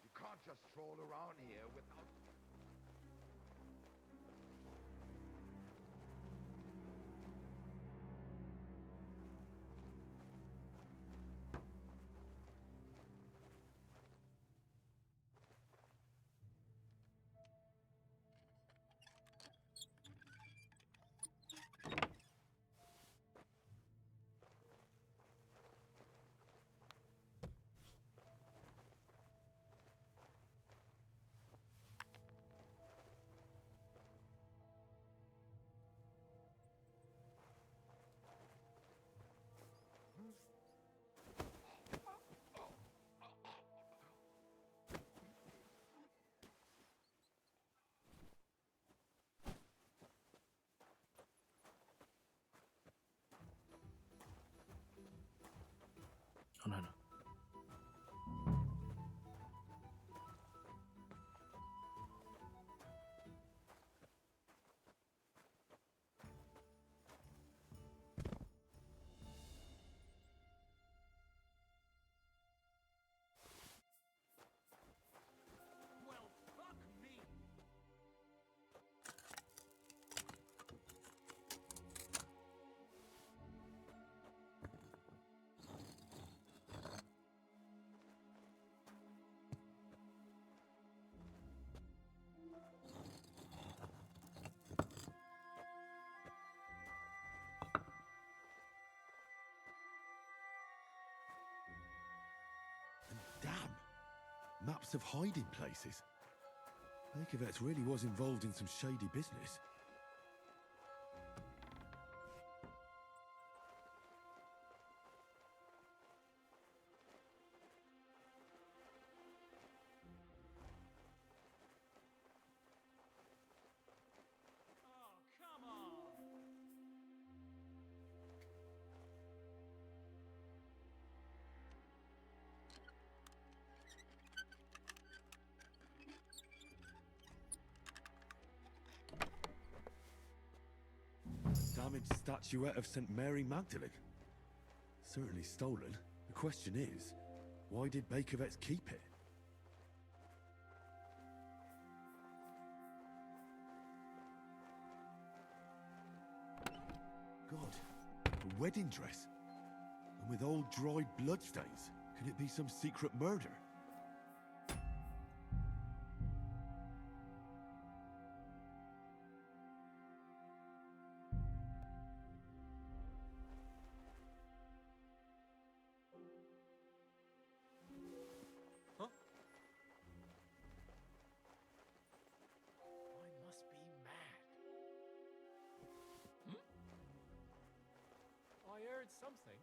You can't just stroll around here without... Oh, no. Well, fuck me. And damn, maps of hiding places. Bakervet's really was involved in some shady business. Oh, come on. Damaged statuette of St. Mary Magdalene. Certainly stolen. The question is, why did Bakervet's keep it? God, a wedding dress. And with old dried bloodstains. Could it be some secret murder? Huh? I must be mad. Hmm? I heard something.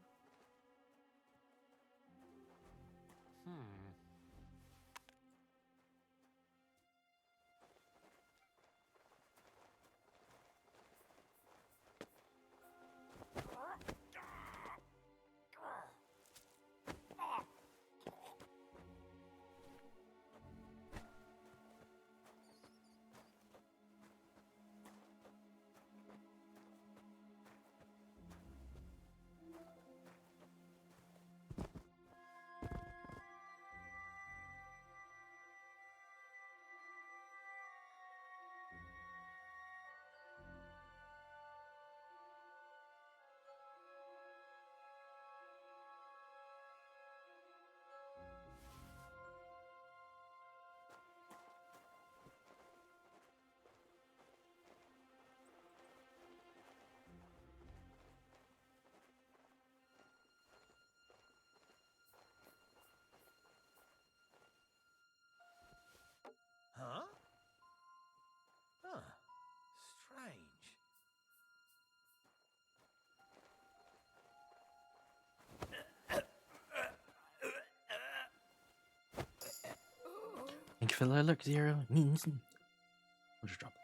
Huh? Huh. Strange. Thank you for the alert, Zero. I'll just drop it.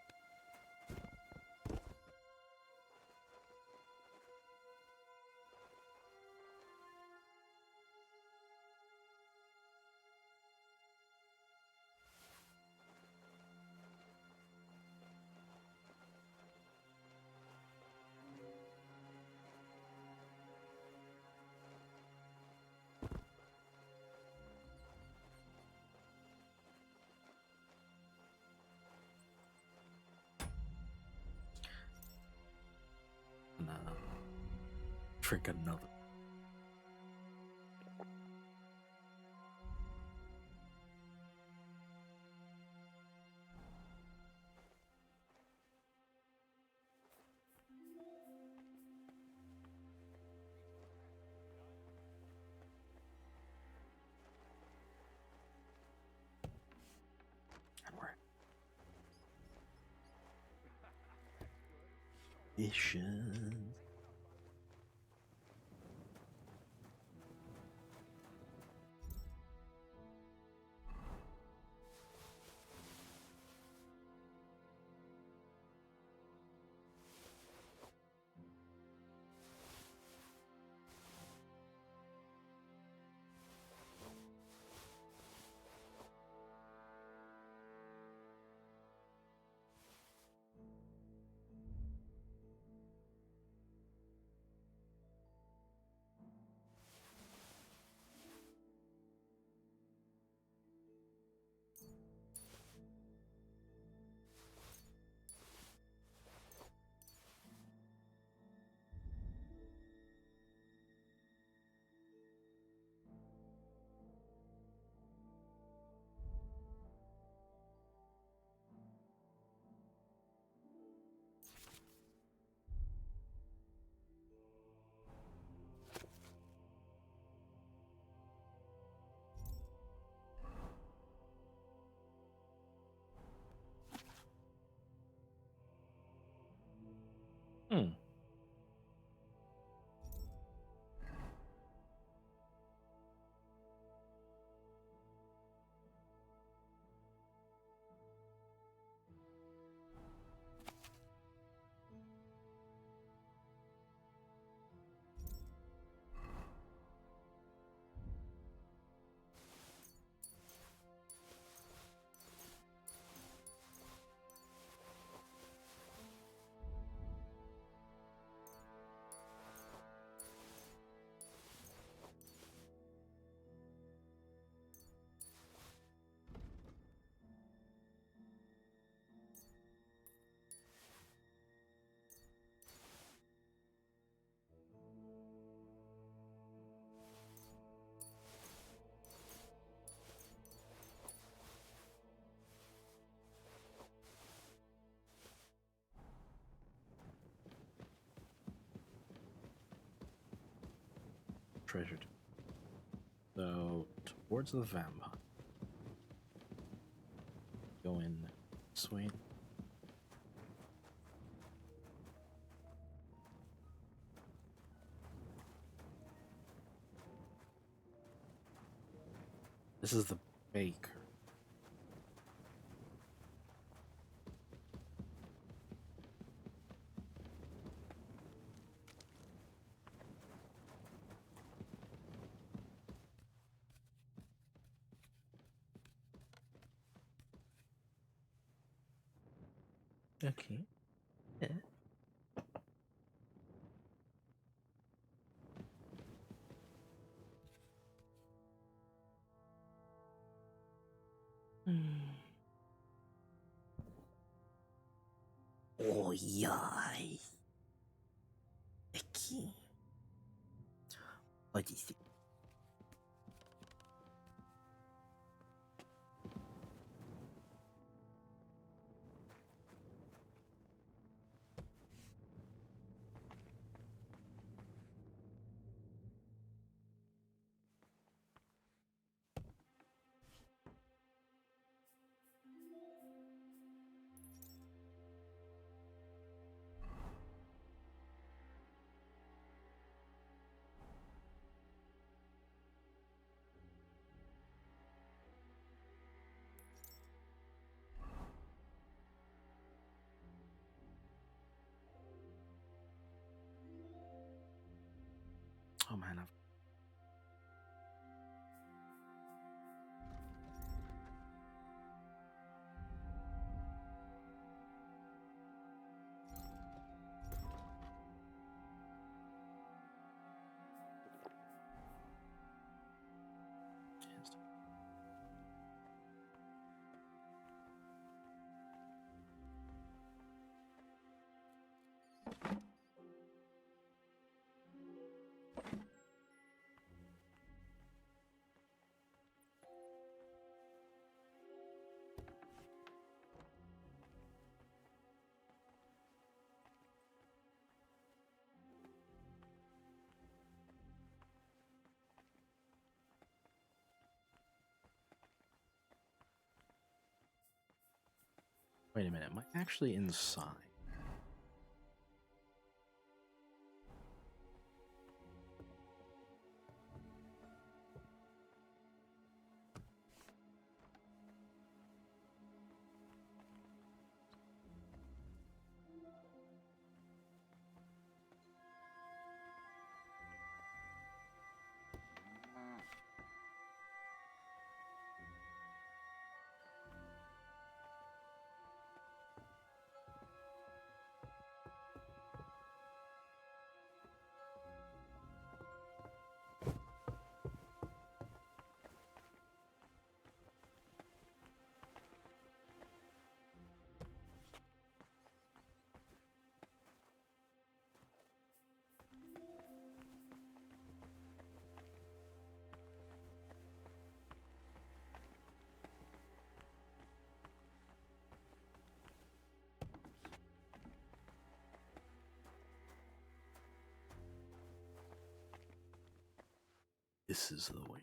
No. Drink another. Vision. treasure. So towards the vampire. Go in this way. This is the baker. Okay. Yeah. Oh yeah. Okay. What is it? Oh man, wait a minute. Am I actually inside? This is the way.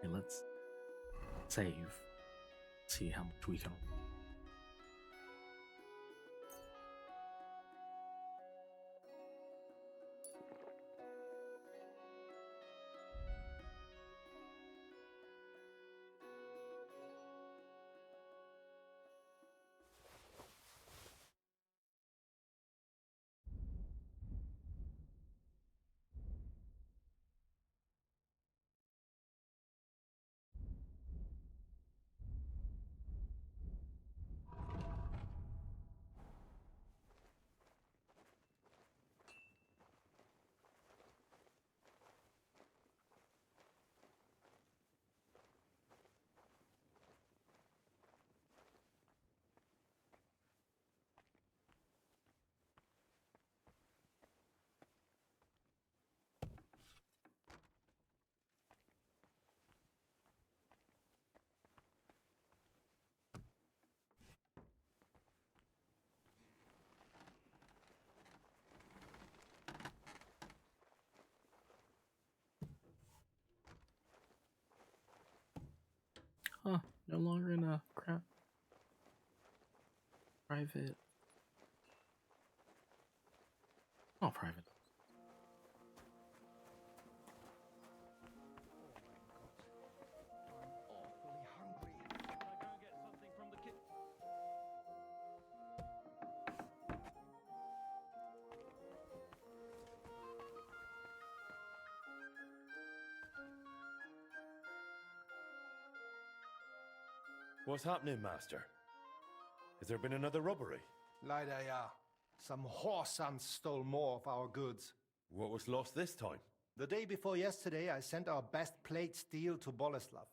Okay, let's save. See how much we can. No longer in a private. Oh, private. What's happening, Master? Has there been another robbery? Leider ja. Some whoresons stole more of our goods. What was lost this time? The day before yesterday, I sent our best plate steel to Boleslav.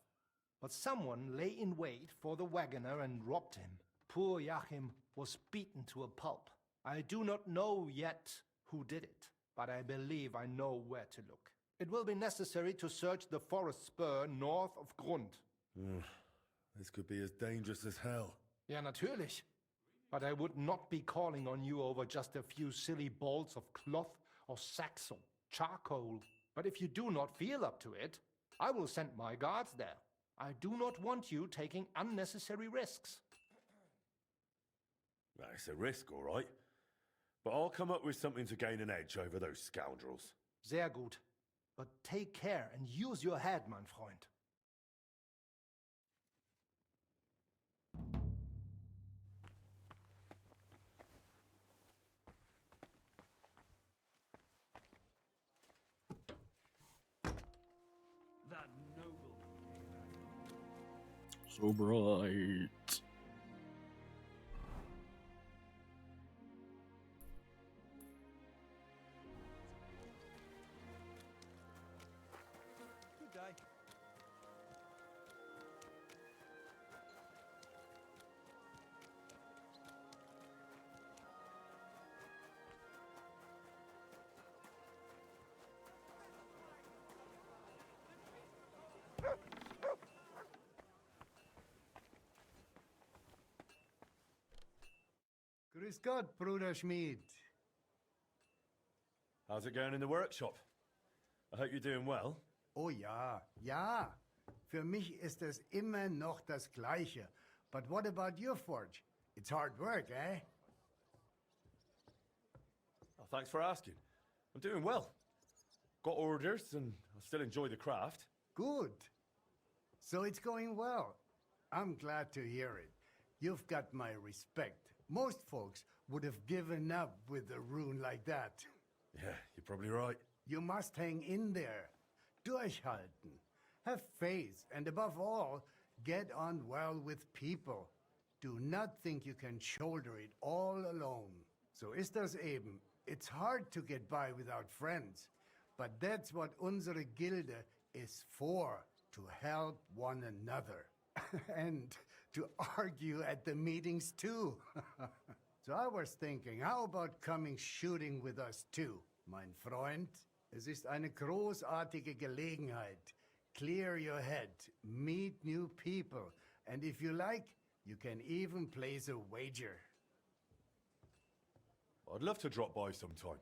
But someone lay in wait for the wagoner and robbed him. Poor Joachim was beaten to a pulp. I do not know yet who did it, but I believe I know where to look. It will be necessary to search the forest spur north of Grund. This could be as dangerous as hell. Ja, natürlich. But I would not be calling on you over just a few silly bolts of cloth or sacks or charcoal. But if you do not feel up to it, I will send my guards there. I do not want you taking unnecessary risks. It's a risk, all right. But I'll come up with something to gain an edge over those scoundrels. Sehr gut. But take care and use your head, mein Freund. That noble. So bright. Good day. Grüß Gott, Bruder Schmied. How's it going in the workshop? I hope you're doing well. Oh ja, ja. Für mich ist es immer noch das Gleiche. But what about your forge? It's hard work, eh? Oh, thanks for asking. I'm doing well. Got orders and I still enjoy the craft. Good. So it's going well. I'm glad to hear it. You've got my respect. Most folks would have given up with a rune like that. Yeah, you're probably right. You must hang in there. Durchhalten. Have faith, and above all, get on well with people. Do not think you can shoulder it all alone. So ist das eben. It's hard to get by without friends. But that's what unsere Gilde is for, to help one another. And to argue at the meetings too. So I was thinking, how about coming shooting with us too, mein Freund? Es ist eine großartige Gelegenheit. Clear your head, meet new people, and if you like, you can even place a wager. I'd love to drop by sometime.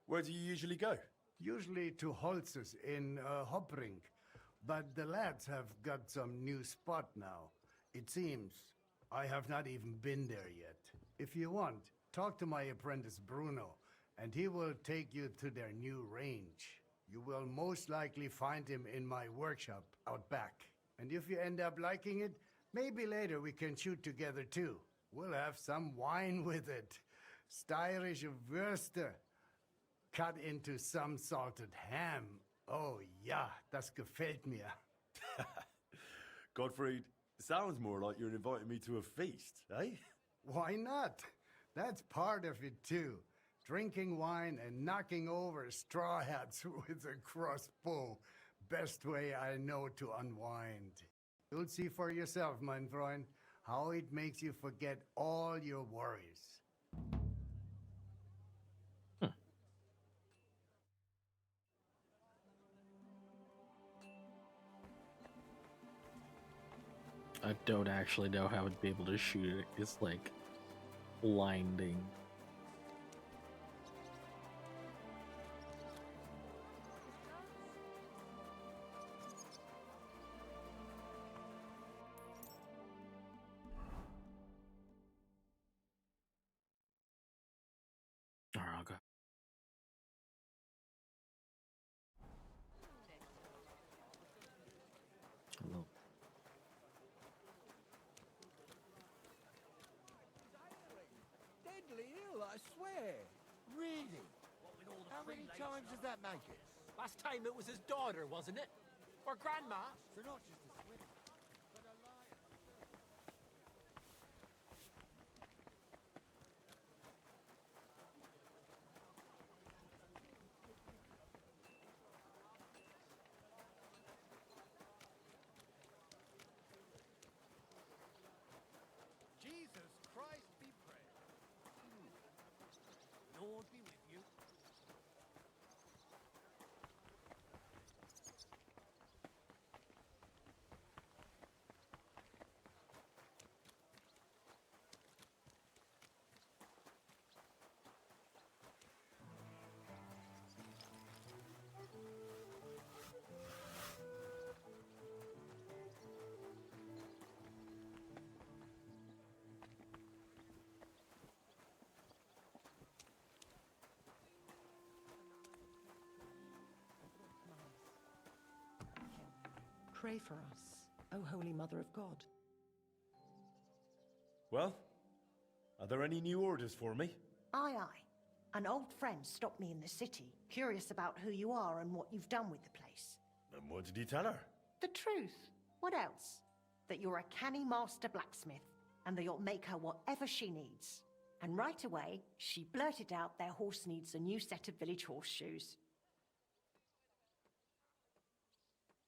Where do you usually go? Usually to Holz's in Hopring, but the lads have got some new spot now. It seems I have not even been there yet. If you want, talk to my apprentice Bruno, and he will take you to their new range. You will most likely find him in my workshop out back. And if you end up liking it, maybe later we can shoot together too. We'll have some wine with it. Steirische Würste. Cut into some salted ham. Oh ja, das gefällt mir. Gottfried, sounds more like you're inviting me to a feast, eh? Why not? That's part of it too. Drinking wine and knocking over straw hats with a crossbow. Best way I know to unwind. You'll see for yourself, mein Freund, how it makes you forget all your worries. I don't actually know how I'd be able to shoot it. It's like blinding. deadly ill, I swear. Really? How many times does that make it? Last time it was his daughter, wasn't it? Or grandma? So not just a swimmer, but a liar. Jesus Christ be praised. Lord be with you. Pray for us, O Holy Mother of God. Well, are there any new orders for me? Aye, aye. An old friend stopped me in the city, curious about who you are and what you've done with the place. And what did he tell her? The truth. What else? That you're a canny master blacksmith, and that you'll make her whatever she needs. And right away, she blurted out their horse needs a new set of village horseshoes.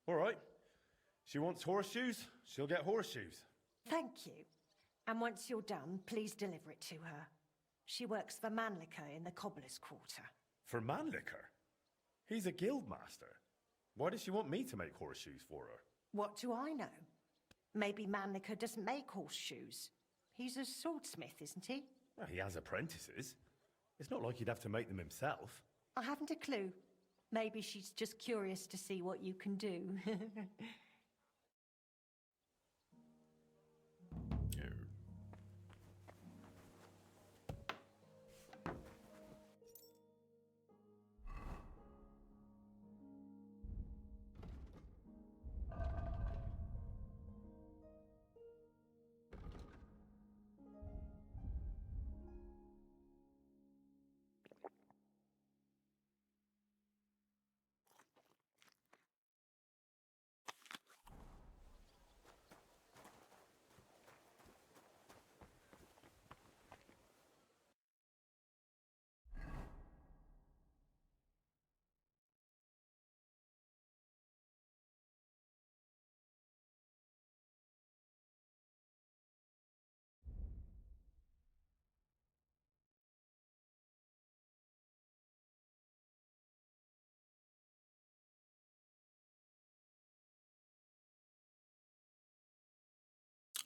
All right. She wants horseshoes, she'll get horseshoes. Thank you. And once you're done, please deliver it to her. She works for Manlicker in the Cobbler's Quarter. For Manlicker? He's a guild master. Why does she want me to make horseshoes for her? What do I know? Maybe Manlicker doesn't make horseshoes. He's a swordsmith, isn't he? Well, he has apprentices. It's not like he'd have to make them himself. I haven't a clue. Maybe she's just curious to see what you can do.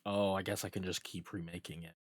Oh, I guess I can just keep remaking it.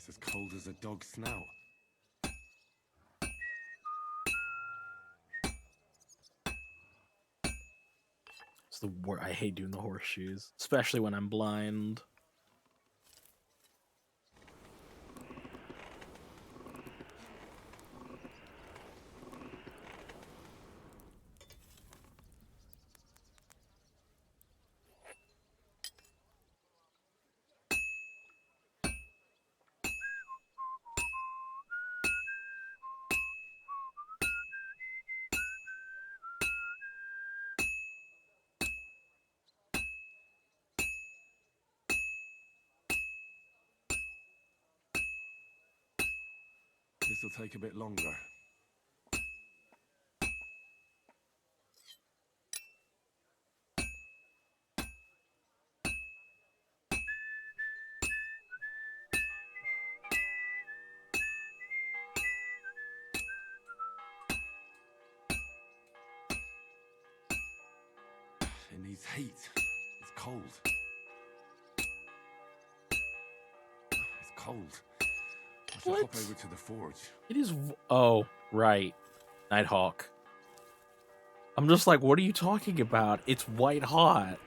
It's as cold as a dog's snout. It's the I hate doing the horseshoes, especially when I'm blind. This'll take a bit longer. It needs heat. It's cold. It's cold. I should hop over to the forge. It is. Oh, right. Nighthawk. I'm just like, what are you talking about? It's white hot.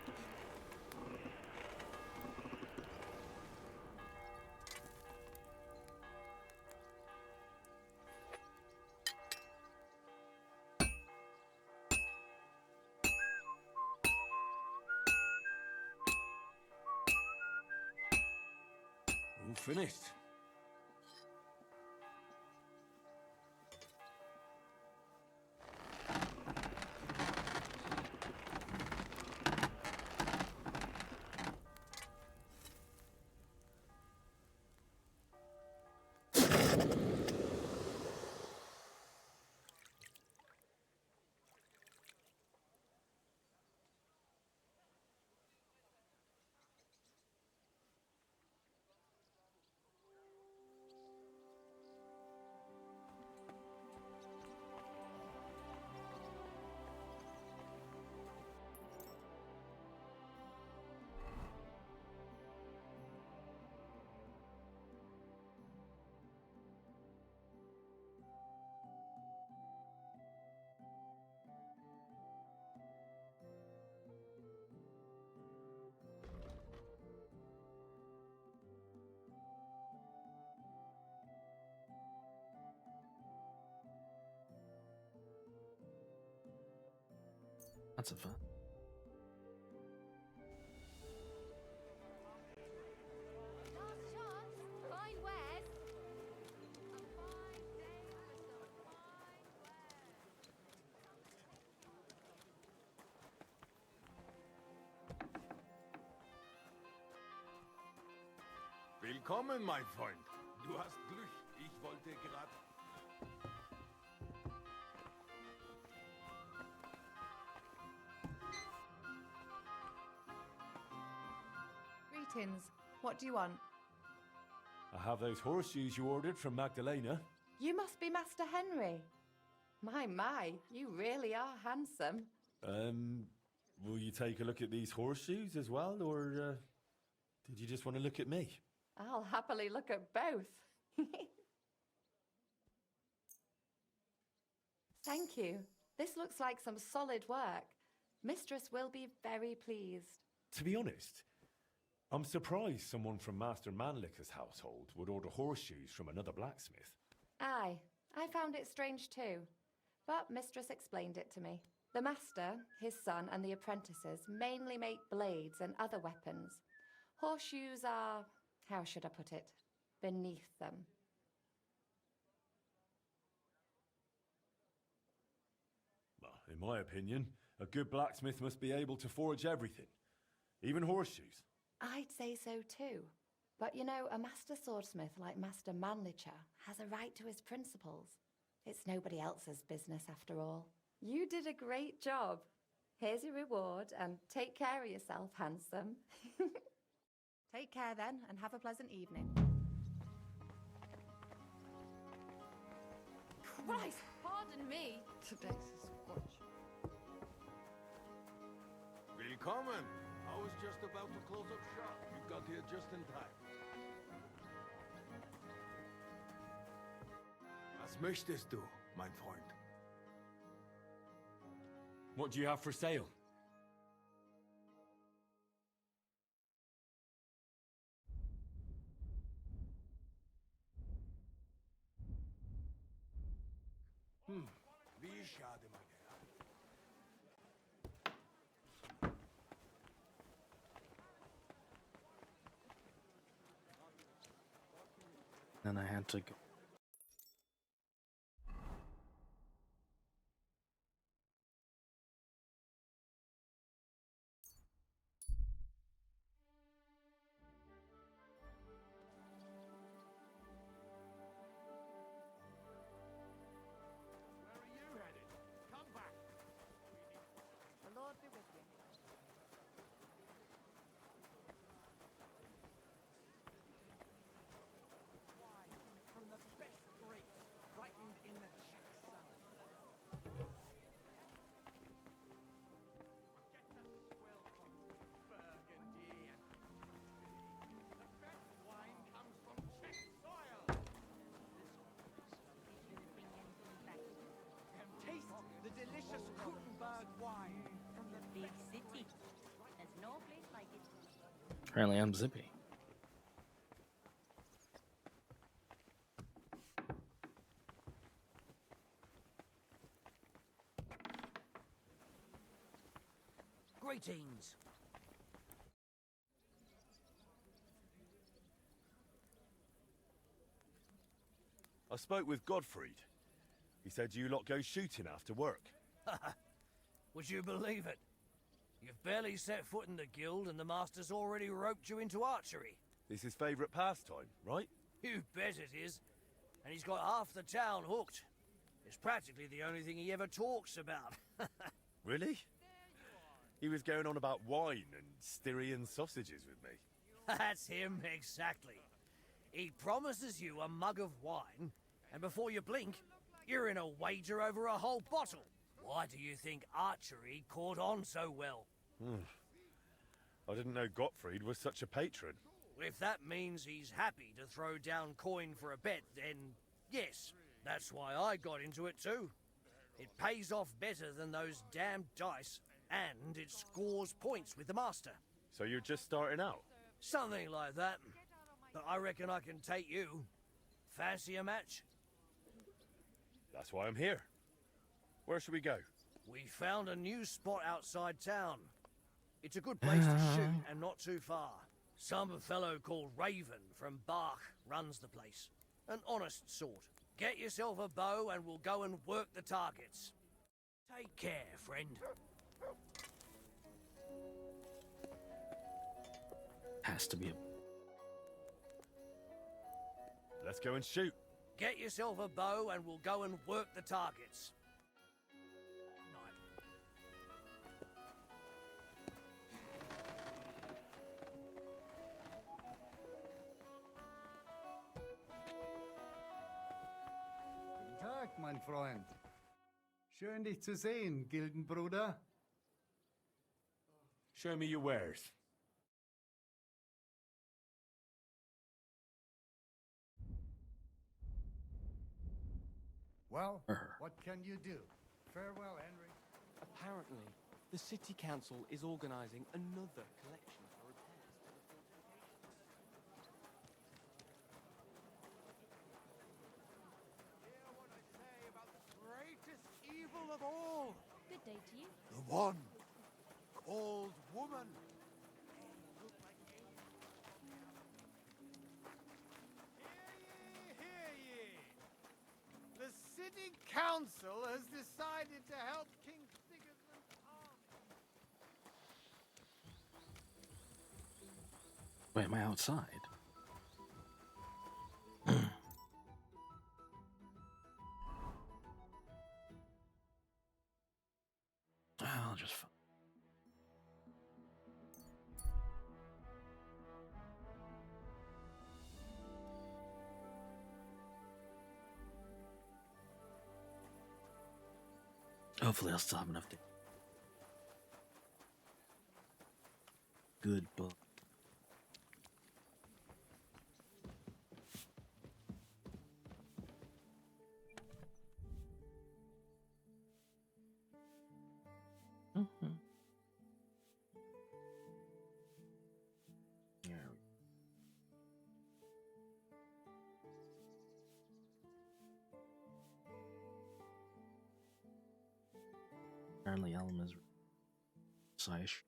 All finished. That's a fun. Fine wares. Willkommen, mein Freund. Du hast Glück. Ich wollte gerade... Greetings. What do you want? I have those horseshoes you ordered from Magdalena. You must be Master Henry. My, you really are handsome. Will you take a look at these horseshoes as well, or did you just want to look at me? I'll happily look at both. Thank you. This looks like some solid work. Mistress will be very pleased. To be honest, I'm surprised someone from Master Manliker's household would order horseshoes from another blacksmith. Aye, I found it strange too. But Mistress explained it to me. The master, his son, and the apprentices mainly make blades and other weapons. Horseshoes are, how should I put it, beneath them. Well, in my opinion, a good blacksmith must be able to forge everything, even horseshoes. I'd say so too. But you know, a master swordsmith like Master Manlicher has a right to his principles. It's nobody else's business after all. You did a great job. Here's your reward, and take care of yourself, handsome. Take care then, and have a pleasant evening. Christ, pardon me. Today's a squash. Willkommen. I was just about to close up shop. You got here just in time. Was möchtest du, mein Freund? What do you have for sale? Wie schade, mein Herr. Then I had to go. Apparently I'm zippy. Greetings. I spoke with Godfried. He said you lot go shooting after work. Would you believe it? You've barely set foot in the guild and the master's already roped you into archery. It's his favourite pastime, right? You bet it is. And he's got half the town hooked. It's practically the only thing he ever talks about. Really? He was going on about wine and Styrian sausages with me. That's him, exactly. He promises you a mug of wine, and before you blink, you're in a wager over a whole bottle. Why do you think archery caught on so well? I didn't know Gottfried was such a patron. If that means he's happy to throw down coin for a bet, then yes, that's why I got into it too. It pays off better than those damned dice, and it scores points with the master. So you're just starting out? Something like that. But I reckon I can take you. Fancy a match? That's why I'm here. Where should we go? We found a new spot outside town. It's a good place to shoot and not too far. Some fellow called Raven from Bach runs the place. An honest sort. Get yourself a bow and we'll go and work the targets. Take care, friend. Has to be a... Let's go and shoot. Get yourself a bow and we'll go and work the targets. Guten Tag, mein Freund. Schön, dich zu sehen, Gildenbruder. Show me your wares. Well, what can you do? Farewell, Henry. Apparently, the city council is organizing another collection for repairs to the Hear what I say about the greatest evil of all. Good day to you. The one called woman. Hear ye! The city council has decided to help King Sigismund's army. Wait, am I outside? I'll just... Hopefully I'll still have enough to... Good book. Apparently Elm is Sish.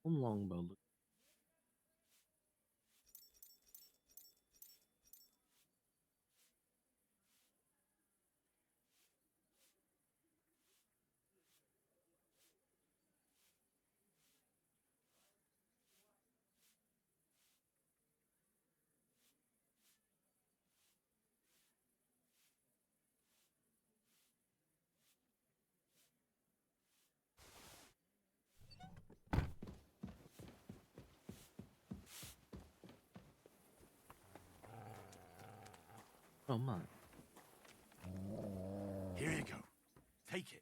Longbow. Oh my. Here you go. Take it.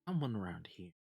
Someone around here.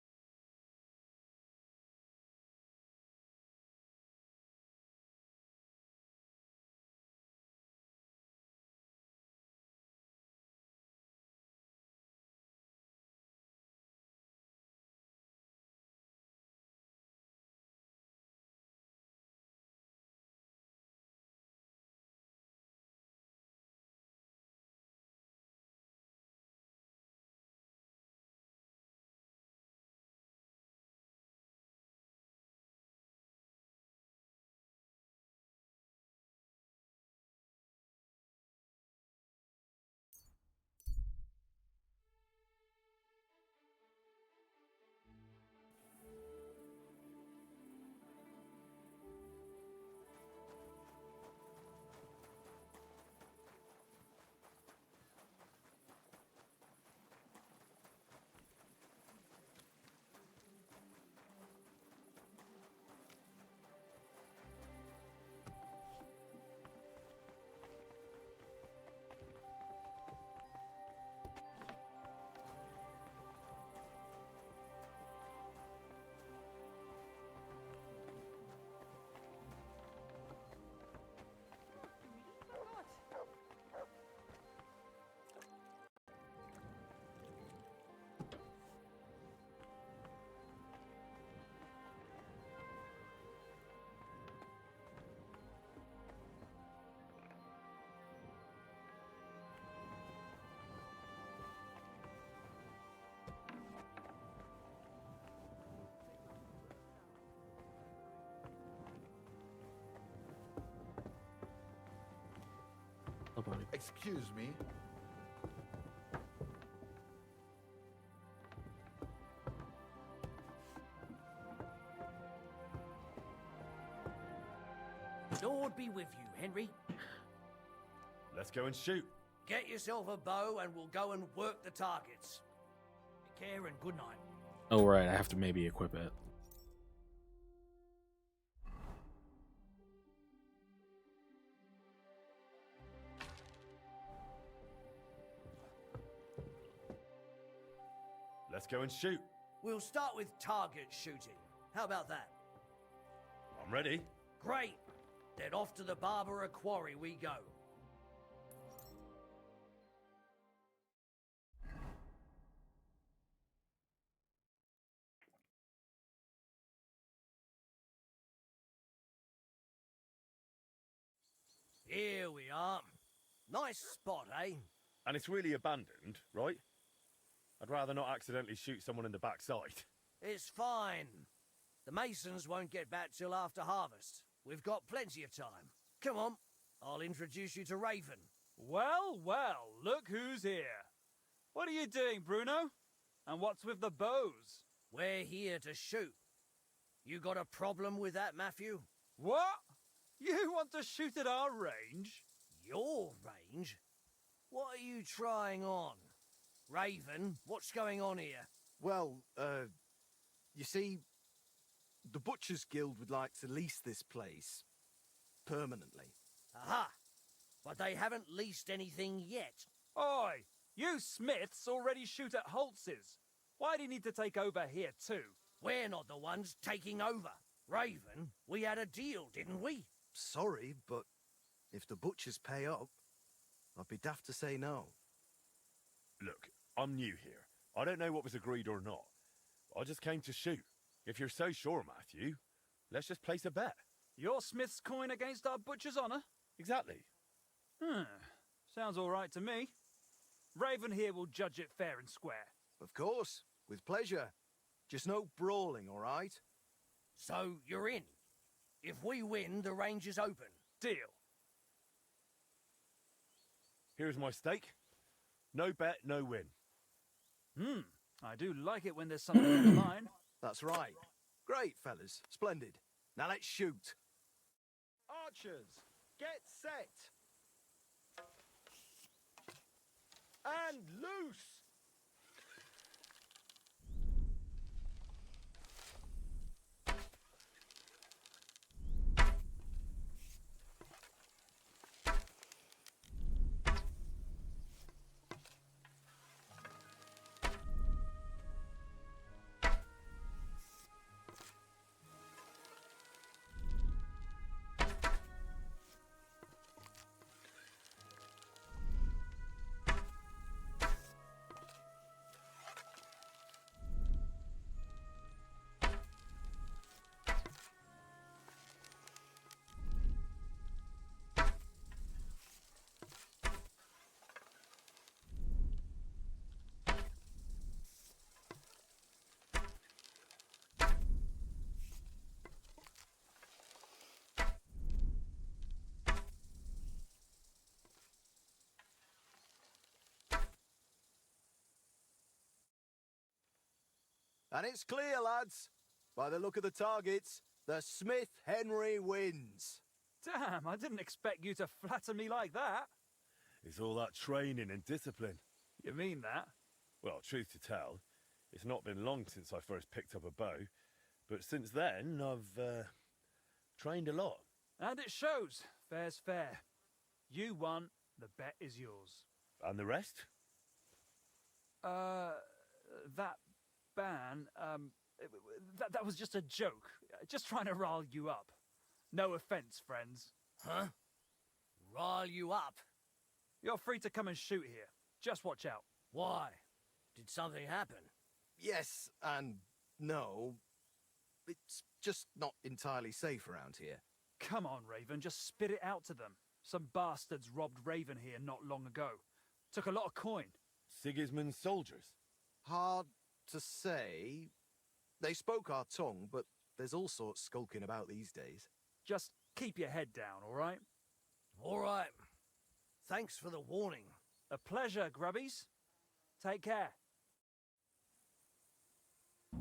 Excuse me. Lord be with you, Henry. Let's go and shoot. Get yourself a bow and we'll go and work the targets. Take care and good night. Oh, right. I have to maybe equip it. Let's go and shoot. We'll start with target shooting. How about that? I'm ready. Great. Then off to the Barbara Quarry we go. Here we are. Nice spot, eh? And it's really abandoned, right? I'd rather not accidentally shoot someone in the backside. It's fine. The masons won't get back till after harvest. We've got plenty of time. Come on, I'll introduce you to Raven. Well, well, look who's here. What are you doing, Bruno? And what's with the bows? We're here to shoot. You got a problem with that, Matthew? What? You want to shoot at our range? Your range? What are you trying on? Raven, what's going on here? Well, you see, the Butchers Guild would like to lease this place permanently. Aha! But they haven't leased anything yet. Oi! You Smiths already shoot at Holtz's. Why do you need to take over here too? We're not the ones taking over. Raven, we had a deal, didn't we? Sorry, but if the Butchers pay up, I'd be daft to say no. Look, I'm new here. I don't know what was agreed or not. I just came to shoot. If you're so sure, Matthew, let's just place a bet. Your smith's coin against our butcher's honour? Exactly. Sounds all right to me. Raven here will judge it fair and square. Of course, with pleasure. Just no brawling, all right? So you're in. If we win, the range is open. Deal. Here's my stake. No bet, no win. I do like it when there's something on the line. That's right. Great, fellas. Splendid. Now let's shoot. Archers, get set. And loose. And it's clear, lads. By the look of the targets, the Smith Henry wins. Damn, I didn't expect you to flatter me like that. It's all that training and discipline. You mean that? Well, truth to tell, it's not been long since I first picked up a bow, but since then I've trained a lot. And it shows. Fair's fair. You won, the bet is yours. And the rest? That ban, that was just a joke. Just trying to rile you up. No offense, friends. Huh? Rile you up? You're free to come and shoot here. Just watch out. Why? Did something happen? Yes and no. It's just not entirely safe around here. Come on, Raven, just spit it out to them. Some bastards robbed Raven here not long ago. Took a lot of coin. Sigismund's soldiers? Hard to say. They spoke our tongue, but there's all sorts skulking about these days. Just keep your head down, all right? All right. Thanks for the warning. A pleasure, grubbies. Take care.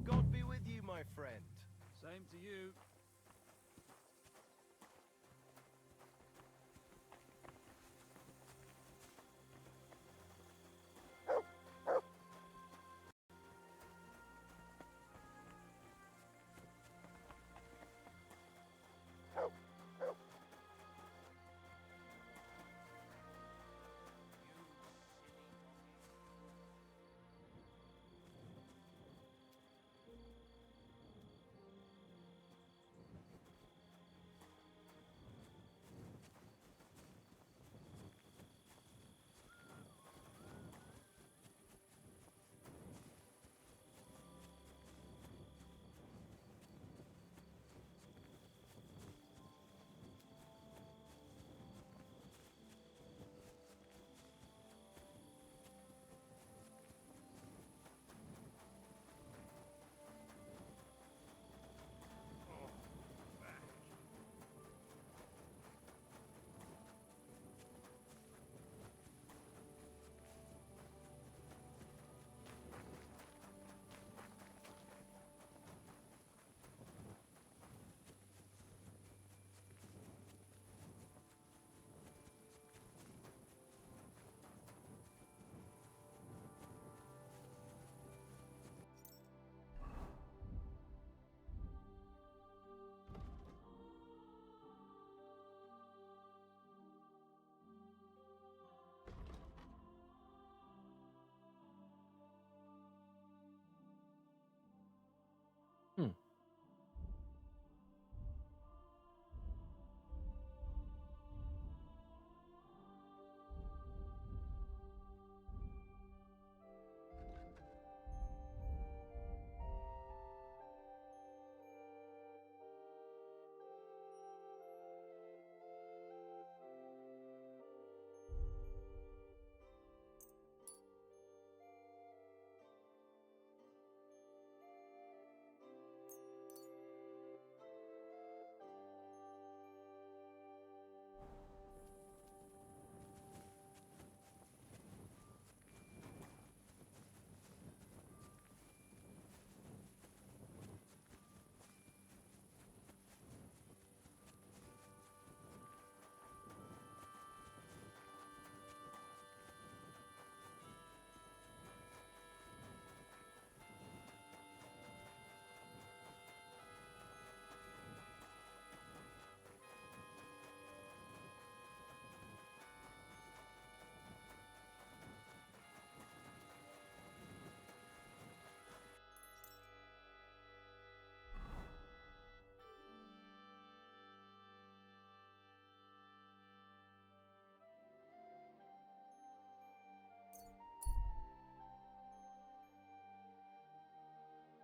God be with you, my friend. Same to you.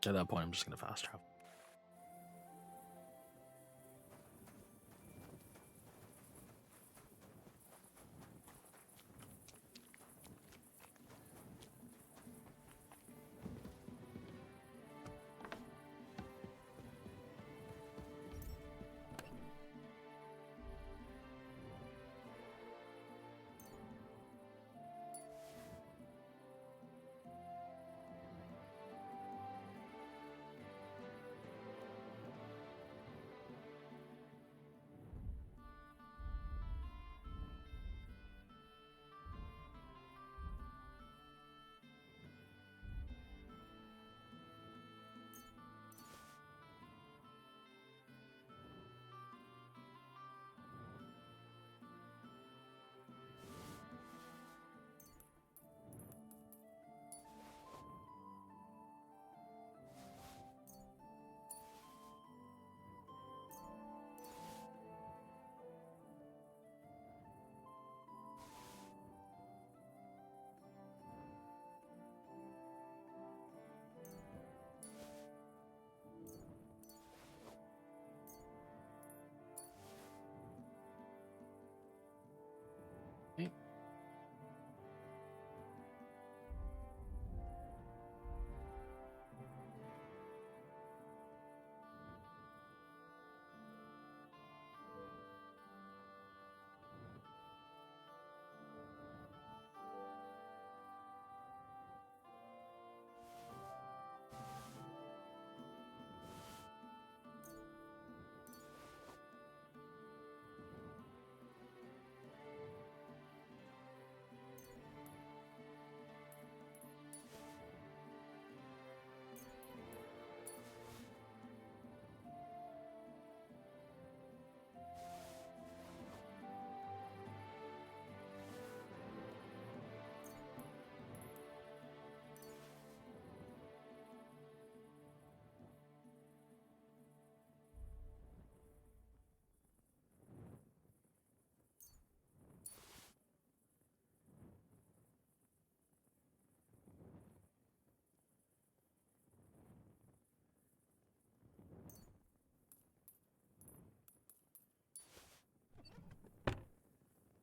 much at that point. I'm just gonna fast travel.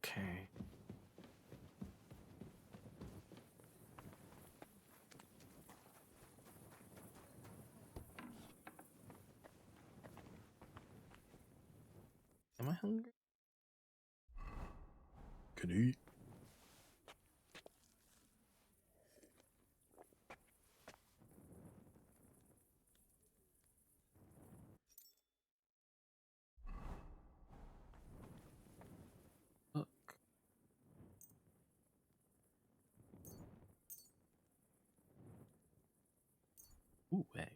Okay. Am I hungry? Can eat. Look. Ooh, egg.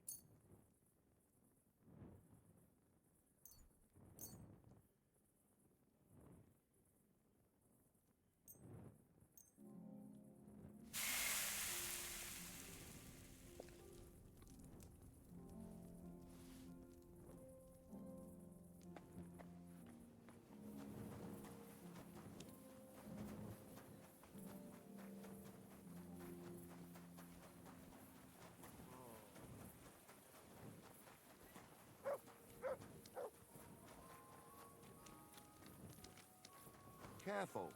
Careful.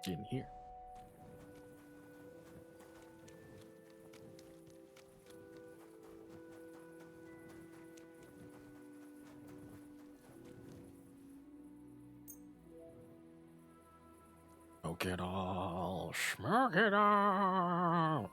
In here. Smoke it all. Smoke it all.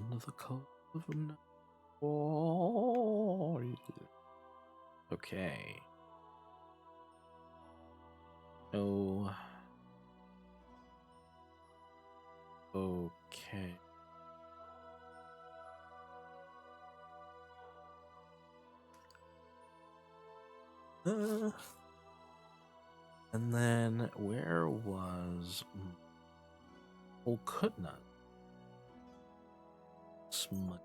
Under the cover of night. Okay. Oh. Okay. And then where was Okutna? Smut.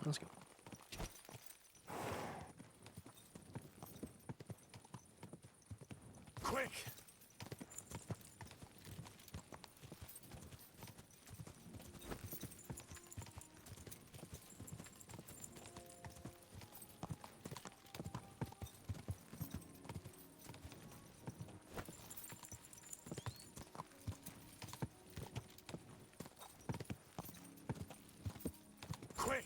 Let's go. Quick! Quick!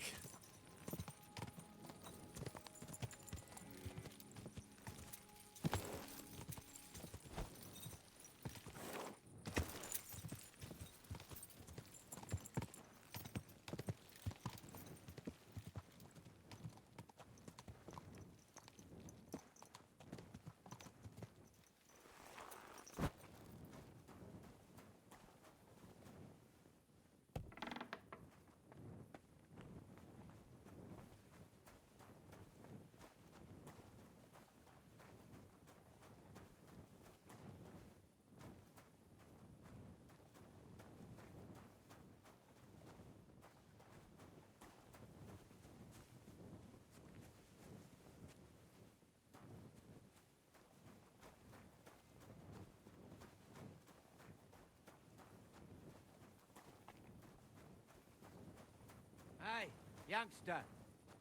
Hey, youngster,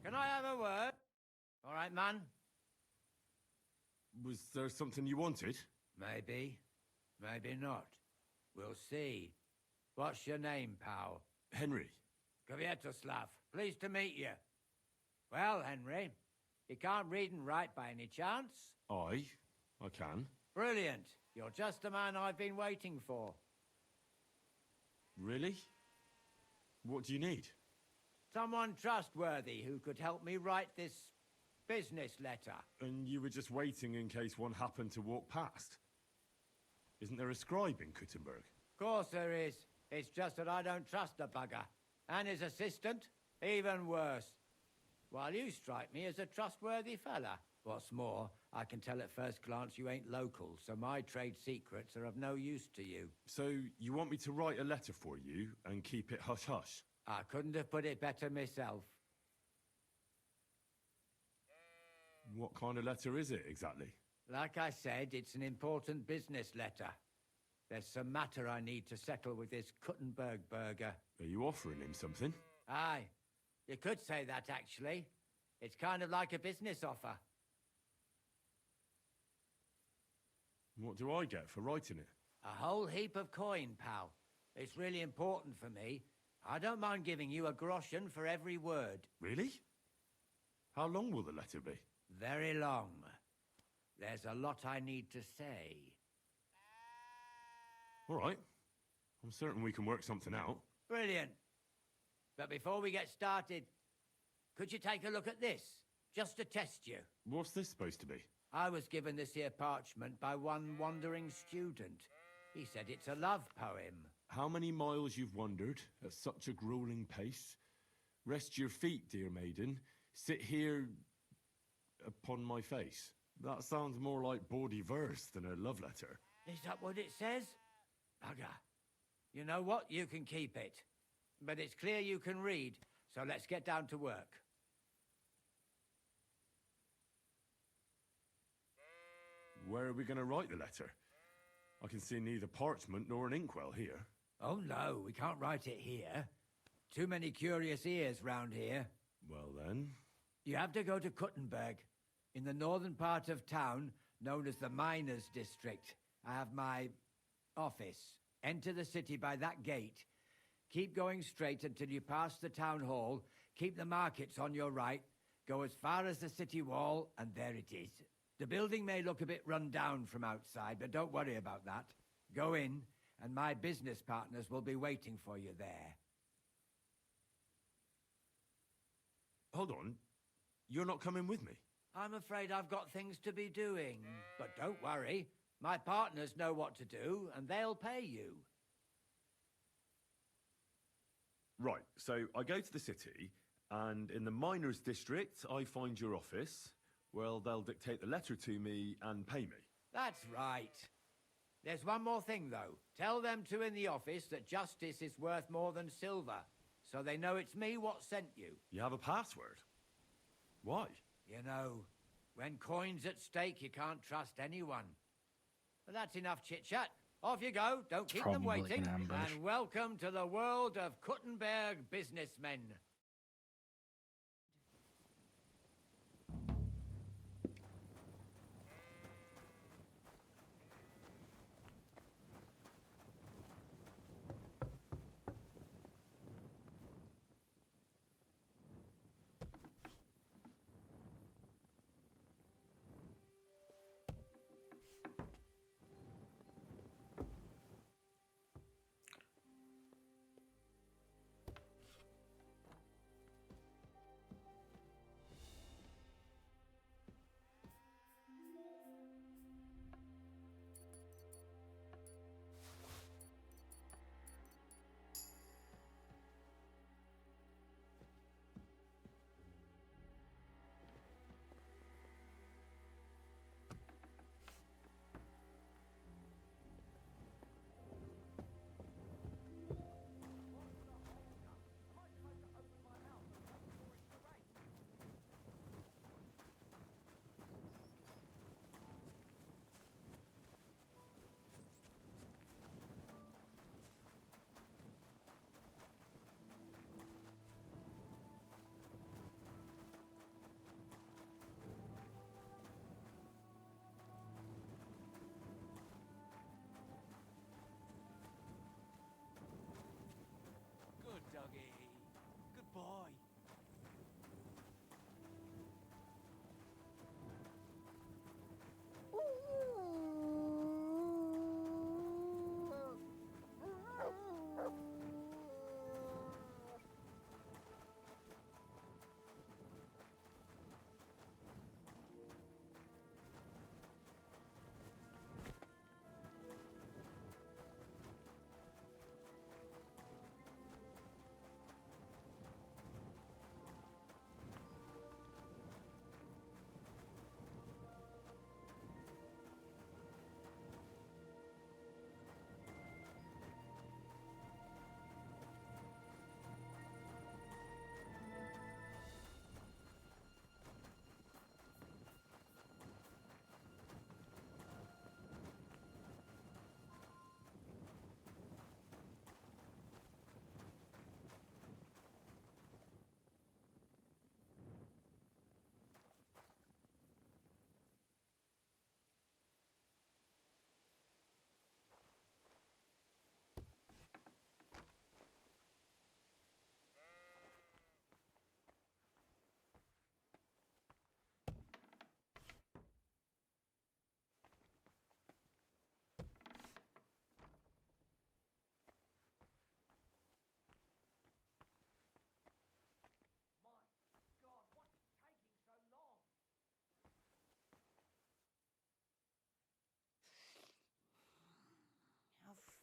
can I have a word? All right, man? Was there something you wanted? Maybe. Maybe not. We'll see. What's your name, pal? Henry. Kvietoslav. Pleased to meet you. Well, Henry, you can't read and write by any chance? I can. Brilliant. You're just the man I've been waiting for. Really? What do you need? Someone trustworthy who could help me write this Business letter. And you were just waiting in case one happened to walk past? Isn't there a scribe in Kuttenberg? Of course there is. It's just that I don't trust the bugger. And his assistant, even worse. While you strike me as a trustworthy fella. What's more, I can tell at first glance you ain't local, so my trade secrets are of no use to you. So, you want me to write a letter for you and keep it hush-hush? I couldn't have put it better myself. What kind of letter is it, exactly? Like I said, it's an important business letter. There's some matter I need to settle with this Kuttenberg burger. Are you offering him something? Aye. You could say that, actually. It's kind of like a business offer. What do I get for writing it? A whole heap of coin, pal. It's really important for me. I don't mind giving you a groschen for every word. Really? How long will the letter be? Very long. There's a lot I need to say. All right. I'm certain we can work something out. Brilliant. But before we get started, could you take a look at this? Just to test you. What's this supposed to be? I was given this here parchment by one wandering student. He said it's a love poem. How many miles you've wandered at such a grueling pace? Rest your feet, dear maiden. Sit here upon my face. That sounds more like bawdy verse than a love letter. Is that what it says? Bugger. You know what? You can keep it. But it's clear you can read, so let's get down to work. Where are we going to write the letter? I can see neither parchment nor an inkwell here. Oh no, we can't write it here. Too many curious ears round here. Well then... You have to go to Kuttenberg, in the northern part of town, known as the Miners' District. I have my office. Enter the city by that gate. Keep going straight until you pass the town hall. Keep the markets on your right. Go as far as the city wall, and there it is. The building may look a bit run down from outside, but don't worry about that. Go in, and my business partners will be waiting for you there. Hold on. You're not coming with me? I'm afraid I've got things to be doing. But don't worry. My partners know what to do, and they'll pay you. Right, so I go to the city, and in the Miners' District, I find your office. Well, they'll dictate the letter to me and pay me. That's right. There's one more thing, though. Tell them two in the office that justice is worth more than silver, so they know it's me what sent you. You have a password? Why? You know, when coin's at stake, you can't trust anyone. But that's enough chit-chat. Off you go. Don't keep them Probably waiting. an ambush. And welcome to the world of Kuttenberg businessmen.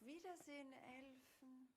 Wiedersehen, Elfen.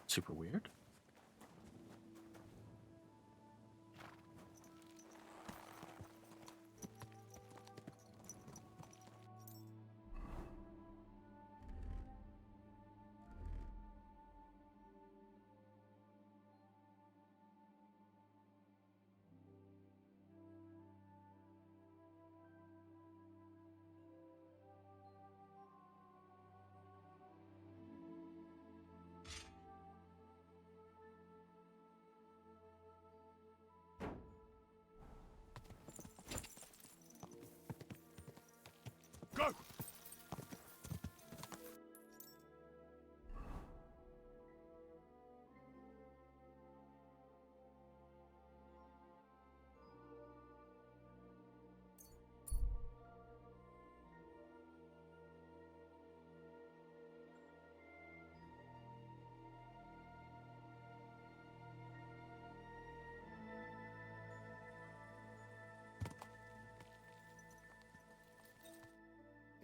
Super weird. Go!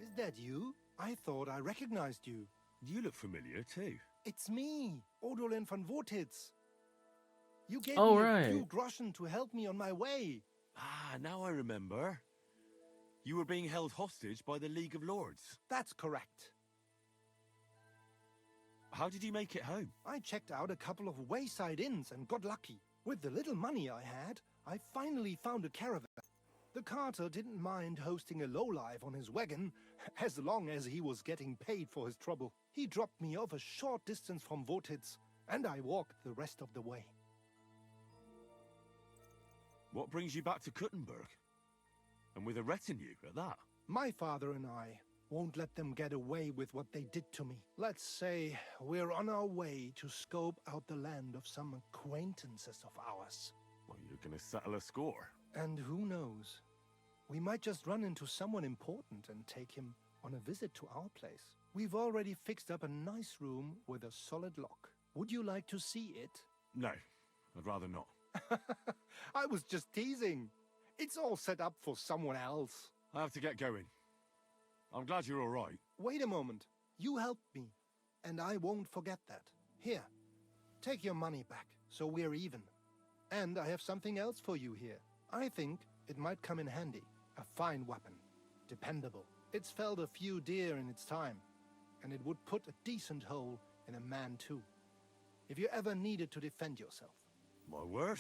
Is that you? I thought I recognized you. You look familiar too. It's me, Odolin van Wotitz. You gave Oh, me a right. few groschen to help me on my way. Ah, now I remember. You were being held hostage by the League of Lords. That's correct. How did you make it home? I checked out a couple of wayside inns and got lucky. With the little money I had, I finally found a caravan. The carter didn't mind hosting a lowlife on his wagon, as long as he was getting paid for his trouble. He dropped me off a short distance from Votitz, and I walked the rest of the way. What brings you back to Kuttenberg? And with a retinue at that? My father and I won't let them get away with what they did to me. Let's say we're on our way to scope out the land of some acquaintances of ours. Well, you're gonna settle a score. And who knows? We might just run into someone important and take him on a visit to our place. We've already fixed up a nice room with a solid lock. Would you like to see it? No, I'd rather not. I was just teasing. It's all set up for someone else. I have to get going. I'm glad you're all right. Wait a moment. You helped me, and I won't forget that. Here, take your money back, so we're even. And I have something else for you here. I think it might come in handy. A fine weapon. Dependable. It's felled a few deer in its time, and it would put a decent hole in a man too. If you ever needed to defend yourself. My word.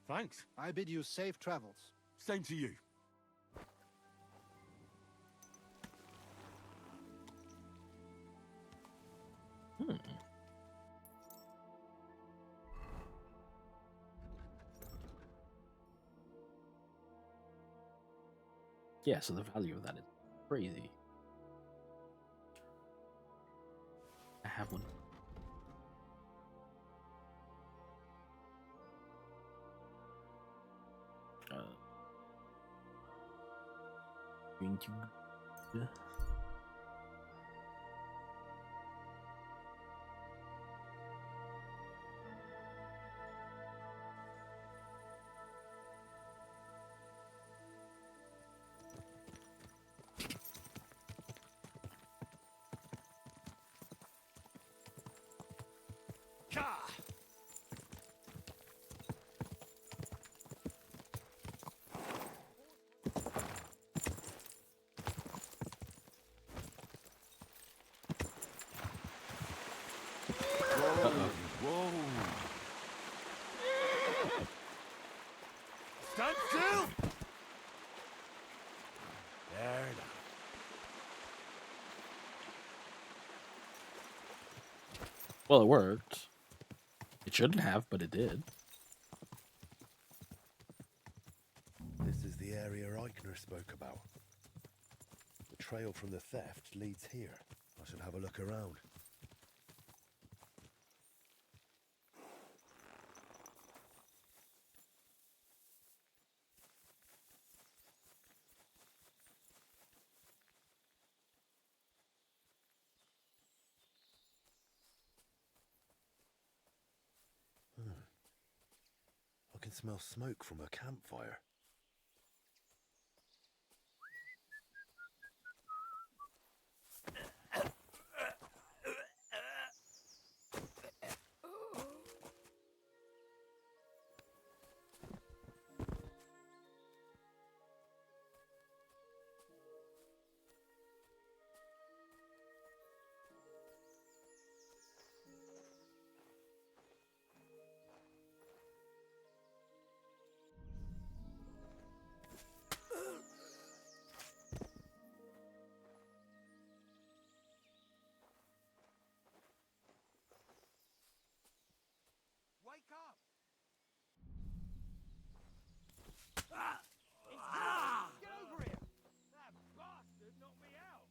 Thanks. I bid you safe travels. Same to you. Yeah, so the value of that is crazy. I have one. Going to. Whoa! Stand still! There now. Well, it worked. It shouldn't have, but it did. This is the area Eichner spoke about. The trail from the theft leads here. I should have a look around. I can smell smoke from a campfire. Wake up! Get over here! That bastard knocked me out!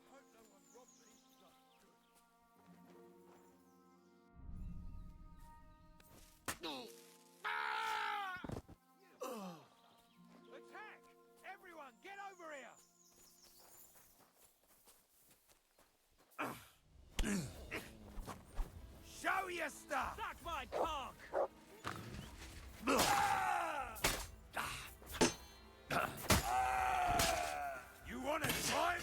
I hope no one robbed me. Attack! Everyone, get over here! Show your stuff! Suck my cock! You wanna try me?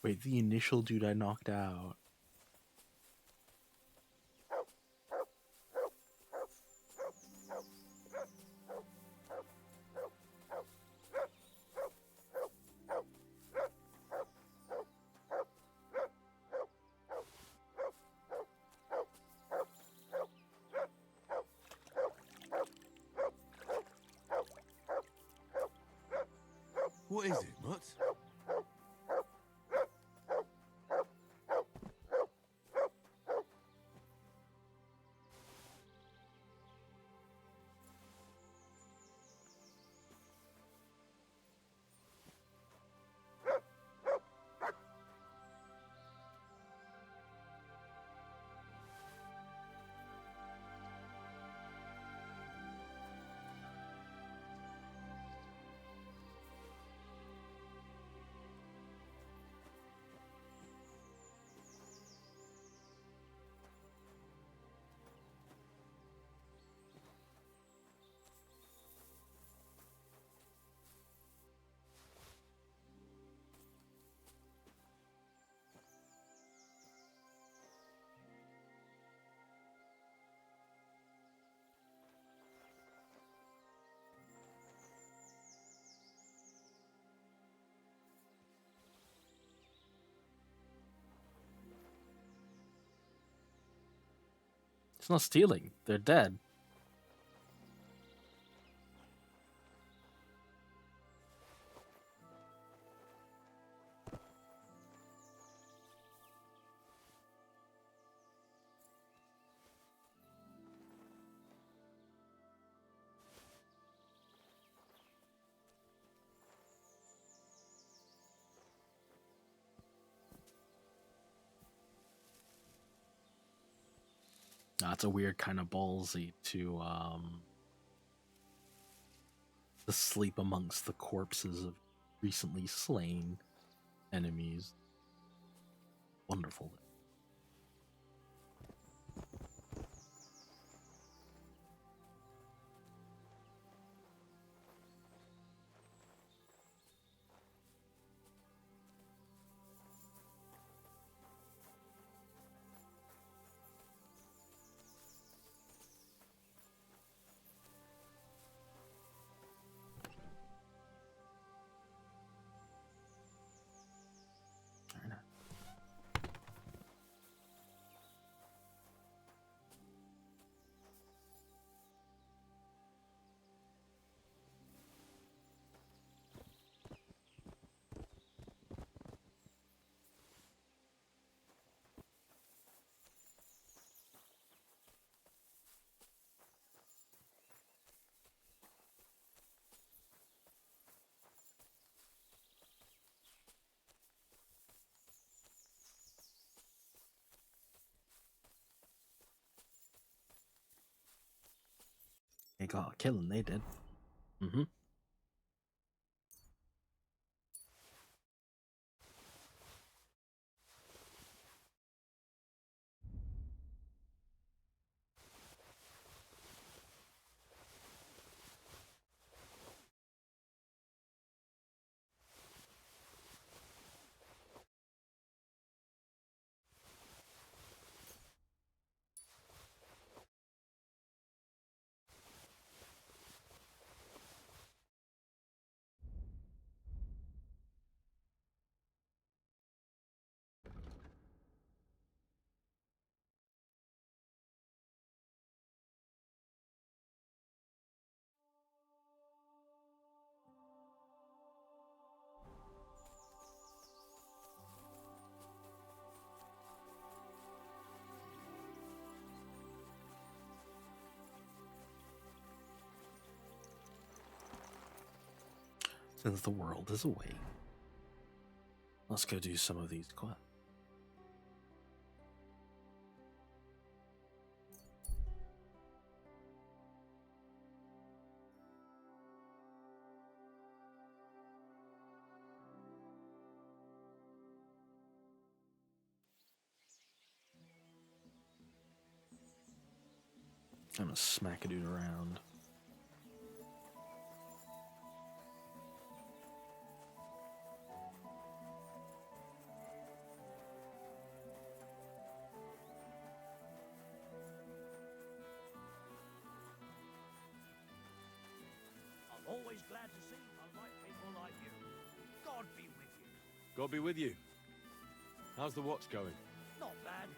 Wait, the initial dude I knocked out. What is it, Mutt? It's not stealing. They're dead. That's a weird kind of ballsy to sleep amongst the corpses of recently slain enemies. Wonderful. They got a killing, they did. Mm-hmm. Since the world is away, let's go do some of these quests. I'm gonna smack a dude around. glad to see unlike people like you. God be with you. God be with you. How's the watch going? Not bad.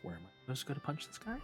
Where am I supposed to go to punch this guy?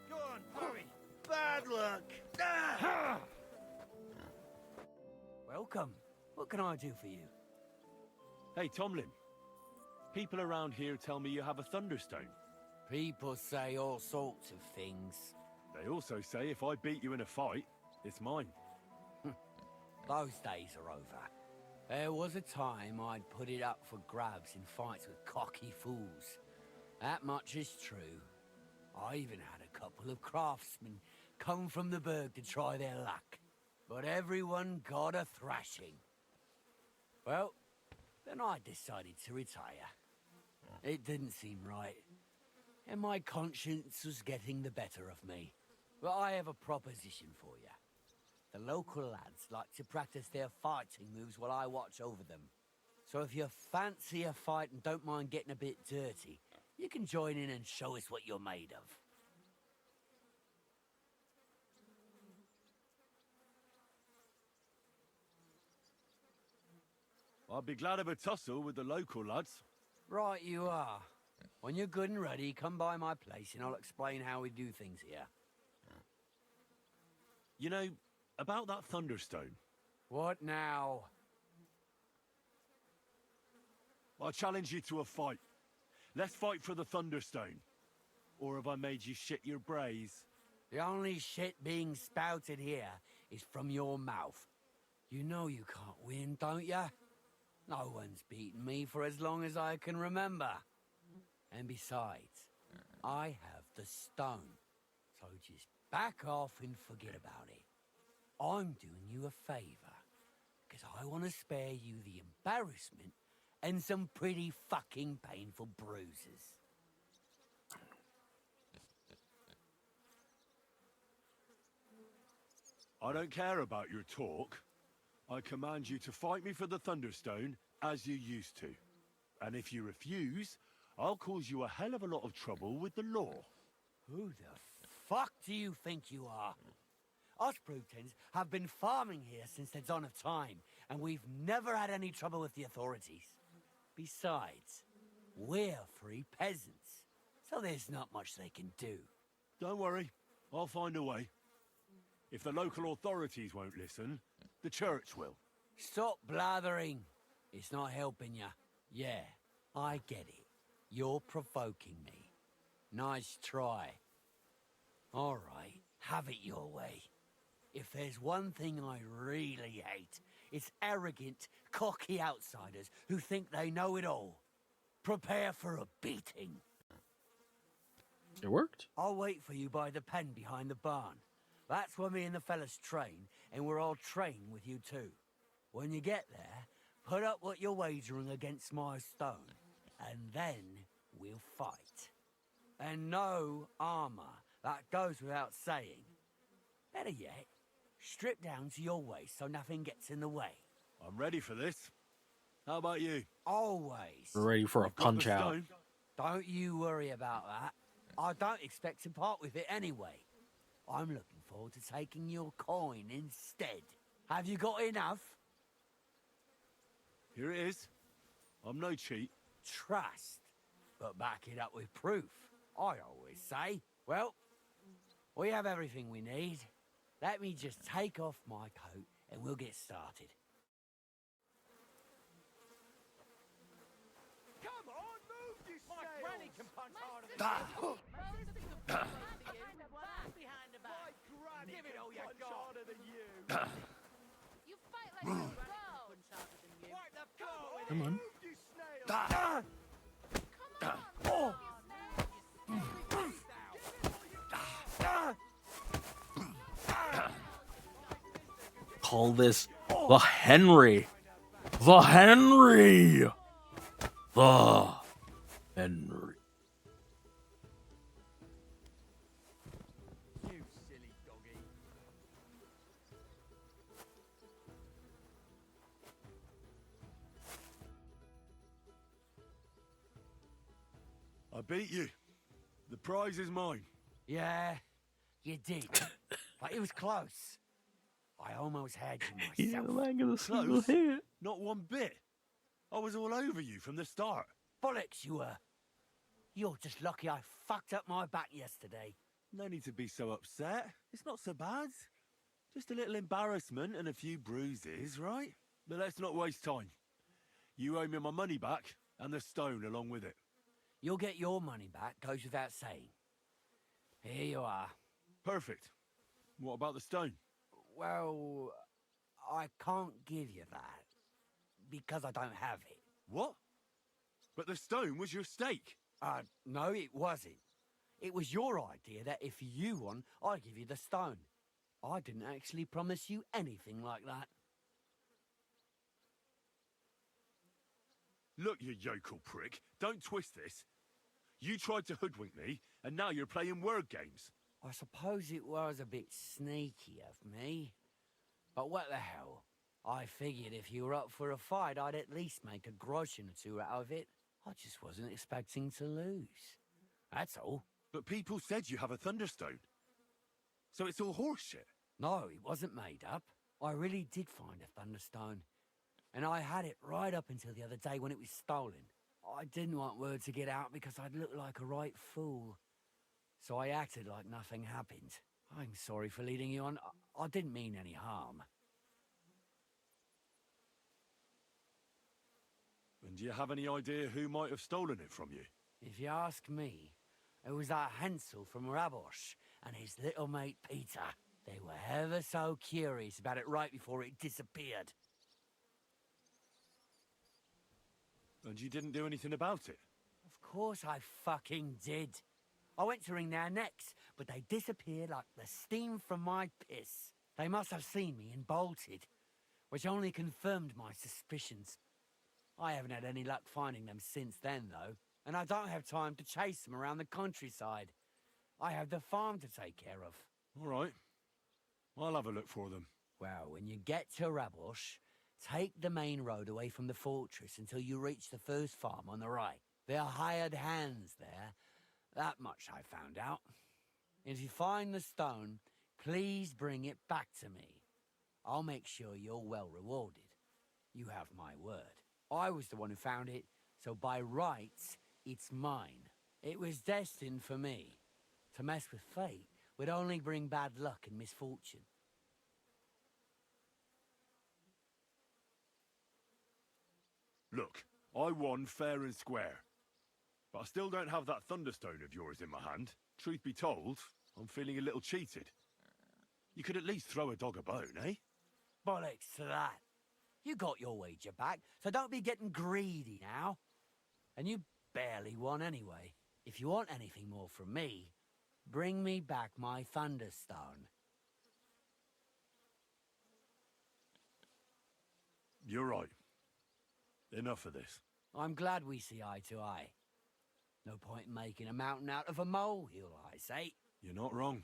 Go on, hurry. Bad luck. Ah! Welcome. What can I do for you? Hey, Tomlin. People around here tell me you have a thunderstone. People say all sorts of things. They also say if I beat you in a fight, it's mine. Those days are over. There was a time I'd put it up for grabs in fights with cocky fools. That much is true. I even had a couple of craftsmen come from the burg to try their luck. But everyone got a thrashing. Well, then I decided to retire. It didn't seem right. And my conscience was getting the better of me. But I have a proposition for you. The local lads like to practice their fighting moves while I watch over them. So if you fancy a fight and don't mind getting a bit dirty, you can join in and show us what you're made of. I'd be glad of a tussle with the local lads. Right you are. When you're good and ready, come by my place and I'll explain how we do things here. You know, about that thunderstone. What now? I challenge you to a fight. Let's fight for the thunderstone. Or have I made you shit your brays? The only shit being spouted here is from your mouth. You know you can't win, don't ya? No one's beaten me for as long as I can remember. And besides, I have the stone. So just back off and forget about it. I'm doing you a favor. Because I want to spare you the embarrassment and some pretty fucking painful bruises. I don't care about your talk. I command you to fight me for the Thunderstone, as you used to. And if you refuse, I'll cause you a hell of a lot of trouble with the law. Who the fuck do you think you are? Us Brutons have been farming here since the dawn of time, and we've never had any trouble with the authorities. Besides, we're free peasants, so there's not much they can do. Don't worry, I'll find a way. If the local authorities won't listen, the church will. Stop blathering. It's not helping you. Yeah, I get it. You're provoking me. Nice try. All right, have it your way. If there's one thing I really hate, it's arrogant, cocky outsiders who think they know it all. Prepare for a beating. It worked. I'll wait for you by the pen behind the barn. That's where me and the fellas train, and we're all training with you too. When you get there, put up what you're wagering against my stone, and then we'll fight. And no armor, that goes without saying. Better yet, strip down to your waist so nothing gets in the way. I'm ready for this. How about you? Always. We're ready for a I've got punch the out. stone. Don't you worry about that. I don't expect to part with it anyway. I'm looking forward to taking your coin instead. Have you got enough? Here it is. I'm no cheat. Trust, but back it up with proof, I always say. Well, we have everything we need. Let me just take off my coat and we'll get started. Come on, move, you My snails! granny can punch harder than Ah. you. Give it all you got. Harder than you. You fight like a girl. Wipe the floor with Come it. on. Move, you snails! Oh. Call this the Henry. The Henry. The Henry. You silly doggy. I beat you. The prize is mine. Yeah, you did. But it was close. I almost had you Yeah, myself. man, gonna single Close? hit. Not one bit. I was all over you from the start. Bollocks you were. You're just lucky I fucked up my back yesterday. No need to be so upset. It's not so bad. Just a little embarrassment and a few bruises, right? But let's not waste time. You owe me my money back and the stone along with it. You'll get your money back, goes without saying. Here you are. Perfect. What about the stone? Well, I can't give you that. Because I don't have it. What? But the stone was your stake. No, it wasn't. It was your idea that if you won, I'd give you the stone. I didn't actually promise you anything like that. Look, you yokel prick. Don't twist this. You tried to hoodwink me, and now you're playing word games. I suppose it was a bit sneaky of me. But what the hell? I figured if you were up for a fight, I'd at least make a groschen or two out of it. I just wasn't expecting to lose. That's all. But people said you have a thunderstone. So it's all horseshit. No, it wasn't made up. I really did find a thunderstone. And I had it right up until the other day when it was stolen. I didn't want word to get out because I'd look like a right fool. So I acted like nothing happened. I'm sorry for leading you on. I didn't mean any harm. And do you have any idea who might have stolen it from you? If you ask me, it was that Hansel from Rabosh and his little mate Peter. They were ever so curious about it right before it disappeared. And you didn't do anything about it? Of course I fucking did. I went to wring their necks, but they disappeared like the steam from my piss. They must have seen me and bolted, which only confirmed my suspicions. I haven't had any luck finding them since then, though, and I don't have time to chase them around the countryside. I have the farm to take care of. All right. I'll have a look for them. Well, when you get to Rabosh, take the main road away from the fortress until you reach the first farm on the right. There are hired hands there. That much I found out. If you find the stone, please bring it back to me. I'll make sure you're well rewarded. You have my word. I was the one who found it, so by rights, it's mine. It was destined for me. To mess with fate would only bring bad luck and misfortune. Look, I won fair and square. But I still don't have that thunderstone of yours in my hand. Truth be told, I'm feeling a little cheated. You could at least throw a dog a bone, eh? Bollocks to that. You got your wager back, so don't be getting greedy now. And you barely won anyway. If you want anything more from me, bring me back my thunderstone. You're right. Enough of this. I'm glad we see eye to eye. No point in making a mountain out of a molehill, I say. You're not wrong.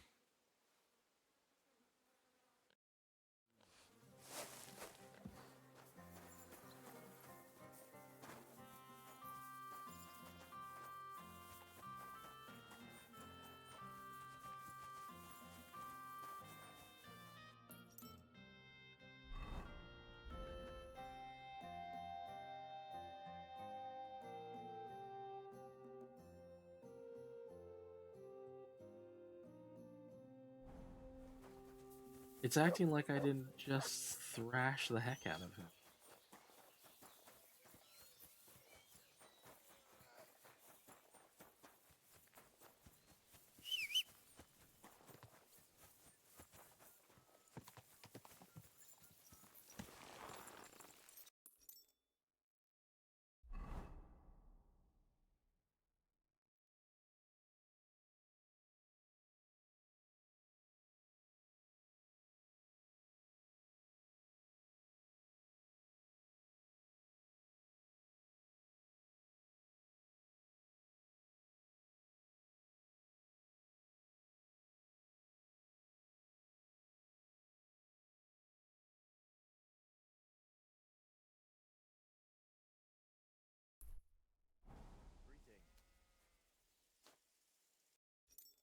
It's acting like I didn't just thrash the heck out of him.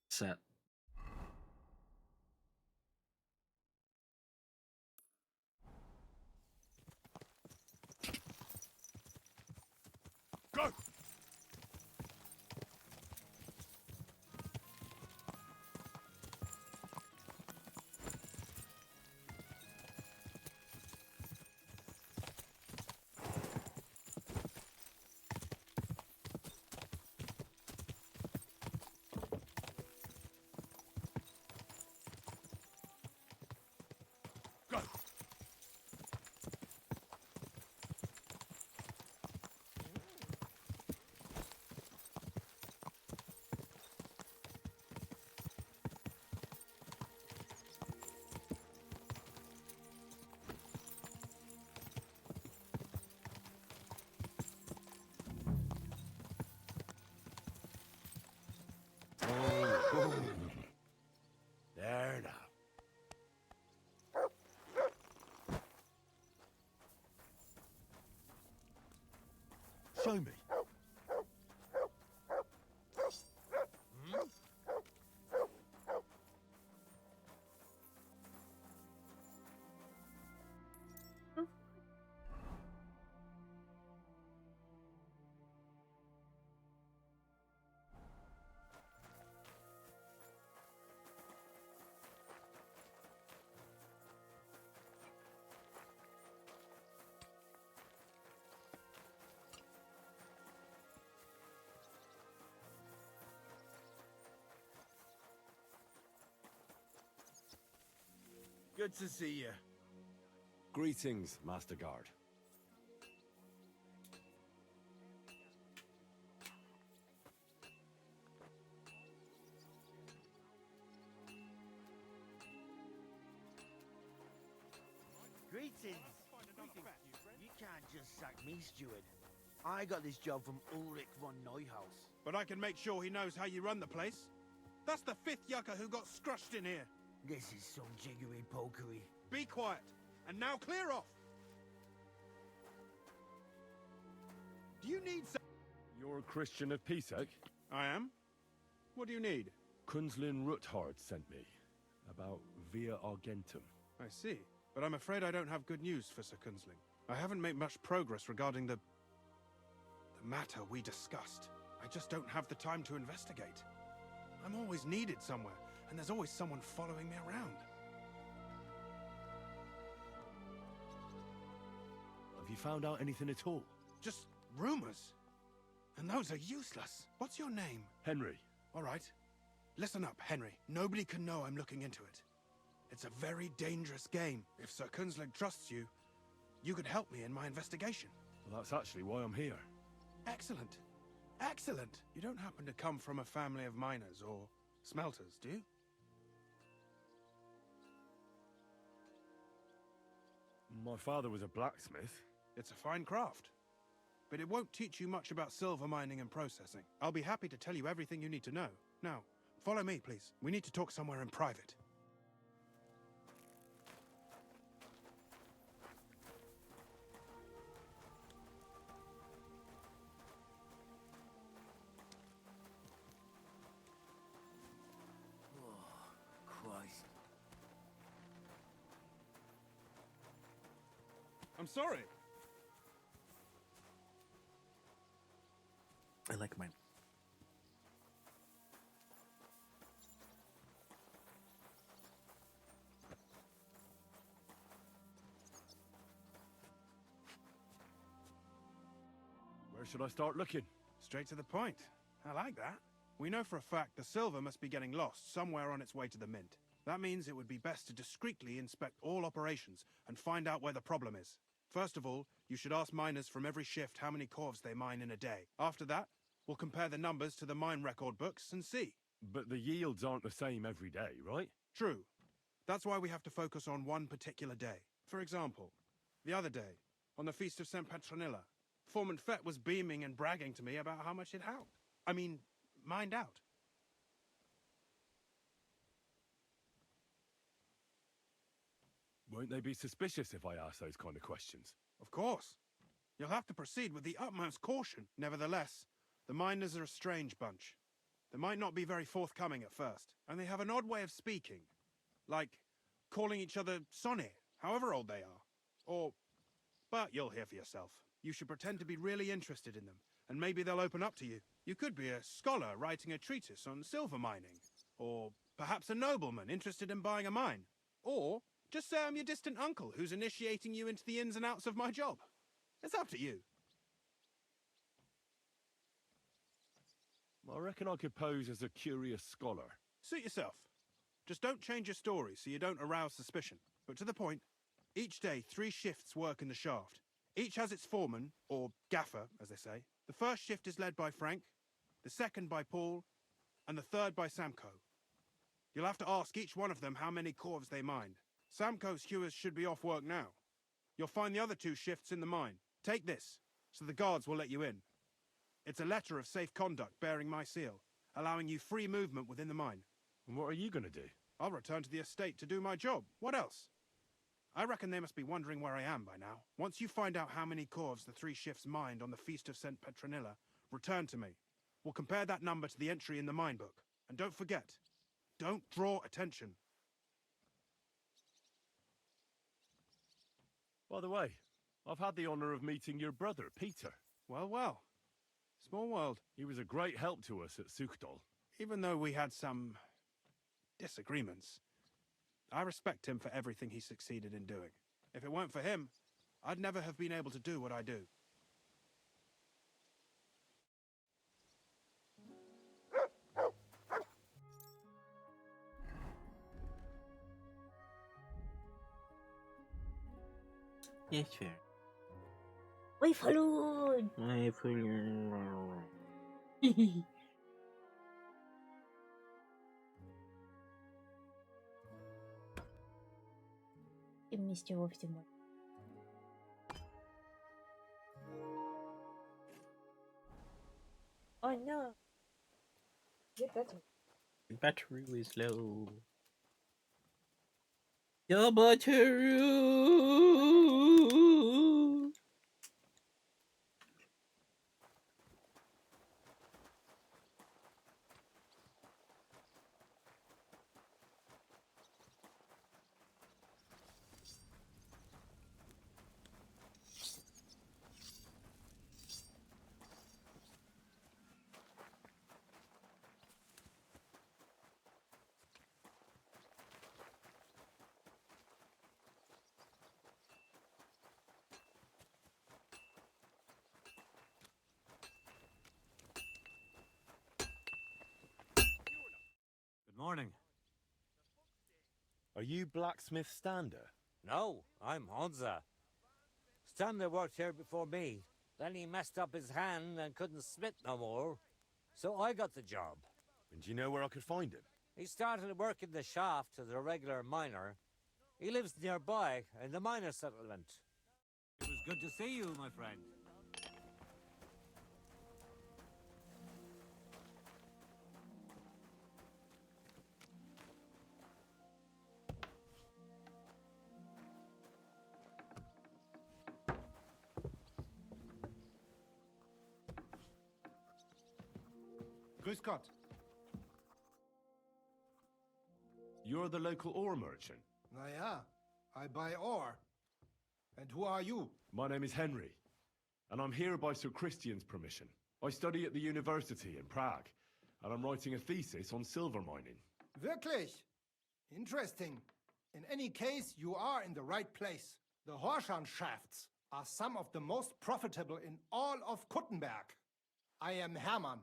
Set. Go! Go! There now. Show me. Good to see you. Greetings, Master Guard. Greetings. You can't just sack me, steward. I got this job from Ulrich von Neuhaus. But I can make sure he knows how you run the place. That's the 5th yucca who got scrushed in here. This is some jiggery pokery. Be quiet. And now clear off. Do you need some... You're a Christian of Pisek? I am. What do you need? Kunzlin Ruthard sent me. About Via Argentum. I see. But I'm afraid I don't have good news for Sir Kunzling. I haven't made much progress regarding the matter we discussed. I just don't have the time to investigate. I'm always needed somewhere, and there's always someone following me around. Have you found out anything at all? Just rumors. And those are useless. What's your name? Henry. All right. Listen up, Henry. Nobody can know I'm looking into it. It's a very dangerous game. If Sir Kunzling trusts you, you could help me in my investigation. Well, that's actually why I'm here. Excellent. Excellent. You don't happen to come from a family of miners or smelters, do you? My father was a blacksmith. It's a fine craft. But it won't teach you much about silver mining and processing. I'll be happy to tell you everything you need to know. Now, follow me, please. We need to talk somewhere in private. Christ. I'm sorry. I like mine. Where should I start looking? Straight to the point. I like that. We know for a fact the silver must be getting lost somewhere on its way to the mint. That means it would be best to discreetly inspect all operations and find out where the problem is. First of all, you should ask miners from every shift how many corves they mine in a day. After that, we'll compare the numbers to the mine record books and see. But the yields aren't the same every day, right? True. That's why we have to focus on one particular day. For example, the other day, on the Feast of St. Petronilla, Foreman Fett was beaming and bragging to me about how much it helped. Mined out. Won't they be suspicious if I ask those kind of questions? Of course. You'll have to proceed with the utmost caution. Nevertheless, the miners are a strange bunch. They might not be very forthcoming at first, and they have an odd way of speaking. Like calling each other Sonny, however old they are. But you'll hear for yourself. You should pretend to be really interested in them, and maybe they'll open up to you. You could be a scholar writing a treatise on silver mining, or perhaps a nobleman interested in buying a mine. Or just say I'm your distant uncle who's initiating you into the ins and outs of my job. It's up to you. I reckon I could pose as a curious scholar. Suit yourself. Just don't change your story so you don't arouse suspicion. But to the point, each day 3 shifts work in the shaft. Each has its foreman, or gaffer, as they say. The first shift is led by Frank, the second by Paul, and the third by Samko. You'll have to ask each one of them how many corves they mined. Samko's hewers should be off work now. You'll find the other 2 shifts in the mine. Take this, so the guards will let you in. It's a letter of safe conduct bearing my seal, allowing you free movement within the mine. And what are you going to do? I'll return to the estate to do my job. What else? I reckon they must be wondering where I am by now. Once you find out how many corves the 3 shifts mined on the Feast of St. Petronilla, return to me. We'll compare that number to the entry in the mine book. And don't forget, don't draw attention. By the way, I've had the honor of meeting your brother, Peter. Well, well. Small world. He was a great help to us at Sukdal. Even though we had some disagreements, I respect him for everything he succeeded in doing. If it weren't for him, I'd never have been able to do what I do. Yes, fair. Wait, followed! I followed. Mr. Wolf Deliverance. Oh no! Get better. Battery is low. Your battery. Good morning. Are you blacksmith Stander? No, I'm Honza. Stander worked here before me. Then he messed up his hand and couldn't smith no more. So I got the job. And do you know where I could find him? He started working the shaft as a regular miner. He lives nearby in the miner settlement. It was good to see you, my friend. Grüß Gott. You're the local ore merchant? Na ja, I buy ore. And who are you? My name is Henry, and I'm here by Sir Christian's permission. I study at the university in Prague, and I'm writing a thesis on silver mining. Wirklich? Interesting. In any case, you are in the right place. The Horschan shafts are some of the most profitable in all of Kuttenberg. I am Hermann.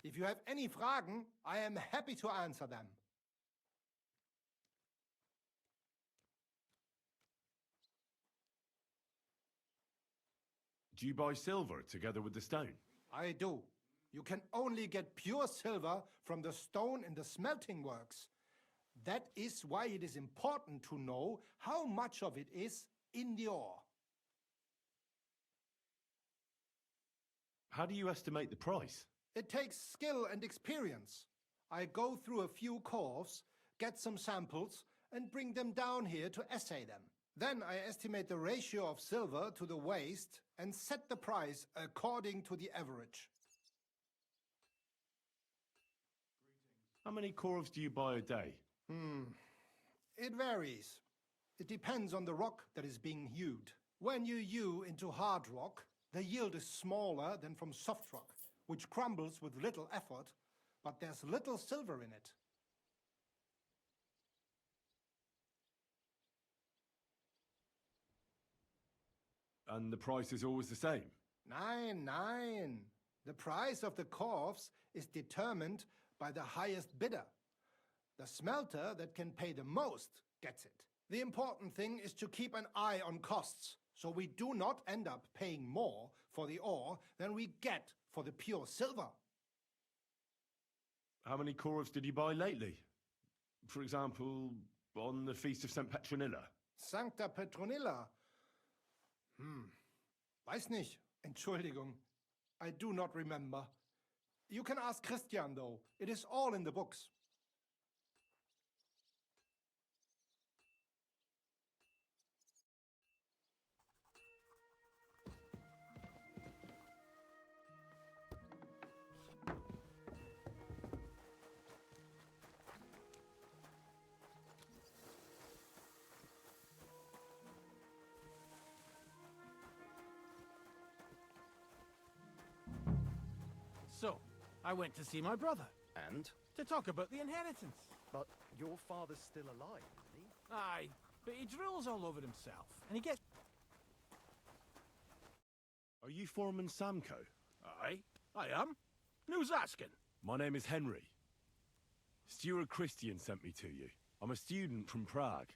If you have any Fragen, I am happy to answer them. Do you buy silver together with the stone? I do. You can only get pure silver from the stone in the smelting works. That is why it is important to know how much of it is in the ore. How do you estimate the price? It takes skill and experience. I go through a few corves, get some samples, and bring them down here to assay them. Then I estimate the ratio of silver to the waste and set the price according to the average. How many corves do you buy a day? It varies. It depends on the rock that is being hewed. When you hew into hard rock, the yield is smaller than from soft rock, which crumbles with little effort, but there's little silver in it. And the price is always the same? Nein. The price of the corves is determined by the highest bidder. The smelter that can pay the most gets it. The important thing is to keep an eye on costs, so we do not end up paying more for the ore than we get for the pure silver. How many corves did you buy lately? For example, on the Feast of St. Petronilla? Sancta Petronilla? Weiß nicht. Entschuldigung. I do not remember. You can ask Christian, though. It is all in the books. So, I went to see my brother. And? To talk about the inheritance. But your father's still alive, isn't he? Aye, but he drills all over himself, and he gets... Are you Foreman Samco? Aye, I am. Who's asking? My name is Henry. Stuart Christian sent me to you. I'm a student from Prague,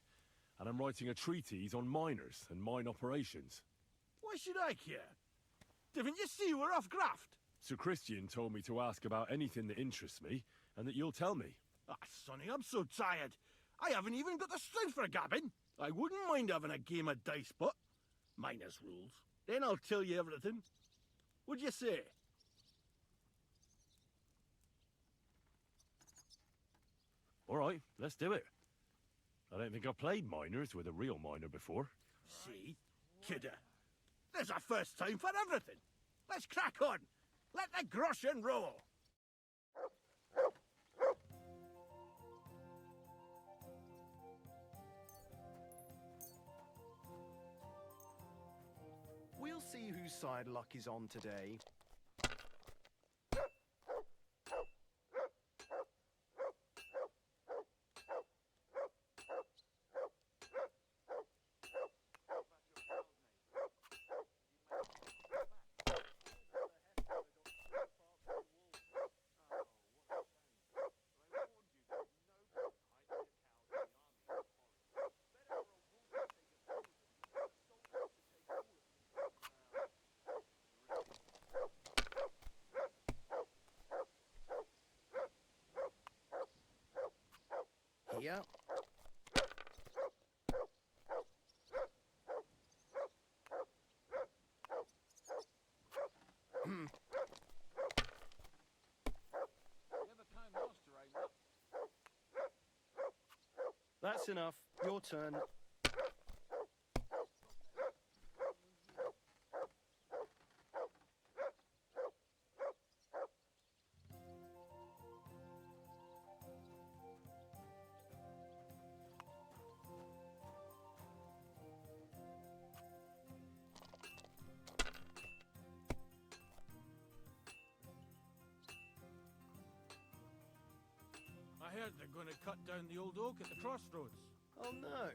and I'm writing a treatise on miners and mine operations. Why should I care? Didn't you see we're off graft? Sir Christian told me to ask about anything that interests me, and that you'll tell me. Ah, Sonny, I'm so tired. I haven't even got the strength for gabbing. I wouldn't mind having a game of dice, but minus rules. Then I'll tell you everything. What'd you say? All right, let's do it. I don't think I've played miners with a real miner before. See? Kidder. There's a first time for everything. Let's crack on. Let the groschen roll. We'll see whose side luck is on today. Here. That's enough. Your turn. I heard they're going to cut down the old oak at the crossroads. Oh no.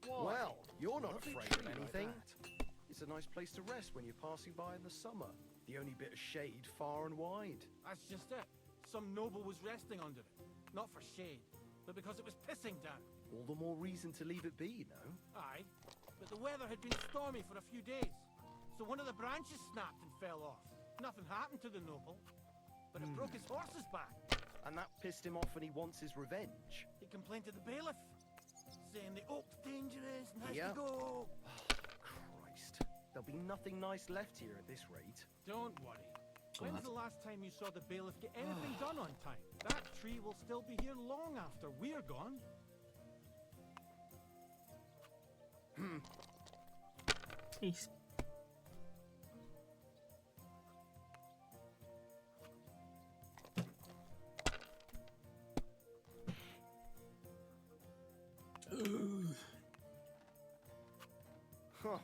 Why? Well, you're not afraid of anything. It It's a nice place to rest when you're passing by in the summer. The only bit of shade far and wide. That's just it. Some noble was resting under it. Not for shade, but because it was pissing down. All the more reason to leave it be, you know? Aye, but the weather had been stormy for a few days, so one of the branches snapped and fell off. Nothing happened to the noble, but it broke his horse's back. And that pissed him off and he wants his revenge. He complained to the bailiff, saying the oak's dangerous and has Yeah. to go. Christ. There'll be nothing nice left here at this rate. Don't worry. When's the last time you saw the bailiff get anything done on time? That tree will still be here long after we're gone. Jeez. Huh.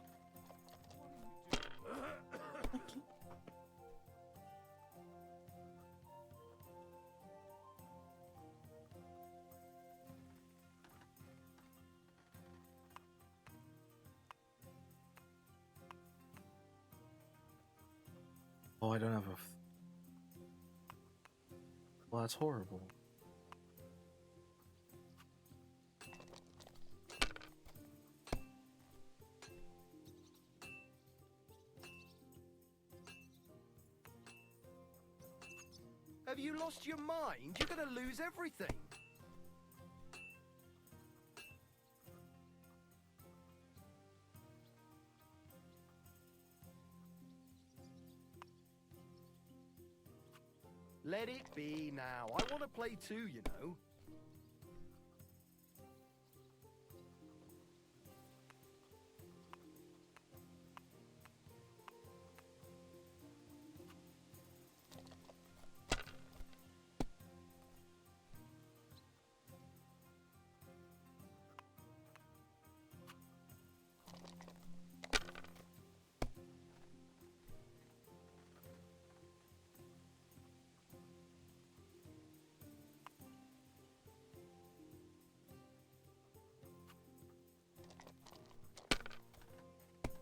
Oh, I don't have a. Well, that's horrible. Have you lost your mind? You're gonna lose everything. Let it be now. I want to play too, you know.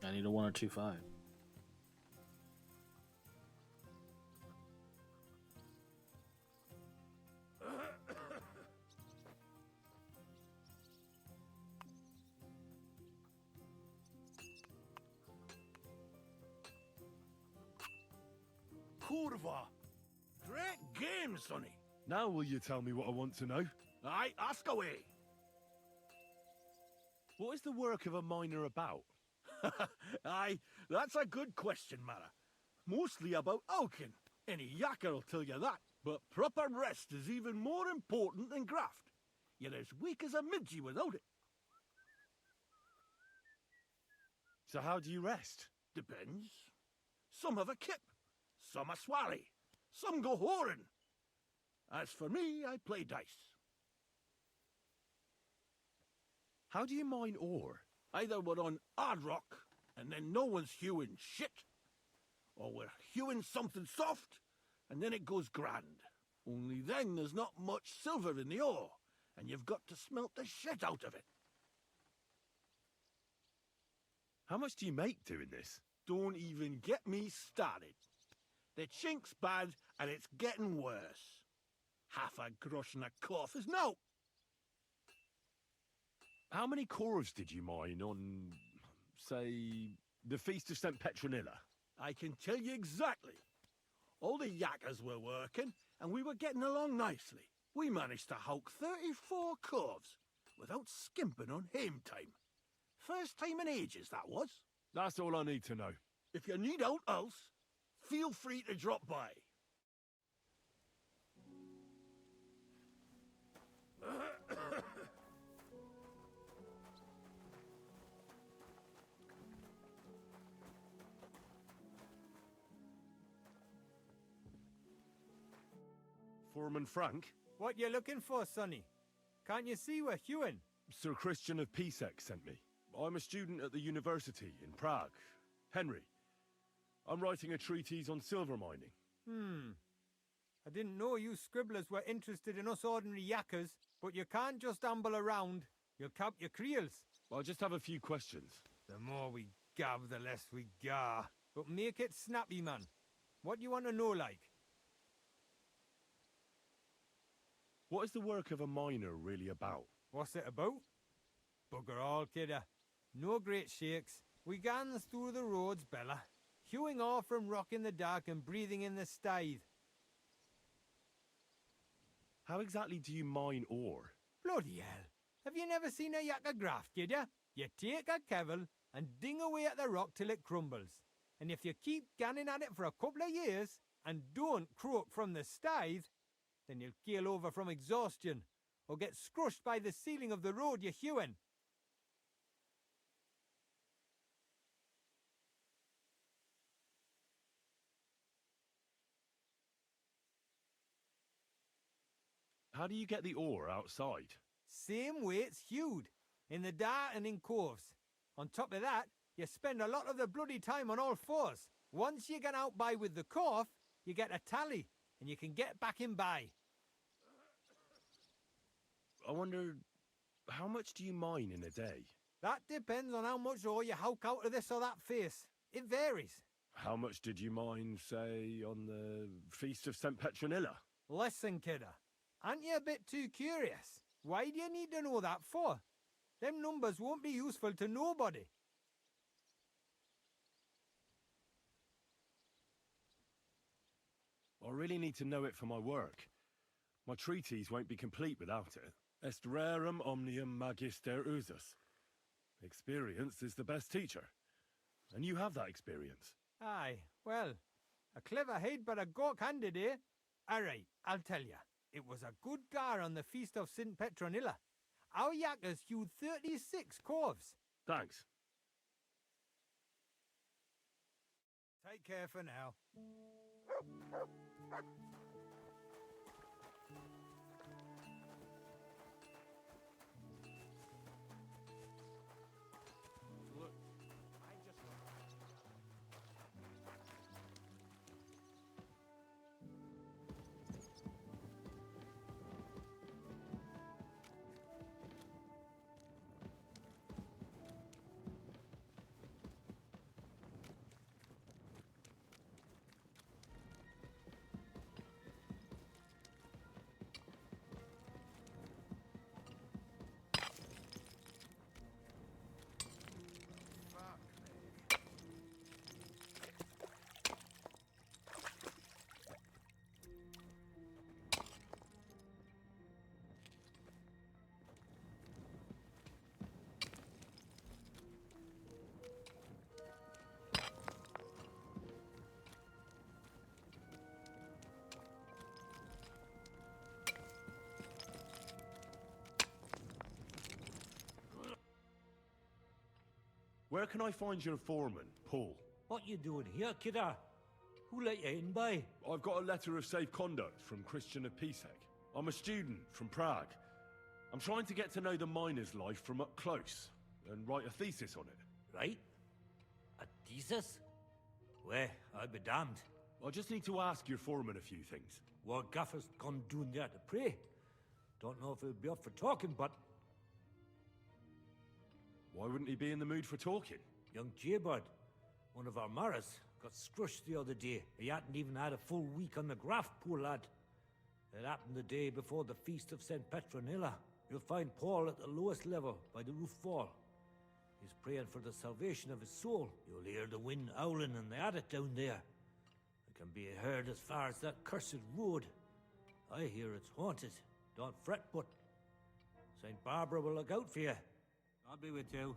I need a 1 or 2 5. Kurva! Great game, Sonny. Now will you tell me what I want to know? Aye, ask away. What is the work of a miner about? Aye, that's a good question, Mara. Mostly about Alkin. Any yakker will tell you that. But proper rest is even more important than graft. You're as weak as a midgie without it. So how do you rest? Depends. Some have a kip, some a swally, some go whoring. As for me, I play dice. How do you mine ore? Either we're on hard rock, and then no one's hewing shit, or we're hewing something soft, and then it goes grand. Only then there's not much silver in the ore, and you've got to smelt the shit out of it. How much do you make doing this? Don't even get me started. The chink's bad, and it's getting worse. Half a grosh and a cough is no. How many corves did you mine on, say, the Feast of St. Petronilla? I can tell you exactly. All the yakkers were working, and we were getting along nicely. We managed to hulk 34 corves without skimping on hame time. First time in ages, that was. That's all I need to know. If you need aught else, feel free to drop by. Foreman Frank? What you looking for, Sonny? Can't you see we're hewing? Sir Christian of Pisek sent me. I'm a student at the university in Prague. Henry. I'm writing a treatise on silver mining. I didn't know you scribblers were interested in us ordinary yakkers, but you can't just amble around. You'll cap your creels. I'll just have a few questions. The more we gav, the less we gar. But make it snappy, man. What do you want to know, like? What is the work of a miner really about? What's it about? Bugger all, kidder. No great shakes. We gans through the roads, Bella. Hewing off from rock in the dark and breathing in the stithe. How exactly do you mine ore? Bloody hell. Have you never seen a yakka graft, kidder? You take a kevel and ding away at the rock till it crumbles. And if you keep ganning at it for a couple of years and don't croak from the stithe, then you'll keel over from exhaustion or get scrushed by the ceiling of the road you're hewing. How do you get the ore outside? Same way it's hewed, in the dark and in coves. On top of that, you spend a lot of the bloody time on all fours. Once you get out by with the corf, you get a tally, and you can get back in by. I wonder, how much do you mine in a day? That depends on how much ore you howk out of this or that face. It varies. How much did you mine, say, on the Feast of St. Petronilla? Listen, kidder. Aren't you a bit too curious? Why do you need to know that for? Them numbers won't be useful to nobody. I really need to know it for my work. My treatise won't be complete without it. Est rerum omnium magister usus. Experience is the best teacher. And you have that experience. Aye, well, a clever head but a gawk-handed, eh? All right, I'll tell ya. It was a good gar on the Feast of St. Petronilla. Our yakkers hewed 36 corves. Thanks. Take care for now. Where can I find your foreman, Paul? What you doing here, kidder? Who let you in, by? I've got a letter of safe conduct from Christian of Pisek. I'm a student from Prague. I'm trying to get to know the miner's life from up close and write a thesis on it. Right? A thesis? Well, I'll be damned. I just need to ask your foreman a few things. What gaffer's gone doing there to pray? Don't know if he'll be up for talking, but... Why wouldn't he be in the mood for talking? Young Jaybird, one of our Maras, got scrushed the other day. He hadn't even had a full week on the graft, poor lad. It happened the day before the Feast of St. Petronilla. You'll find Paul at the lowest level, by the roof wall. He's praying for the salvation of his soul. You'll hear the wind howling in the attic down there. It can be heard as far as that cursed road. I hear it's haunted. Don't fret, but St. Barbara will look out for you. I'll be with you.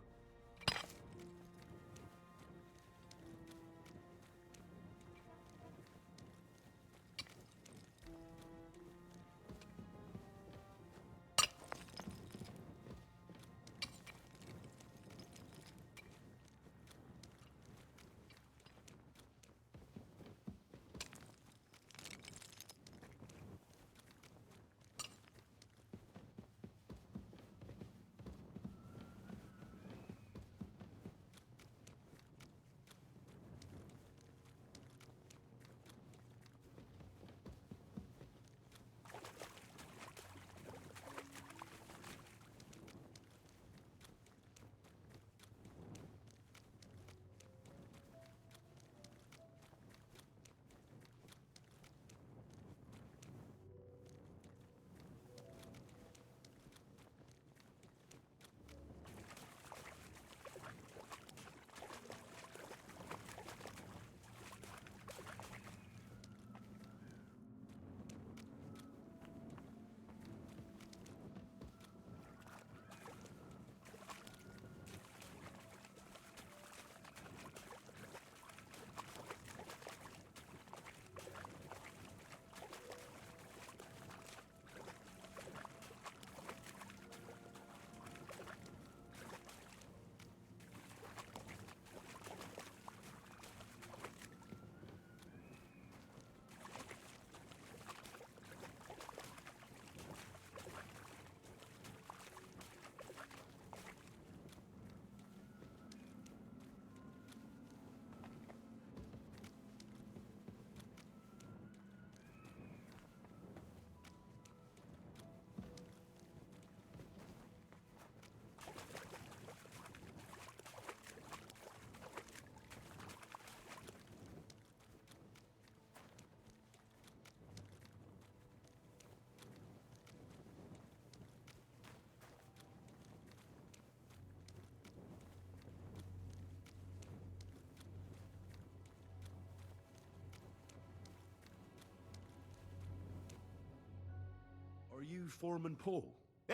you Foreman Paul? Eh?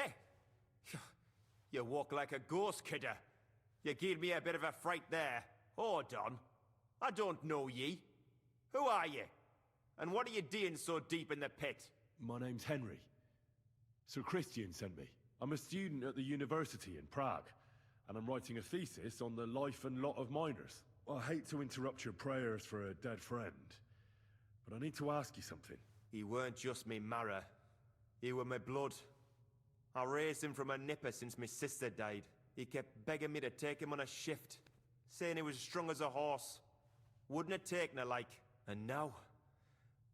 You walk like a ghost, kidder. You gave me a bit of a fright there. Hold on. I don't know ye. Who are you? And what are you doing so deep in the pit? My name's Henry. Sir Christian sent me. I'm a student at the university in Prague, and I'm writing a thesis on the life and lot of miners. I hate to interrupt your prayers for a dead friend, but I need to ask you something. He weren't just me marrow. He were my blood. I raised him from a nipper since my sister died. He kept begging me to take him on a shift, saying he was strong as a horse. Wouldn't have taken her like. And now,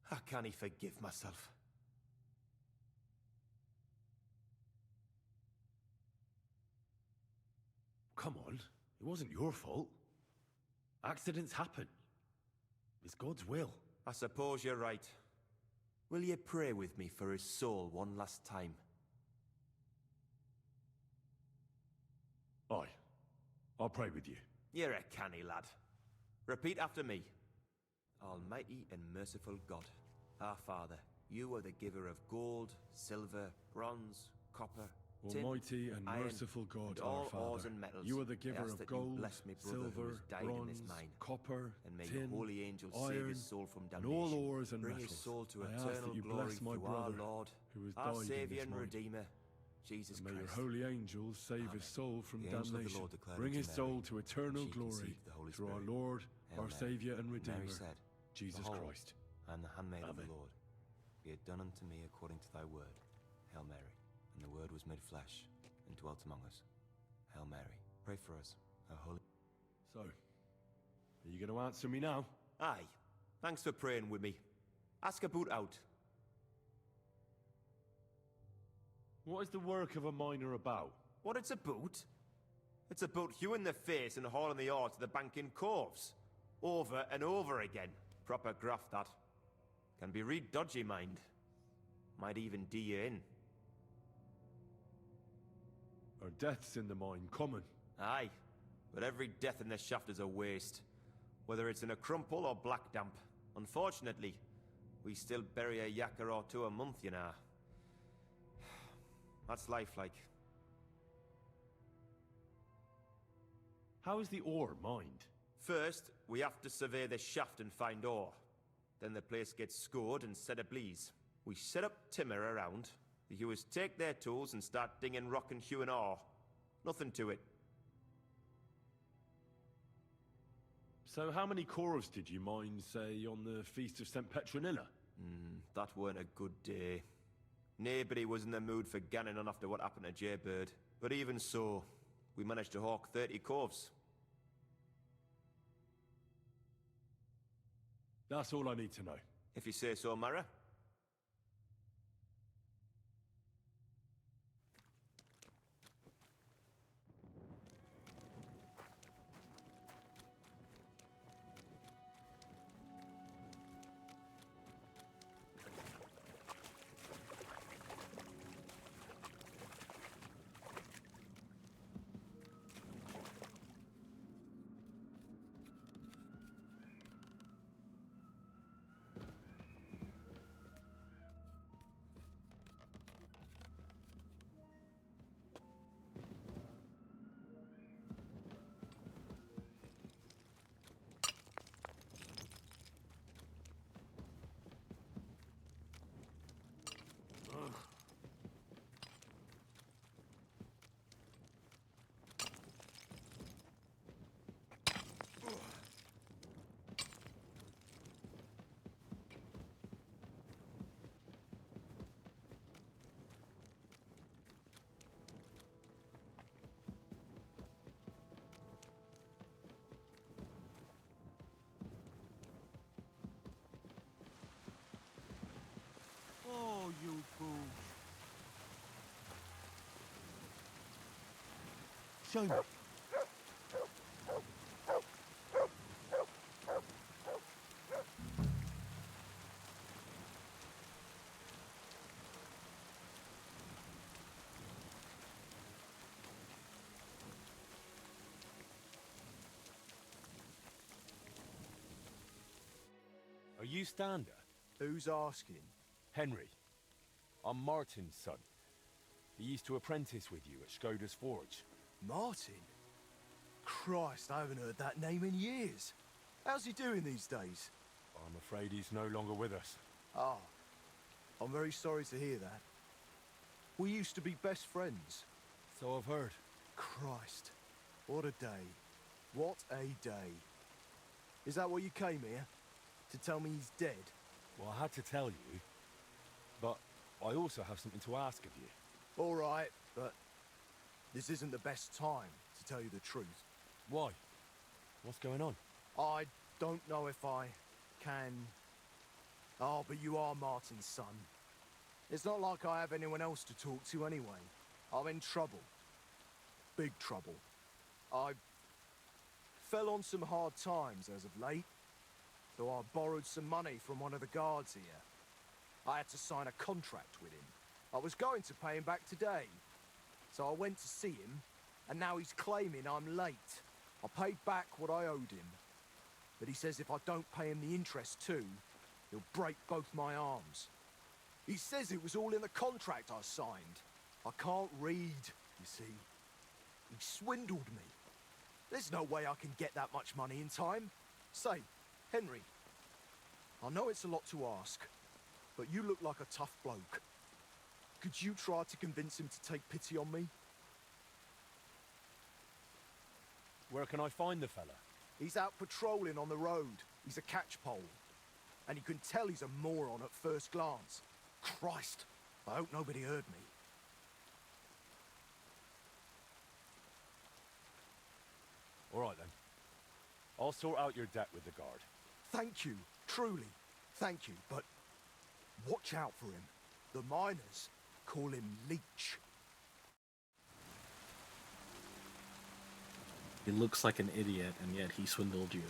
I can't forgive myself. Come on, it wasn't your fault. Accidents happen. It's God's will. I suppose you're right. Will you pray with me for his soul one last time? Aye. I'll pray with you. You're a canny lad. Repeat after me. Almighty and merciful God, our Father, you are the giver of gold, silver, bronze, copper, tin, Almighty and iron, merciful God, and our all ores Father, and metals. you are the I giver ask of that you gold, bless me brother who silver, has died in this bronze, mine, copper, and may tin, your holy angels save iron, his soul from and damnation. all ores and Bring metals. his soul to I ask eternal that you glory bless my through our brother, Lord, who has our died in Saviour this and mine. Redeemer, Jesus And may Christ. your holy angels save his soul from The angel of the damnation. Lord declared Bring unto his Mary, soul to eternal she glory conceived the Holy through our Spirit. Lord, Hail our Mary. Saviour and Mary Redeemer, said, Jesus Behold, Christ. I am the handmaid of the Amen. Lord. Be it done unto me according to thy word. Hail Mary. And the word was made flesh and dwelt among us. Hail Mary. Pray for us, our holy... So, are you going to answer me now? Aye. Thanks for praying with me. Ask about out. What is the work of a miner about? What it's about? It's about hewing the face and hauling the ore to the bank in coves. Over and over again. Proper graft, that. Can be real dodgy, mind. Might even do you in. Are deaths in the mine common? Aye. But every death in the shaft is a waste. Whether it's in a crumple or black damp. Unfortunately, we still bury a yakker or two a month, you know. That's life like. How is the ore mined? First, we have to survey the shaft and find ore. Then the place gets scored and set ablaze. We set up timber around. The hewers take their tools and start dinging rock and hewing ore. Nothing to it. So how many corves did you mine, say, on the Feast of St. Petronilla? That weren't a good day. Nobody was in the mood for ganning on after what happened to Jaybird. But even so, we managed to hawk 30 corves. That's all I need to know. If you say so, Mara. Oh, you fool. Show me. Are you Stander? Who's asking? Henry. I'm Martin's son. He used to apprentice with you at Skoda's Forge. Martin? Christ, I haven't heard that name in years. How's he doing these days? I'm afraid he's no longer with us. Ah, I'm very sorry to hear that. We used to be best friends. So I've heard. Christ, what a day. What a day. Is that what you came here? To tell me he's dead? Well, I had to tell you, but I also have something to ask of you. All right, but this isn't the best time, to tell you the truth. Why? What's going on? I don't know if I can... Oh, but you are Martin's son. It's not like I have anyone else to talk to anyway. I'm in trouble. Big trouble. I fell on some hard times as of late, so I borrowed some money from one of the guards here. I had to sign a contract with him. I was going to pay him back today, so I went to see him, and now he's claiming I'm late. I paid back what I owed him, but he says if I don't pay him the interest too, he'll break both my arms. He says it was all in the contract I signed. I can't read, you see. He swindled me. There's no way I can get that much money in time. Say, Henry, I know it's a lot to ask, but you look like a tough bloke. Could you try to convince him to take pity on me? Where can I find the fella? He's out patrolling on the road. He's a catchpole. And you can tell he's a moron at first glance. Christ, I hope nobody heard me. All right, then. I'll sort out your debt with the guard. Thank you, truly, thank you, but watch out for him. The miners call him Leech. He looks like an idiot, and yet he swindled you.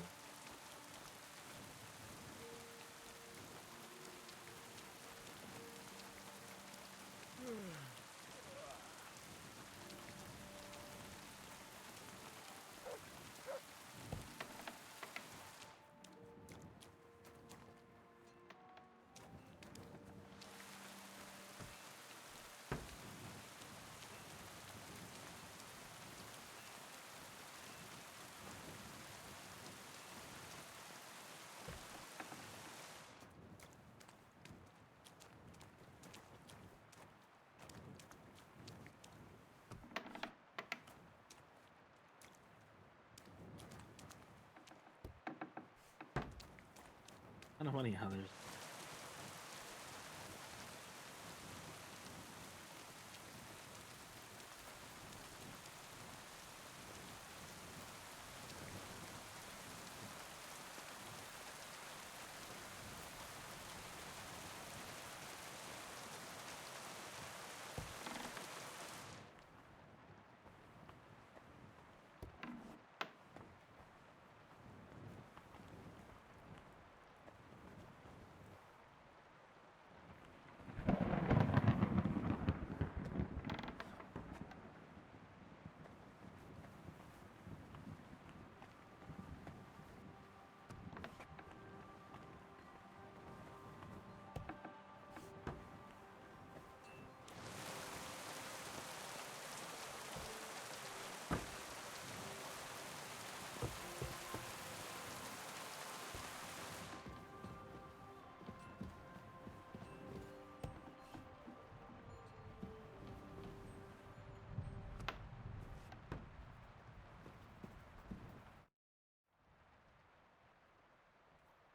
Kind of funny how there's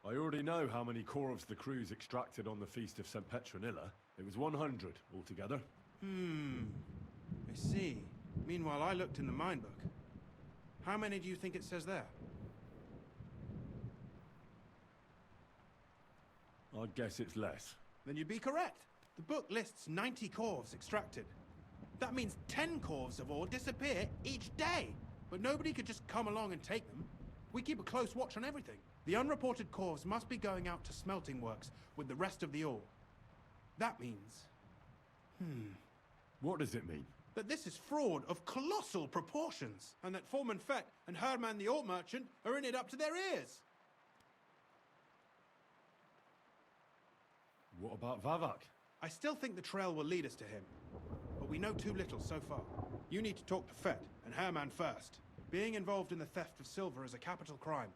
I already know how many corvs the crews extracted on the Feast of St. Petronilla. It was 100 altogether. I see. Meanwhile, I looked in the mine book. How many do you think it says there? I'd guess it's less. Then you'd be correct. The book lists 90 corvs extracted. That means 10 corvs of ore disappear each day. But nobody could just come along and take them. We keep a close watch on everything. The unreported corvs must be going out to smelting works with the rest of the ore. That means... What does it mean? That this is fraud of colossal proportions, and that Foreman Fett and Herman the ore merchant are in it up to their ears. What about Vavak? I still think the trail will lead us to him. But we know too little so far. You need to talk to Fett and Herman first. Being involved in the theft of silver is a capital crime,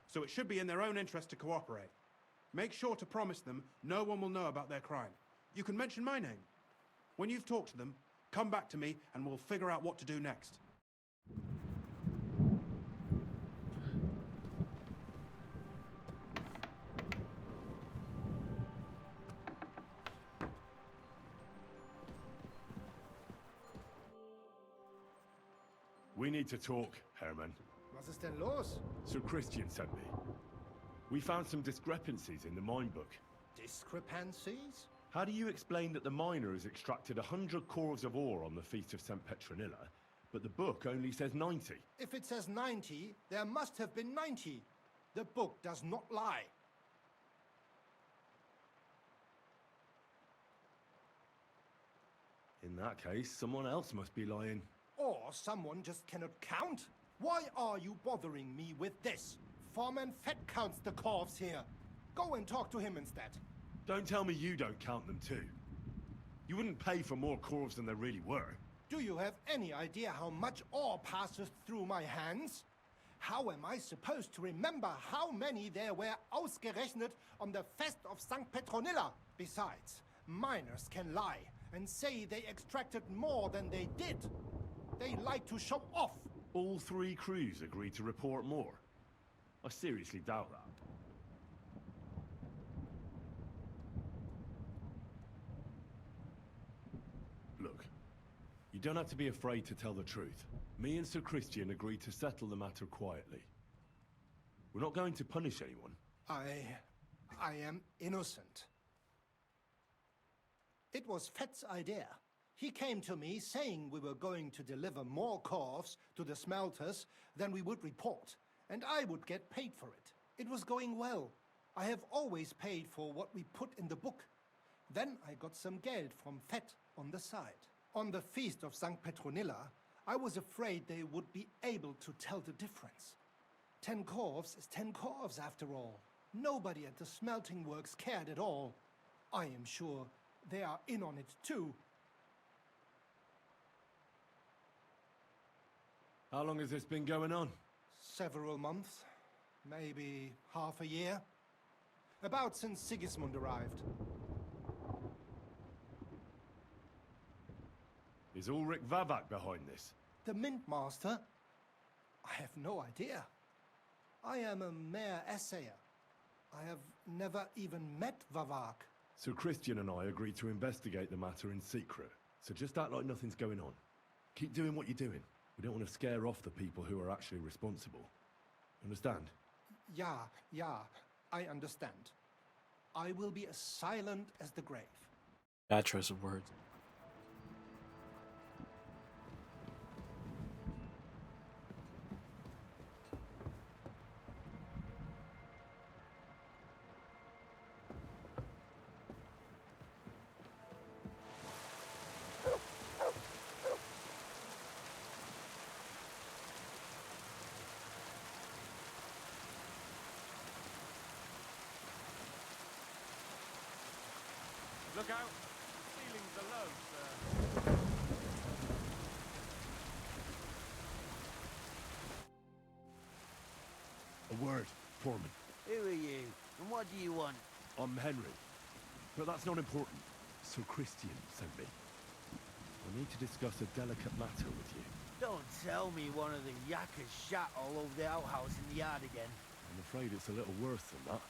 so it should be in their own interest to cooperate. Make sure to promise them no one will know about their crime. You can mention my name. When you've talked to them, come back to me and we'll figure out what to do next. We need to talk, Herman. Was ist denn los? Sir Christian sent me. We found some discrepancies in the mine book. Discrepancies? How do you explain that the miner has extracted 100 cores of ore on the Feast of St. Petronilla, but the book only says 90? If it says 90, there must have been 90. The book does not lie. In that case, someone else must be lying. Or someone just cannot count? Why are you bothering me with this? Foreman Fett counts the corves here. Go and talk to him instead. Don't tell me you don't count them too. You wouldn't pay for more corves than there really were. Do you have any idea how much ore passes through my hands? How am I supposed to remember how many there were ausgerechnet on the Fest of St. Petronilla? Besides, miners can lie and say they extracted more than they did. They like to show off. All 3 crews agreed to report more. I seriously doubt that. Look, you don't have to be afraid to tell the truth. Me and Sir Christian agreed to settle the matter quietly. We're not going to punish anyone. I am innocent. It was Fett's idea. He came to me saying we were going to deliver more corves to the smelters than we would report, and I would get paid for it. It was going well. I have always paid for what we put in the book. Then I got some geld from Fett on the side. On the Feast of St. Petronilla, I was afraid they would be able to tell the difference. 10 corves is 10 corves after all. Nobody at the smelting works cared at all. I am sure they are in on it too. How long has this been going on? Several months, maybe half a year. About since Sigismund arrived. Is Ulrich Vavak behind this? The Mint Master? I have no idea. I am a mere assayer. I have never even met Vavak. Sir Christian and I agreed to investigate the matter in secret, so just act like nothing's going on. Keep doing what you're doing. We don't want to scare off the people who are actually responsible. Understand? Yeah, I understand. I will be as silent as the grave. Bad choice of words. Look out! The ceilings are low, sir. A word, Foreman. Who are you, and what do you want? I'm Henry. But that's not important. Sir Christian sent me. I need to discuss a delicate matter with you. Don't tell me one of the yakkers shot all over the outhouse in the yard again. I'm afraid it's a little worse than that.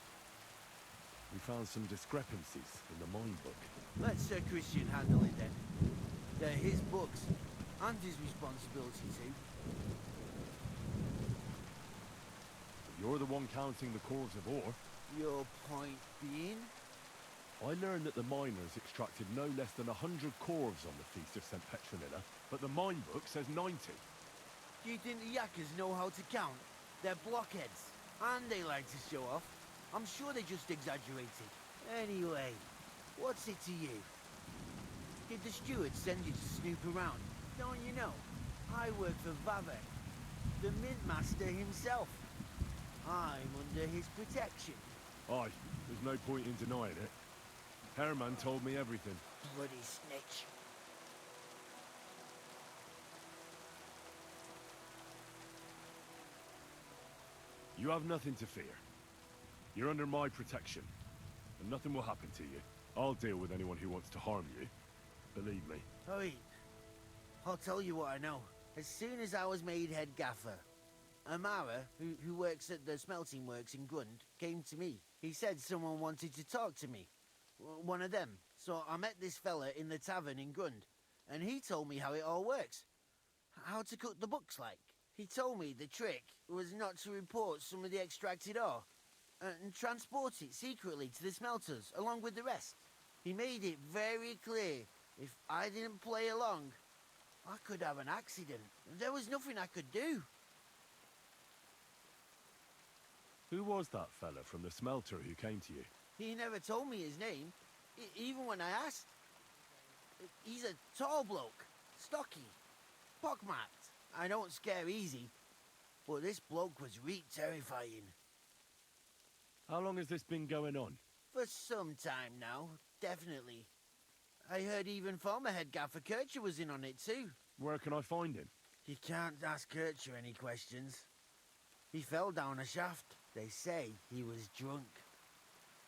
We found some discrepancies in the mine book. Let Sir Christian handle it then. They're his books, and his responsibility too. You're the one counting the cores of ore. Your point being? I learned that the miners extracted no less than 100 corves on the Feast of St. Petronilla, but the mine book says 90. Do you think the yakkers know how to count? They're blockheads, and they like to show off. I'm sure they just exaggerated. Anyway, what's it to you? Did the steward send you to snoop around? Don't you know? I work for Vavek, the Mint Master himself. I'm under his protection. Aye, there's no point in denying it. Herman told me everything. Bloody snitch. You have nothing to fear. You're under my protection, and nothing will happen to you. I'll deal with anyone who wants to harm you. Believe me. Oi, I'll tell you what I know. As soon as I was made head gaffer, Amara, who works at the smelting works in Grund, came to me. He said someone wanted to talk to me. One of them. So I met this fella in the tavern in Grund, and he told me how it all works. How to cook the books like. He told me the trick was not to report some of the extracted ore, and transport it secretly to the smelters, along with the rest. He made it very clear, if I didn't play along, I could have an accident. There was nothing I could do. Who was that fella from the smelter who came to you? He never told me his name, even when I asked. He's a tall bloke, stocky, pockmarked. I don't scare easy, but this bloke was terrifying. How long has this been going on? For some time now, definitely. I heard even former head gaffer Kircher was in on it too. Where can I find him? You can't ask Kircher any questions. He fell down a shaft. They say he was drunk,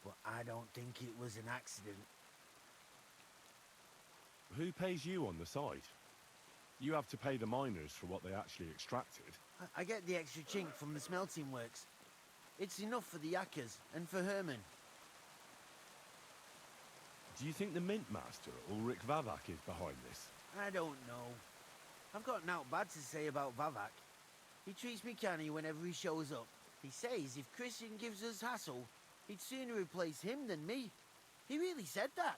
but I don't think it was an accident. Who pays you on the side? You have to pay the miners for what they actually extracted. I get the extra chink from the smelting works. It's enough for the yakkers and for Herman. Do you think the Mint Master, Ulrich Vavak, is behind this? I don't know. I've got naught bad to say about Vavak. He treats me canny whenever he shows up. He says if Christian gives us hassle, he'd sooner replace him than me. He really said that.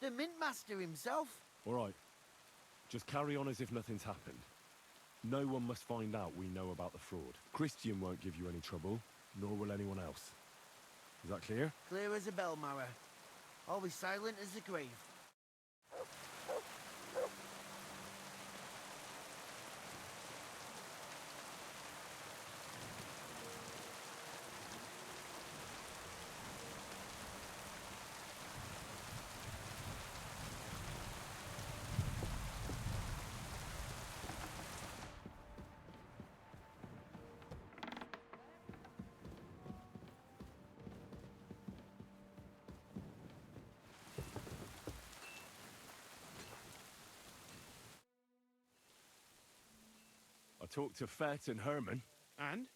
The Mint Master himself. All right. Just carry on as if nothing's happened. No one must find out we know about the fraud. Christian won't give you any trouble, nor will anyone else. Is that clear? Clear as a bell, Mara. I'll be silent as the grave. I talked to Fett and Herman. And?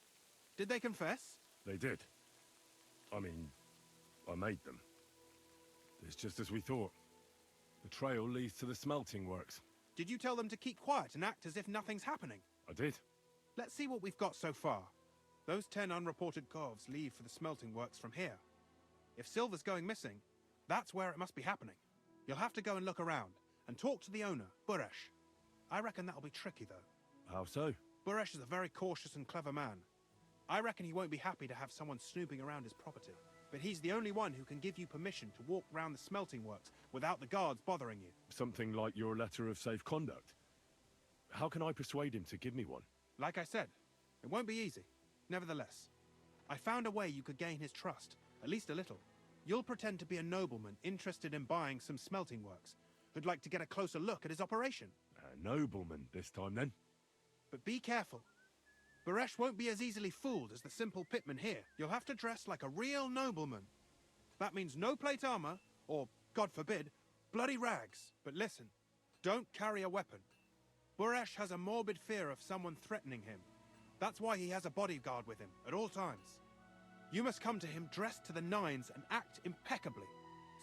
Did they confess? They did. I mean, I made them. It's just as we thought. The trail leads to the smelting works. Did you tell them to keep quiet and act as if nothing's happening? I did. Let's see what we've got so far. Those 10 unreported corves leave for the smelting works from here. If silver's going missing, that's where it must be happening. You'll have to go and look around, and talk to the owner, Buresh. I reckon that'll be tricky, though. How so? Buresh is a very cautious and clever man. I reckon he won't be happy to have someone snooping around his property. But he's the only one who can give you permission to walk round the smelting works without the guards bothering you. Something like your letter of safe conduct. How can I persuade him to give me one? Like I said, it won't be easy. Nevertheless, I found a way you could gain his trust, at least a little. You'll pretend to be a nobleman interested in buying some smelting works, who'd like to get a closer look at his operation. A nobleman this time, then? But be careful. Buresh won't be as easily fooled as the simple pitman here. You'll have to dress like a real nobleman. That means no plate armor, or, God forbid, bloody rags. But listen, don't carry a weapon. Buresh has a morbid fear of someone threatening him. That's why he has a bodyguard with him at all times. You must come to him dressed to the nines and act impeccably,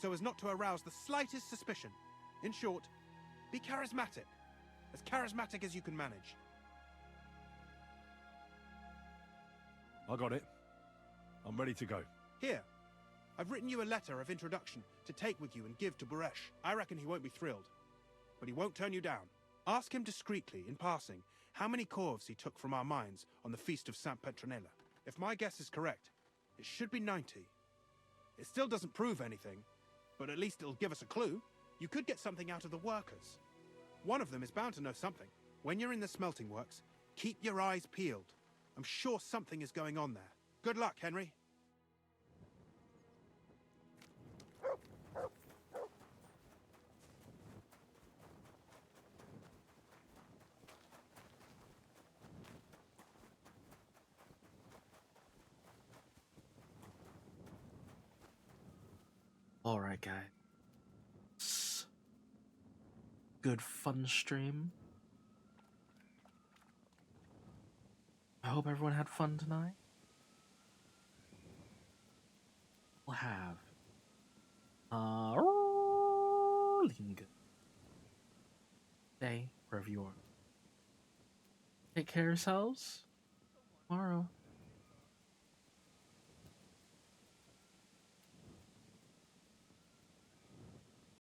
so as not to arouse the slightest suspicion. In short, be charismatic. As charismatic as you can manage. I got it. I'm ready to go. Here, I've written you a letter of introduction to take with you and give to Buresh. I reckon he won't be thrilled, but he won't turn you down. Ask him discreetly, in passing, how many corves he took from our mines on the Feast of St. Petronilla. If my guess is correct, it should be 90. It still doesn't prove anything, but at least it'll give us a clue. You could get something out of the workers. One of them is bound to know something. When you're in the smelting works, keep your eyes peeled. I'm sure something is going on there. Good luck, Henry. All right, guys. Good fun stream. I hope everyone had fun tonight. We'll have really good day wherever you are. Take care of yourselves. Tomorrow.